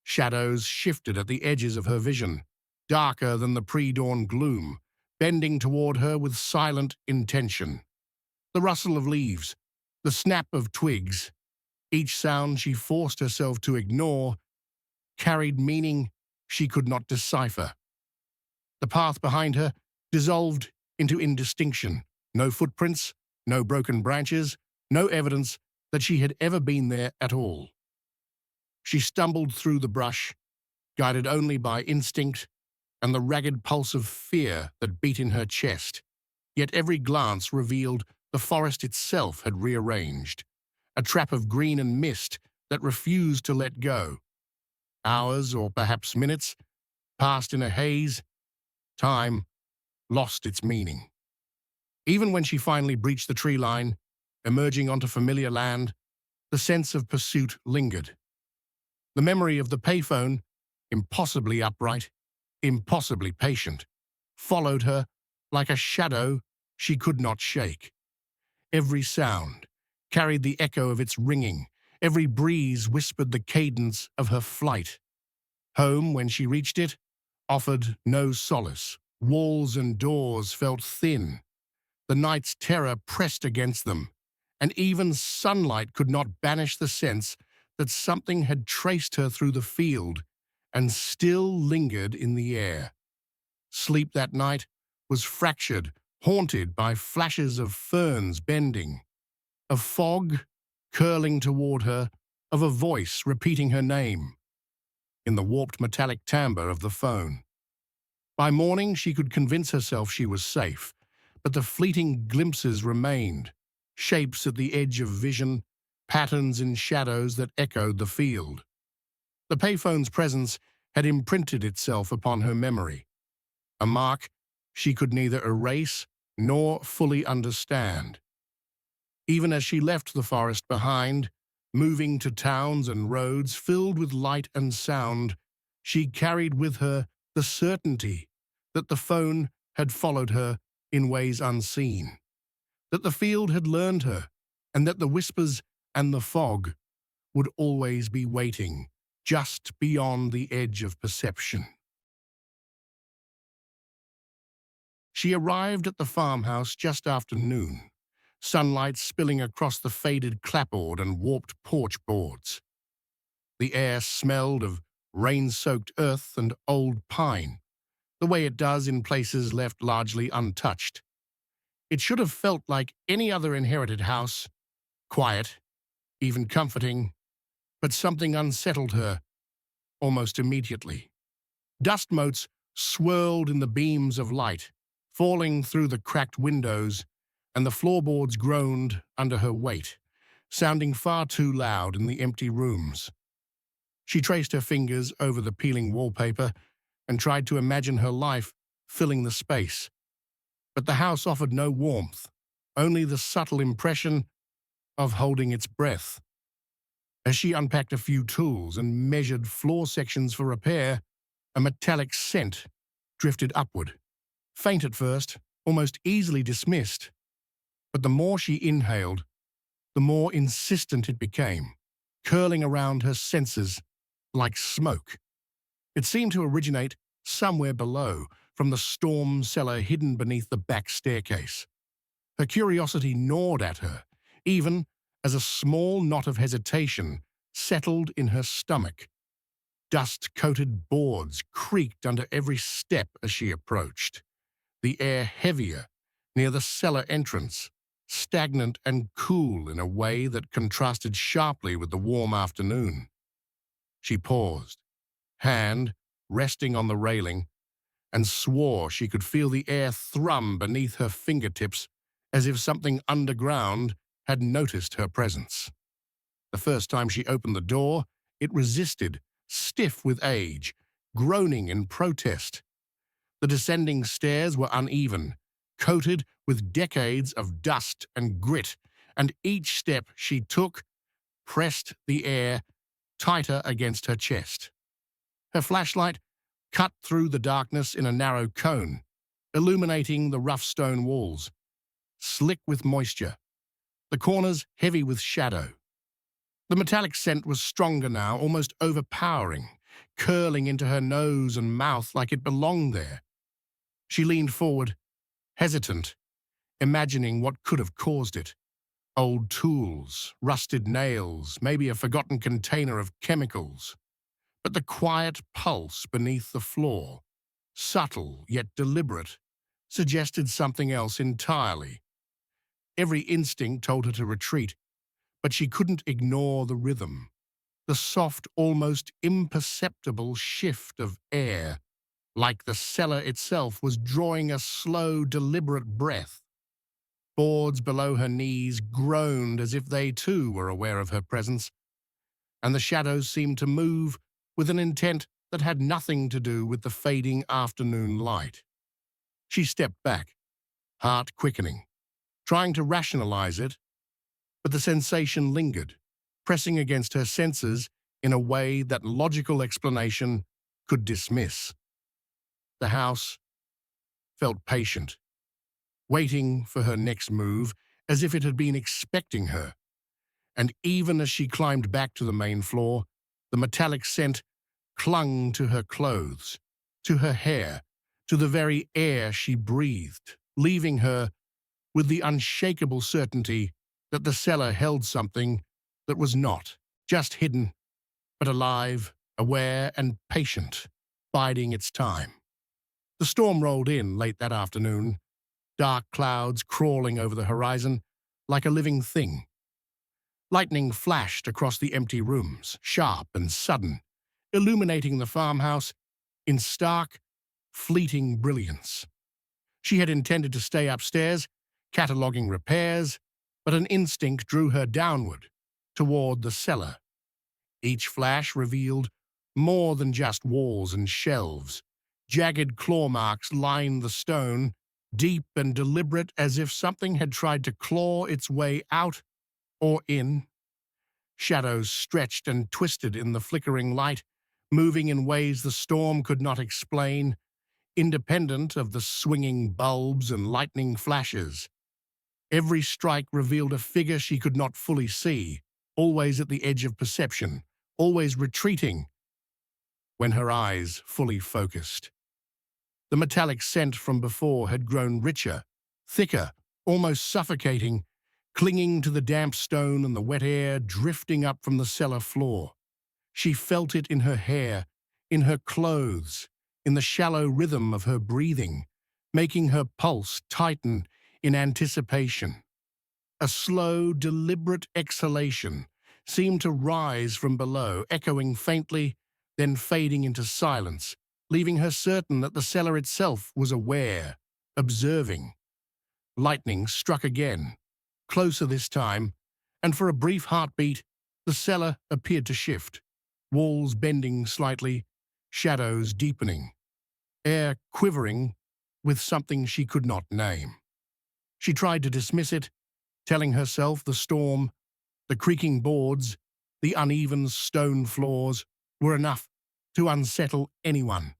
Shadows shifted at the edges of her vision, darker than the pre-dawn gloom, bending toward her with silent intention. The rustle of leaves, the snap of twigs, each sound she forced herself to ignore, carried meaning she could not decipher. The path behind her dissolved into indistinction. No footprints, no broken branches, no evidence that she had ever been there at all. She stumbled through the brush, guided only by instinct and the ragged pulse of fear that beat in her chest. Yet every glance revealed the forest itself had rearranged, a trap of green and mist that refused to let go. Hours, or perhaps minutes, passed in a haze. Time lost its meaning. Even when she finally breached the tree line, emerging onto familiar land, the sense of pursuit lingered. The memory of the payphone, impossibly upright, impossibly patient, followed her like a shadow she could not shake. Every sound carried the echo of its ringing. Every breeze whispered the cadence of her flight. Home, when she reached it, offered no solace. Walls and doors felt thin. The night's terror pressed against them, and even sunlight could not banish the sense that something had traced her through the field and still lingered in the air. Sleep that night was fractured, haunted by flashes of ferns bending, of fog curling toward her, of a voice repeating her name in the warped metallic timbre of the phone. By morning, she could convince herself she was safe, but the fleeting glimpses remained, shapes at the edge of vision, patterns in shadows that echoed the field. The payphone's presence had imprinted itself upon her memory, a mark she could neither erase nor fully understand. Even as she left the forest behind, moving to towns and roads filled with light and sound, she carried with her the certainty that the phone had followed her in ways unseen, that the field had learned her, and that the whispers and the fog would always be waiting just beyond the edge of perception. She arrived at the farmhouse just after noon, sunlight spilling across the faded clapboard and warped porch boards. The air smelled of rain-soaked earth and old pine, the way it does in places left largely untouched. It should have felt like any other inherited house, quiet, even comforting, but something unsettled her almost immediately. Dust motes swirled in the beams of light, falling through the cracked windows, and the floorboards groaned under her weight, sounding far too loud in the empty rooms. She traced her fingers over the peeling wallpaper and tried to imagine her life filling the space. But the house offered no warmth, only the subtle impression of holding its breath. As she unpacked a few tools and measured floor sections for repair, a metallic scent drifted upward. Faint at first, almost easily dismissed, but the more she inhaled, the more insistent it became, curling around her senses like smoke. It seemed to originate somewhere below, from the storm cellar hidden beneath the back staircase. Her curiosity gnawed at her, even as a small knot of hesitation settled in her stomach. Dust-coated boards creaked under every step as she approached, the air heavier near the cellar entrance, stagnant and cool in a way that contrasted sharply with the warm afternoon. She paused, hand resting on the railing, and swore she could feel the air thrum beneath her fingertips as if something underground had noticed her presence. The first time she opened the door, it resisted, stiff with age, groaning in protest. The descending stairs were uneven, coated with decades of dust and grit, and each step she took pressed the air tighter against her chest. Her flashlight cut through the darkness in a narrow cone, illuminating the rough stone walls, slick with moisture, the corners heavy with shadow. The metallic scent was stronger now, almost overpowering, curling into her nose and mouth like it belonged there. She leaned forward, hesitant, imagining what could have caused it. Old tools, rusted nails, maybe a forgotten container of chemicals. But the quiet pulse beneath the floor, subtle yet deliberate, suggested something else entirely. Every instinct told her to retreat, but she couldn't ignore the rhythm, the soft, almost imperceptible shift of air, like the cellar itself was drawing a slow, deliberate breath. Boards below her knees groaned as if they too were aware of her presence, and the shadows seemed to move with an intent that had nothing to do with the fading afternoon light. She stepped back, heart quickening, trying to rationalize it, but the sensation lingered, pressing against her senses in a way that logical explanation could dismiss. The house felt patient, waiting for her next move as if it had been expecting her, and even as she climbed back to the main floor, the metallic scent clung to her clothes, to her hair, to the very air she breathed, leaving her with the unshakable certainty that the cellar held something that was not just hidden, but alive, aware, and patient, biding its time. The storm rolled in late that afternoon, dark clouds crawling over the horizon like a living thing. Lightning flashed across the empty rooms, sharp and sudden, illuminating the farmhouse in stark, fleeting brilliance. She had intended to stay upstairs, cataloguing repairs, but an instinct drew her downward, toward the cellar. Each flash revealed more than just walls and shelves. Jagged claw marks lined the stone, deep and deliberate as if something had tried to claw its way out or in. Shadows stretched and twisted in the flickering light, moving in ways the storm could not explain, independent of the swinging bulbs and lightning flashes. Every strike revealed a figure she could not fully see, always at the edge of perception, always retreating when her eyes fully focused. The metallic scent from before had grown richer, thicker, almost suffocating, clinging to the damp stone and the wet air drifting up from the cellar floor. She felt it in her hair, in her clothes, in the shallow rhythm of her breathing, making her pulse tighten in anticipation. A slow, deliberate exhalation seemed to rise from below, echoing faintly, then fading into silence, leaving her certain that the cellar itself was aware, observing. Lightning struck again, closer this time, and for a brief heartbeat, the cellar appeared to shift, walls bending slightly, shadows deepening, air quivering with something she could not name. She tried to dismiss it, telling herself the storm, the creaking boards, the uneven stone floors were enough to unsettle anyone.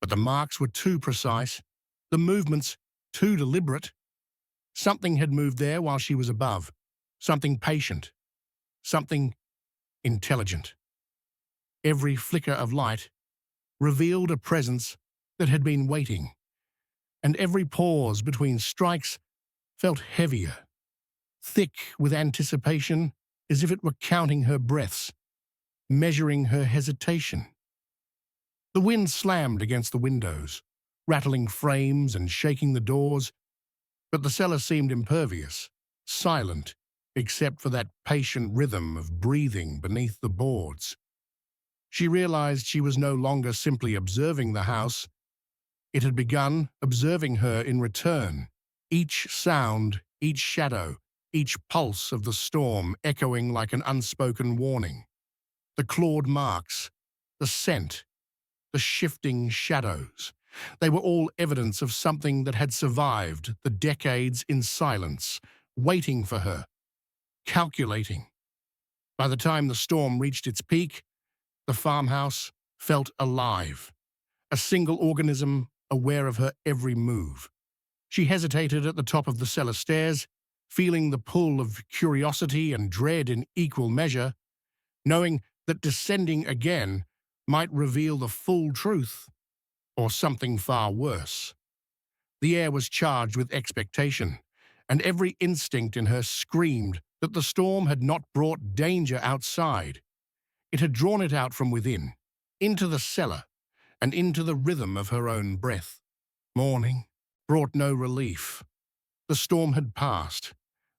But the marks were too precise, the movements too deliberate. Something had moved there while she was above, something patient, something intelligent. Every flicker of light revealed a presence that had been waiting, and every pause between strikes felt heavier, thick with anticipation, as if it were counting her breaths, measuring her hesitation. The wind slammed against the windows, rattling frames and shaking the doors, but the cellar seemed impervious, silent, except for that patient rhythm of breathing beneath the boards. She realized she was no longer simply observing the house. It had begun observing her in return, each sound, each shadow, each pulse of the storm echoing like an unspoken warning. The clawed marks, the scent, the shifting shadows. They were all evidence of something that had survived the decades in silence, waiting for her, calculating. By the time the storm reached its peak, the farmhouse felt alive, a single organism aware of her every move. She hesitated at the top of the cellar stairs, feeling the pull of curiosity and dread in equal measure, knowing that descending again might reveal the full truth, or something far worse. The air was charged with expectation, and every instinct in her screamed that the storm had not brought danger outside. It had drawn it out from within, into the cellar, and into the rhythm of her own breath. Morning brought no relief. The storm had passed,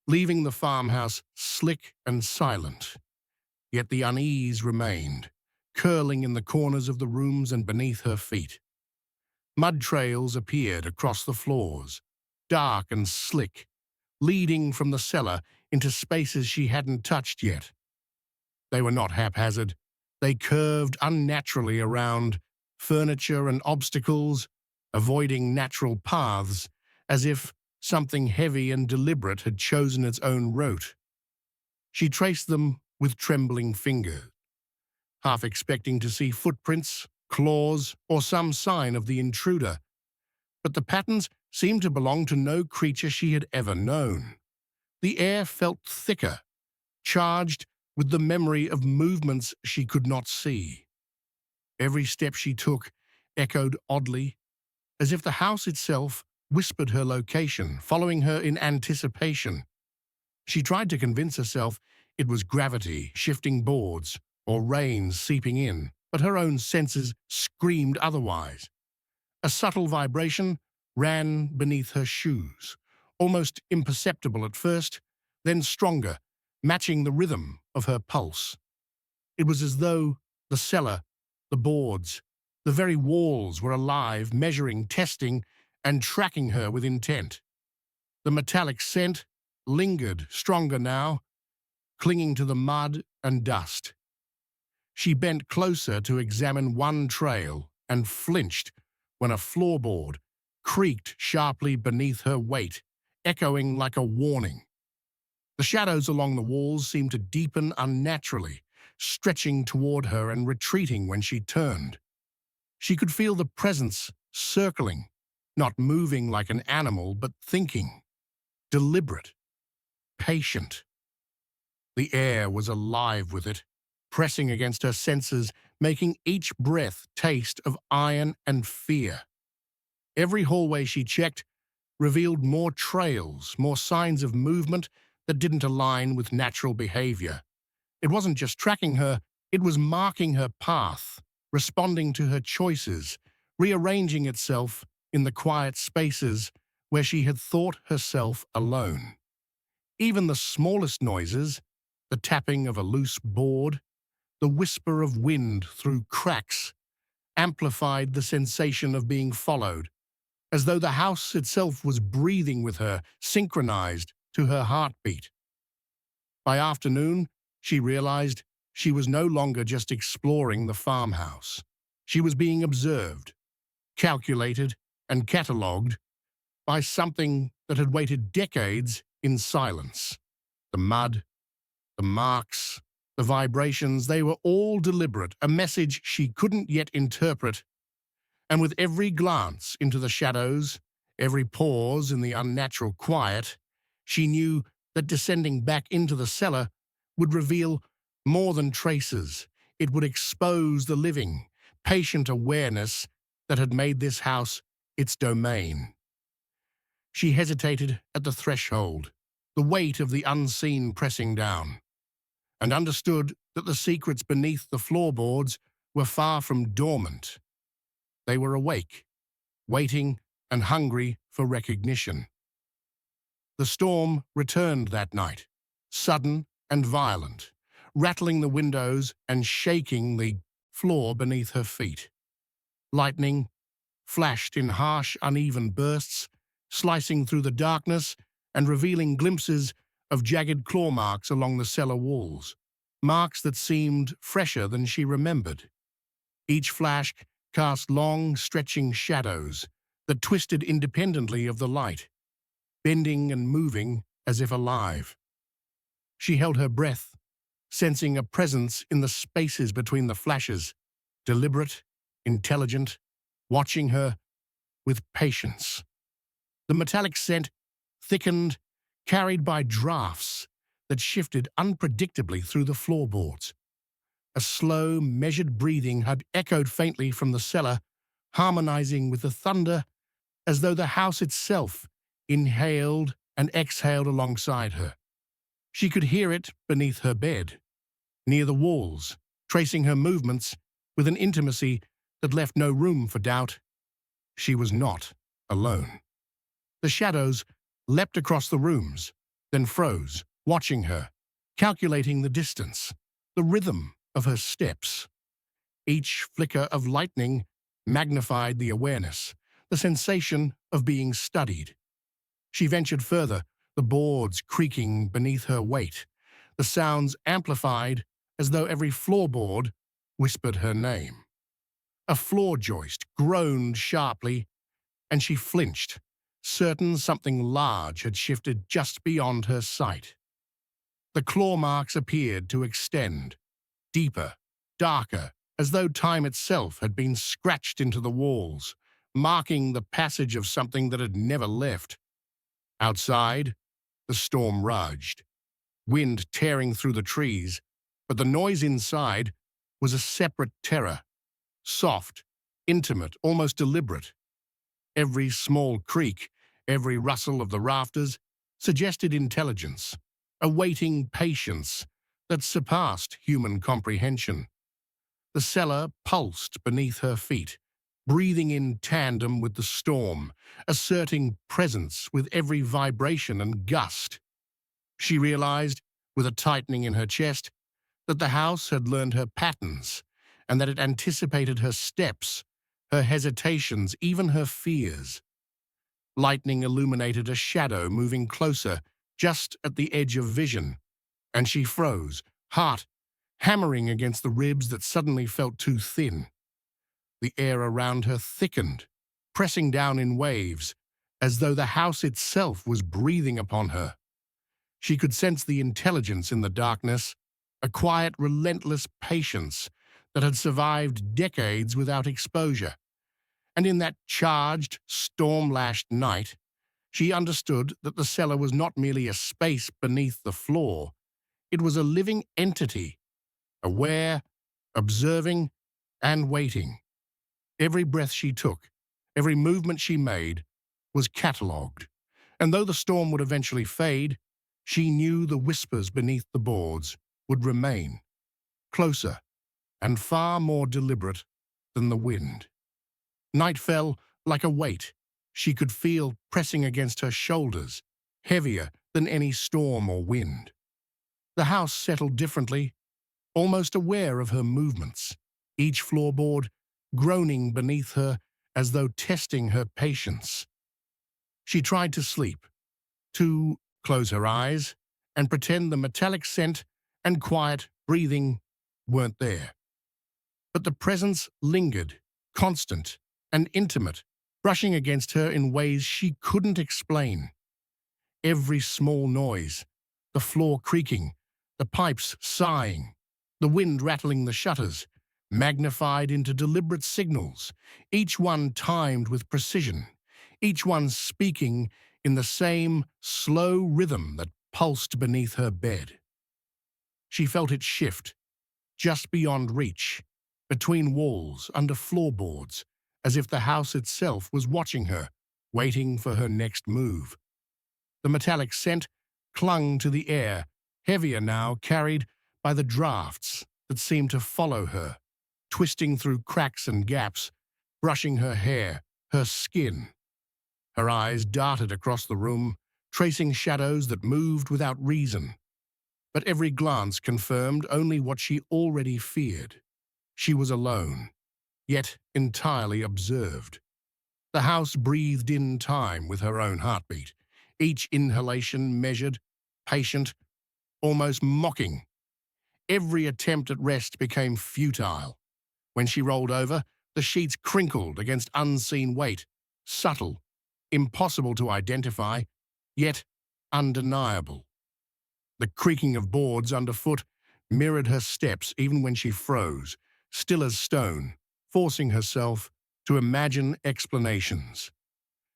leaving the farmhouse slick and silent. Yet the unease remained, curling in the corners of the rooms and beneath her feet. Mud trails appeared across the floors, dark and slick, leading from the cellar into spaces she hadn't touched yet. They were not haphazard. They curved unnaturally around furniture and obstacles, avoiding natural paths, as if something heavy and deliberate had chosen its own route. She traced them with trembling fingers, half expecting to see footprints, claws, or some sign of the intruder. But the patterns seemed to belong to no creature she had ever known. The air felt thicker, charged with the memory of movements she could not see. Every step she took echoed oddly, as if the house itself whispered her location, following her in anticipation. She tried to convince herself it was gravity shifting boards or rain seeping in, but her own senses screamed otherwise. A subtle vibration ran beneath her shoes, almost imperceptible at first, then stronger, matching the rhythm of her pulse. It was as though the cellar, the boards, the very walls were alive, measuring, testing, and tracking her with intent. The metallic scent lingered, stronger now, clinging to the mud and dust. She bent closer to examine one trail and flinched when a floorboard creaked sharply beneath her weight, echoing like a warning. The shadows along the walls seemed to deepen unnaturally, stretching toward her and retreating when she turned. She could feel the presence circling, not moving like an animal, but thinking, deliberate, patient. The air was alive with it, pressing against her senses, making each breath taste of iron and fear. Every hallway she checked revealed more trails, more signs of movement that didn't align with natural behavior. It wasn't just tracking her, it was marking her path, responding to her choices, rearranging itself in the quiet spaces where she had thought herself alone. Even the smallest noises, the tapping of a loose board, the whisper of wind through cracks, amplified the sensation of being followed, as though the house itself was breathing with her, synchronized to her heartbeat. By afternoon, she realized she was no longer just exploring the farmhouse. She was being observed, calculated, and catalogued by something that had waited decades in silence. The mud, the marks, the vibrations, they were all deliberate, a message she couldn't yet interpret, And with every glance into the shadows, every pause in the unnatural quiet, she knew that descending back into the cellar would reveal more than traces. It would expose the living, patient awareness that had made this house its domain. She hesitated at the threshold, the weight of the unseen pressing down, and understood that the secrets beneath the floorboards were far from dormant. They were awake, waiting and hungry for recognition. The storm returned that night, sudden and violent, rattling the windows and shaking the floor beneath her feet. Lightning flashed in harsh, uneven bursts, slicing through the darkness and revealing glimpses of jagged claw marks along the cellar walls, marks that seemed fresher than she remembered. Each flash cast long, stretching shadows that twisted independently of the light, bending and moving as if alive. She held her breath, sensing a presence in the spaces between the flashes, deliberate, intelligent, watching her with patience. The metallic scent thickened, carried by drafts that shifted unpredictably through the floorboards. A slow, measured breathing had echoed faintly from the cellar, harmonizing with the thunder as though the house itself inhaled and exhaled alongside her. She could hear it beneath her bed, near the walls, tracing her movements with an intimacy that left no room for doubt. She was not alone. The shadows leapt across the rooms, then froze, watching her, calculating the distance, the rhythm of her steps. Each flicker of lightning magnified the awareness, the sensation of being studied. She ventured further, the boards creaking beneath her weight, the sounds amplified as though every floorboard whispered her name. A floor joist groaned sharply, and she flinched, certain something large had shifted just beyond her sight. The claw marks appeared to extend, deeper, darker, as though time itself had been scratched into the walls, marking the passage of something that had never left. Outside, the storm raged, wind tearing through the trees, but the noise inside was a separate terror, soft, intimate, almost deliberate. Every small creak, every rustle of the rafters suggested intelligence, a waiting patience that surpassed human comprehension. The cellar pulsed beneath her feet, breathing in tandem with the storm, asserting presence with every vibration and gust. She realized, with a tightening in her chest, that the house had learned her patterns, and that it anticipated her steps, her hesitations, even her fears. Lightning illuminated a shadow moving closer, just at the edge of vision, and she froze, heart hammering against the ribs that suddenly felt too thin. The air around her thickened, pressing down in waves, as though the house itself was breathing upon her. She could sense the intelligence in the darkness, a quiet, relentless patience that had survived decades without exposure. And in that charged, storm-lashed night, she understood that the cellar was not merely a space beneath the floor. It was a living entity, aware, observing, and waiting. Every breath she took, every movement she made, was catalogued. And though the storm would eventually fade, she knew the whispers beneath the boards would remain, closer and far more deliberate than the wind. Night fell like a weight she could feel pressing against her shoulders, heavier than any storm or wind. The house settled differently, almost aware of her movements, each floorboard groaning beneath her as though testing her patience. She tried to sleep, to close her eyes and pretend the metallic scent and quiet breathing weren't there. But the presence lingered, constant and intimate, brushing against her in ways she couldn't explain. Every small noise, the floor creaking, the pipes sighing, the wind rattling the shutters, magnified into deliberate signals, each one timed with precision, each one speaking in the same slow rhythm that pulsed beneath her bed. She felt it shift, just beyond reach, between walls, under floorboards, as if the house itself was watching her, waiting for her next move. The metallic scent clung to the air, heavier now, carried by the drafts that seemed to follow her, twisting through cracks and gaps, brushing her hair, her skin. Her eyes darted across the room, tracing shadows that moved without reason. But every glance confirmed only what she already feared. She was alone, yet entirely observed. The house breathed in time with her own heartbeat, each inhalation measured, patient, almost mocking. Every attempt at rest became futile. When she rolled over, the sheets crinkled against unseen weight, subtle, impossible to identify, yet undeniable. The creaking of boards underfoot mirrored her steps even when she froze, still as stone, forcing herself to imagine explanations.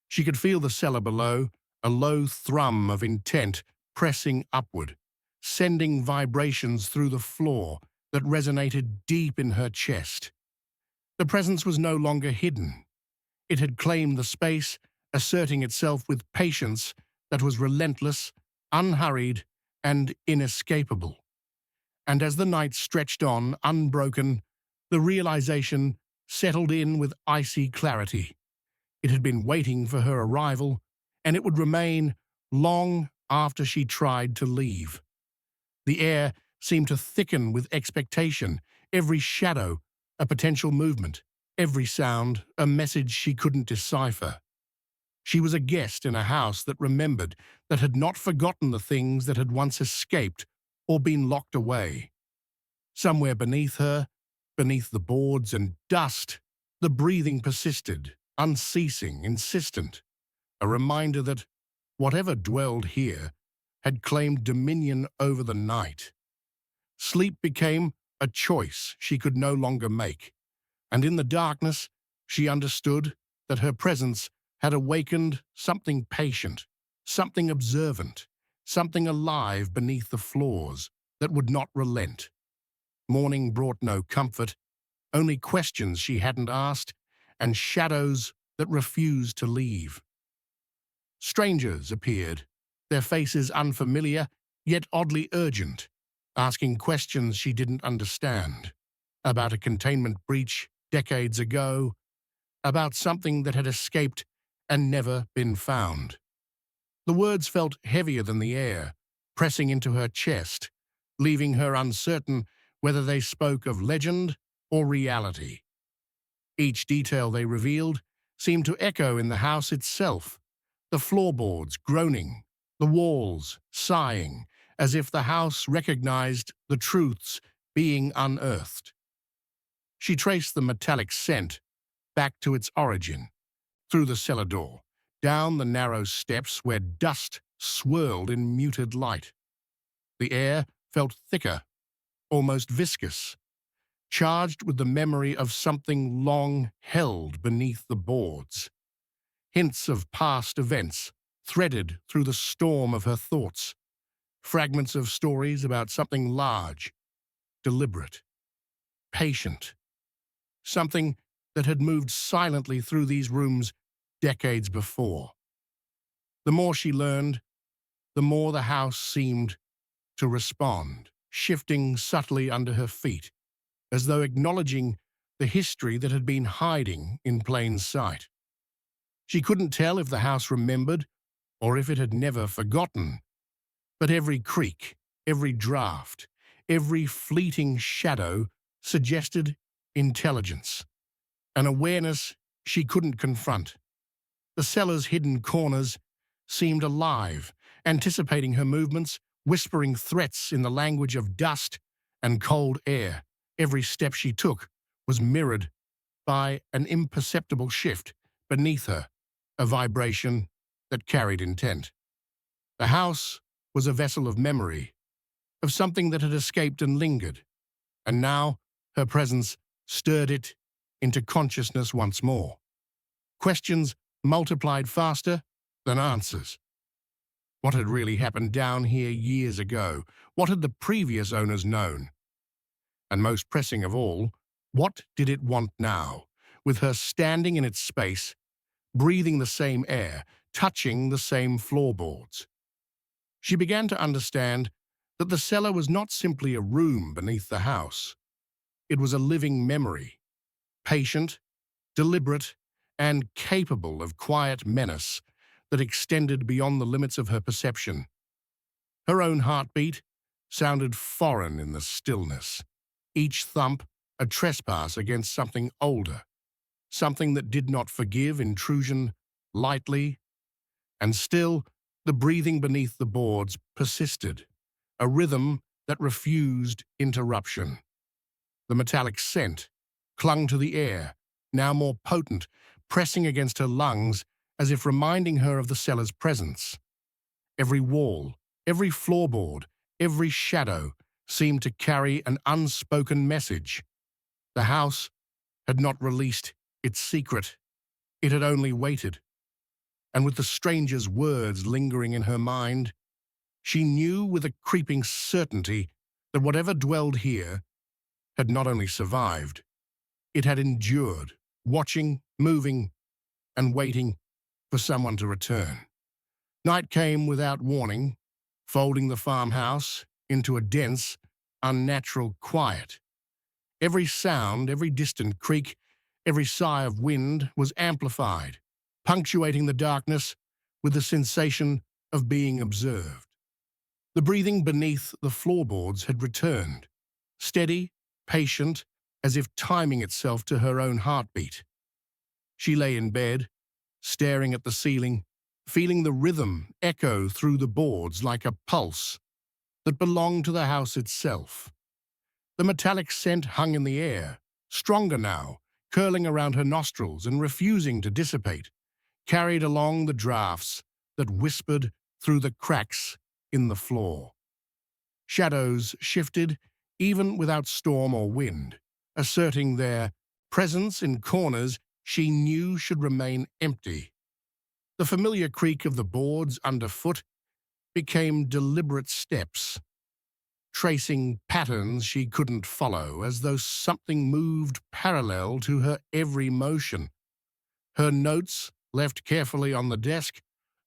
She could feel the cellar below, a low thrum of intent pressing upward, sending vibrations through the floor that resonated deep in her chest. The presence was no longer hidden. It had claimed the space, asserting itself with patience that was relentless, unhurried, and inescapable. And as the night stretched on, unbroken, the realization settled in with icy clarity. It had been waiting for her arrival, and it would remain long after she tried to leave. The air seemed to thicken with expectation, every shadow a potential movement, every sound a message she couldn't decipher. She was a guest in a house that remembered, that had not forgotten the things that had once escaped or been locked away. Somewhere beneath her, beneath the boards and dust, the breathing persisted, unceasing, insistent, a reminder that whatever dwelled here had claimed dominion over the night. Sleep became a choice she could no longer make, and in the darkness she understood that her presence had awakened something patient, something observant, something alive beneath the floors that would not relent. Morning brought no comfort, only questions she hadn't asked, and shadows that refused to leave. Strangers appeared, their faces unfamiliar, yet oddly urgent, asking questions she didn't understand, about a containment breach decades ago, about something that had escaped and never been found. The words felt heavier than the air, pressing into her chest, leaving her uncertain whether they spoke of legend or reality. Each detail they revealed seemed to echo in the house itself, the floorboards groaning, the walls sighing, as if the house recognized the truths being unearthed. She traced the metallic scent back to its origin, through the cellar door, down the narrow steps where dust swirled in muted light. The air felt thicker, almost viscous, charged with the memory of something long held beneath the boards. Hints of past events threaded through the storm of her thoughts, fragments of stories about something large, deliberate, patient, something that had moved silently through these rooms decades before. The more she learned, the more the house seemed to respond, shifting subtly under her feet, as though acknowledging the history that had been hiding in plain sight. She couldn't tell if the house remembered or if it had never forgotten, but every creak, every draft, every fleeting shadow suggested intelligence, an awareness she couldn't confront. The cellar's hidden corners seemed alive, anticipating her movements, whispering threats in the language of dust and cold air. Every step she took was mirrored by an imperceptible shift beneath her, a vibration that carried intent. The house was a vessel of memory, of something that had escaped and lingered, and now her presence stirred it into consciousness once more. Questions multiplied faster than answers. What had really happened down here years ago? What had the previous owners known? And most pressing of all, what did it want now, with her standing in its space, breathing the same air, touching the same floorboards? She began to understand that the cellar was not simply a room beneath the house. It was a living memory, patient, deliberate, and capable of quiet menace that extended beyond the limits of her perception. Her own heartbeat sounded foreign in the stillness, each thump a trespass against something older, something that did not forgive intrusion lightly. And still, the breathing beneath the boards persisted, a rhythm that refused interruption. The metallic scent clung to the air, now more potent, pressing against her lungs as if reminding her of the cellar's presence. Every wall, every floorboard, every shadow seemed to carry an unspoken message. The house had not released its secret. It had only waited. And with the stranger's words lingering in her mind, she knew with a creeping certainty that whatever dwelled here had not only survived, it had endured, watching, moving, and waiting for someone to return. Night came without warning, folding the farmhouse into a dense, unnatural quiet. Every sound, every distant creak, every sigh of wind was amplified, punctuating the darkness with the sensation of being observed. The breathing beneath the floorboards had returned, steady, patient, as if timing itself to her own heartbeat. She lay in bed, staring at the ceiling, feeling the rhythm echo through the boards like a pulse that belonged to the house itself. The metallic scent hung in the air, stronger now, curling around her nostrils and refusing to dissipate, carried along the drafts that whispered through the cracks in the floor. Shadows shifted, even without storm or wind, asserting their presence in corners she knew should remain empty. The familiar creak of the boards underfoot became deliberate steps, tracing patterns she couldn't follow, as though something moved parallel to her every motion. Her notes, left carefully on the desk,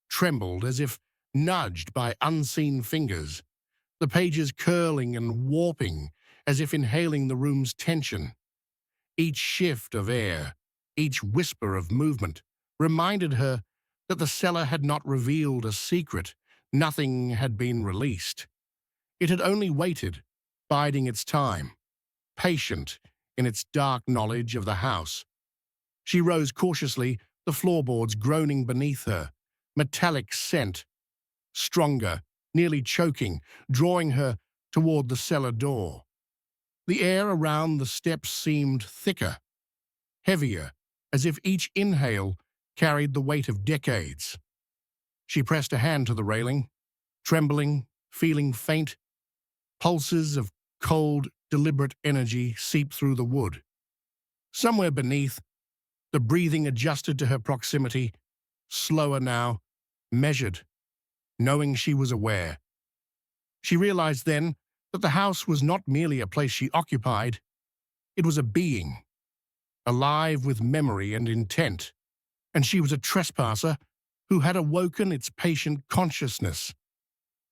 trembled as if nudged by unseen fingers, the pages curling and warping as if inhaling the room's tension. Each shift of air, each whisper of movement, reminded her that the cellar had not revealed a secret. Nothing had been released. It had only waited, biding its time, patient in its dark knowledge of the house. She rose cautiously, the floorboards groaning beneath her, metallic scent, stronger, nearly choking, drawing her toward the cellar door. The air around the steps seemed thicker, heavier, as if each inhale carried the weight of decades. She pressed a hand to the railing, trembling, feeling faint. Pulses of cold, deliberate energy seeped through the wood. Somewhere beneath, the breathing adjusted to her proximity, slower now, measured, knowing she was aware. She realized then that the house was not merely a place she occupied. It was a being, alive with memory and intent, and she was a trespasser who had awoken its patient consciousness.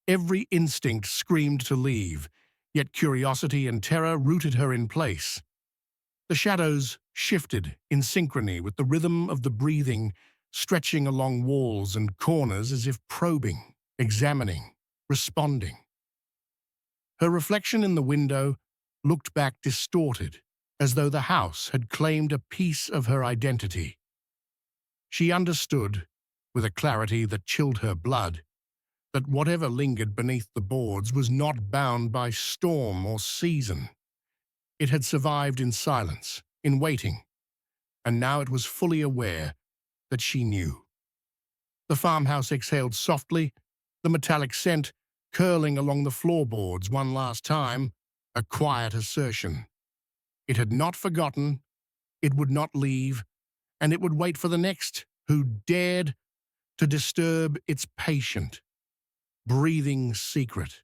Every instinct screamed to leave, yet curiosity and terror rooted her in place. The shadows shifted in synchrony with the rhythm of the breathing, stretching along walls and corners as if probing, examining, responding. Her reflection in the window looked back distorted, as though the house had claimed a piece of her identity. She understood, with a clarity that chilled her blood, that whatever lingered beneath the boards was not bound by storm or season. It had survived in silence, in waiting, and now it was fully aware that she knew. The farmhouse exhaled softly, the metallic scent curling along the floorboards one last time, a quiet assertion. It had not forgotten, it would not leave, and it would wait for the next who dared to disturb its patient, breathing secret.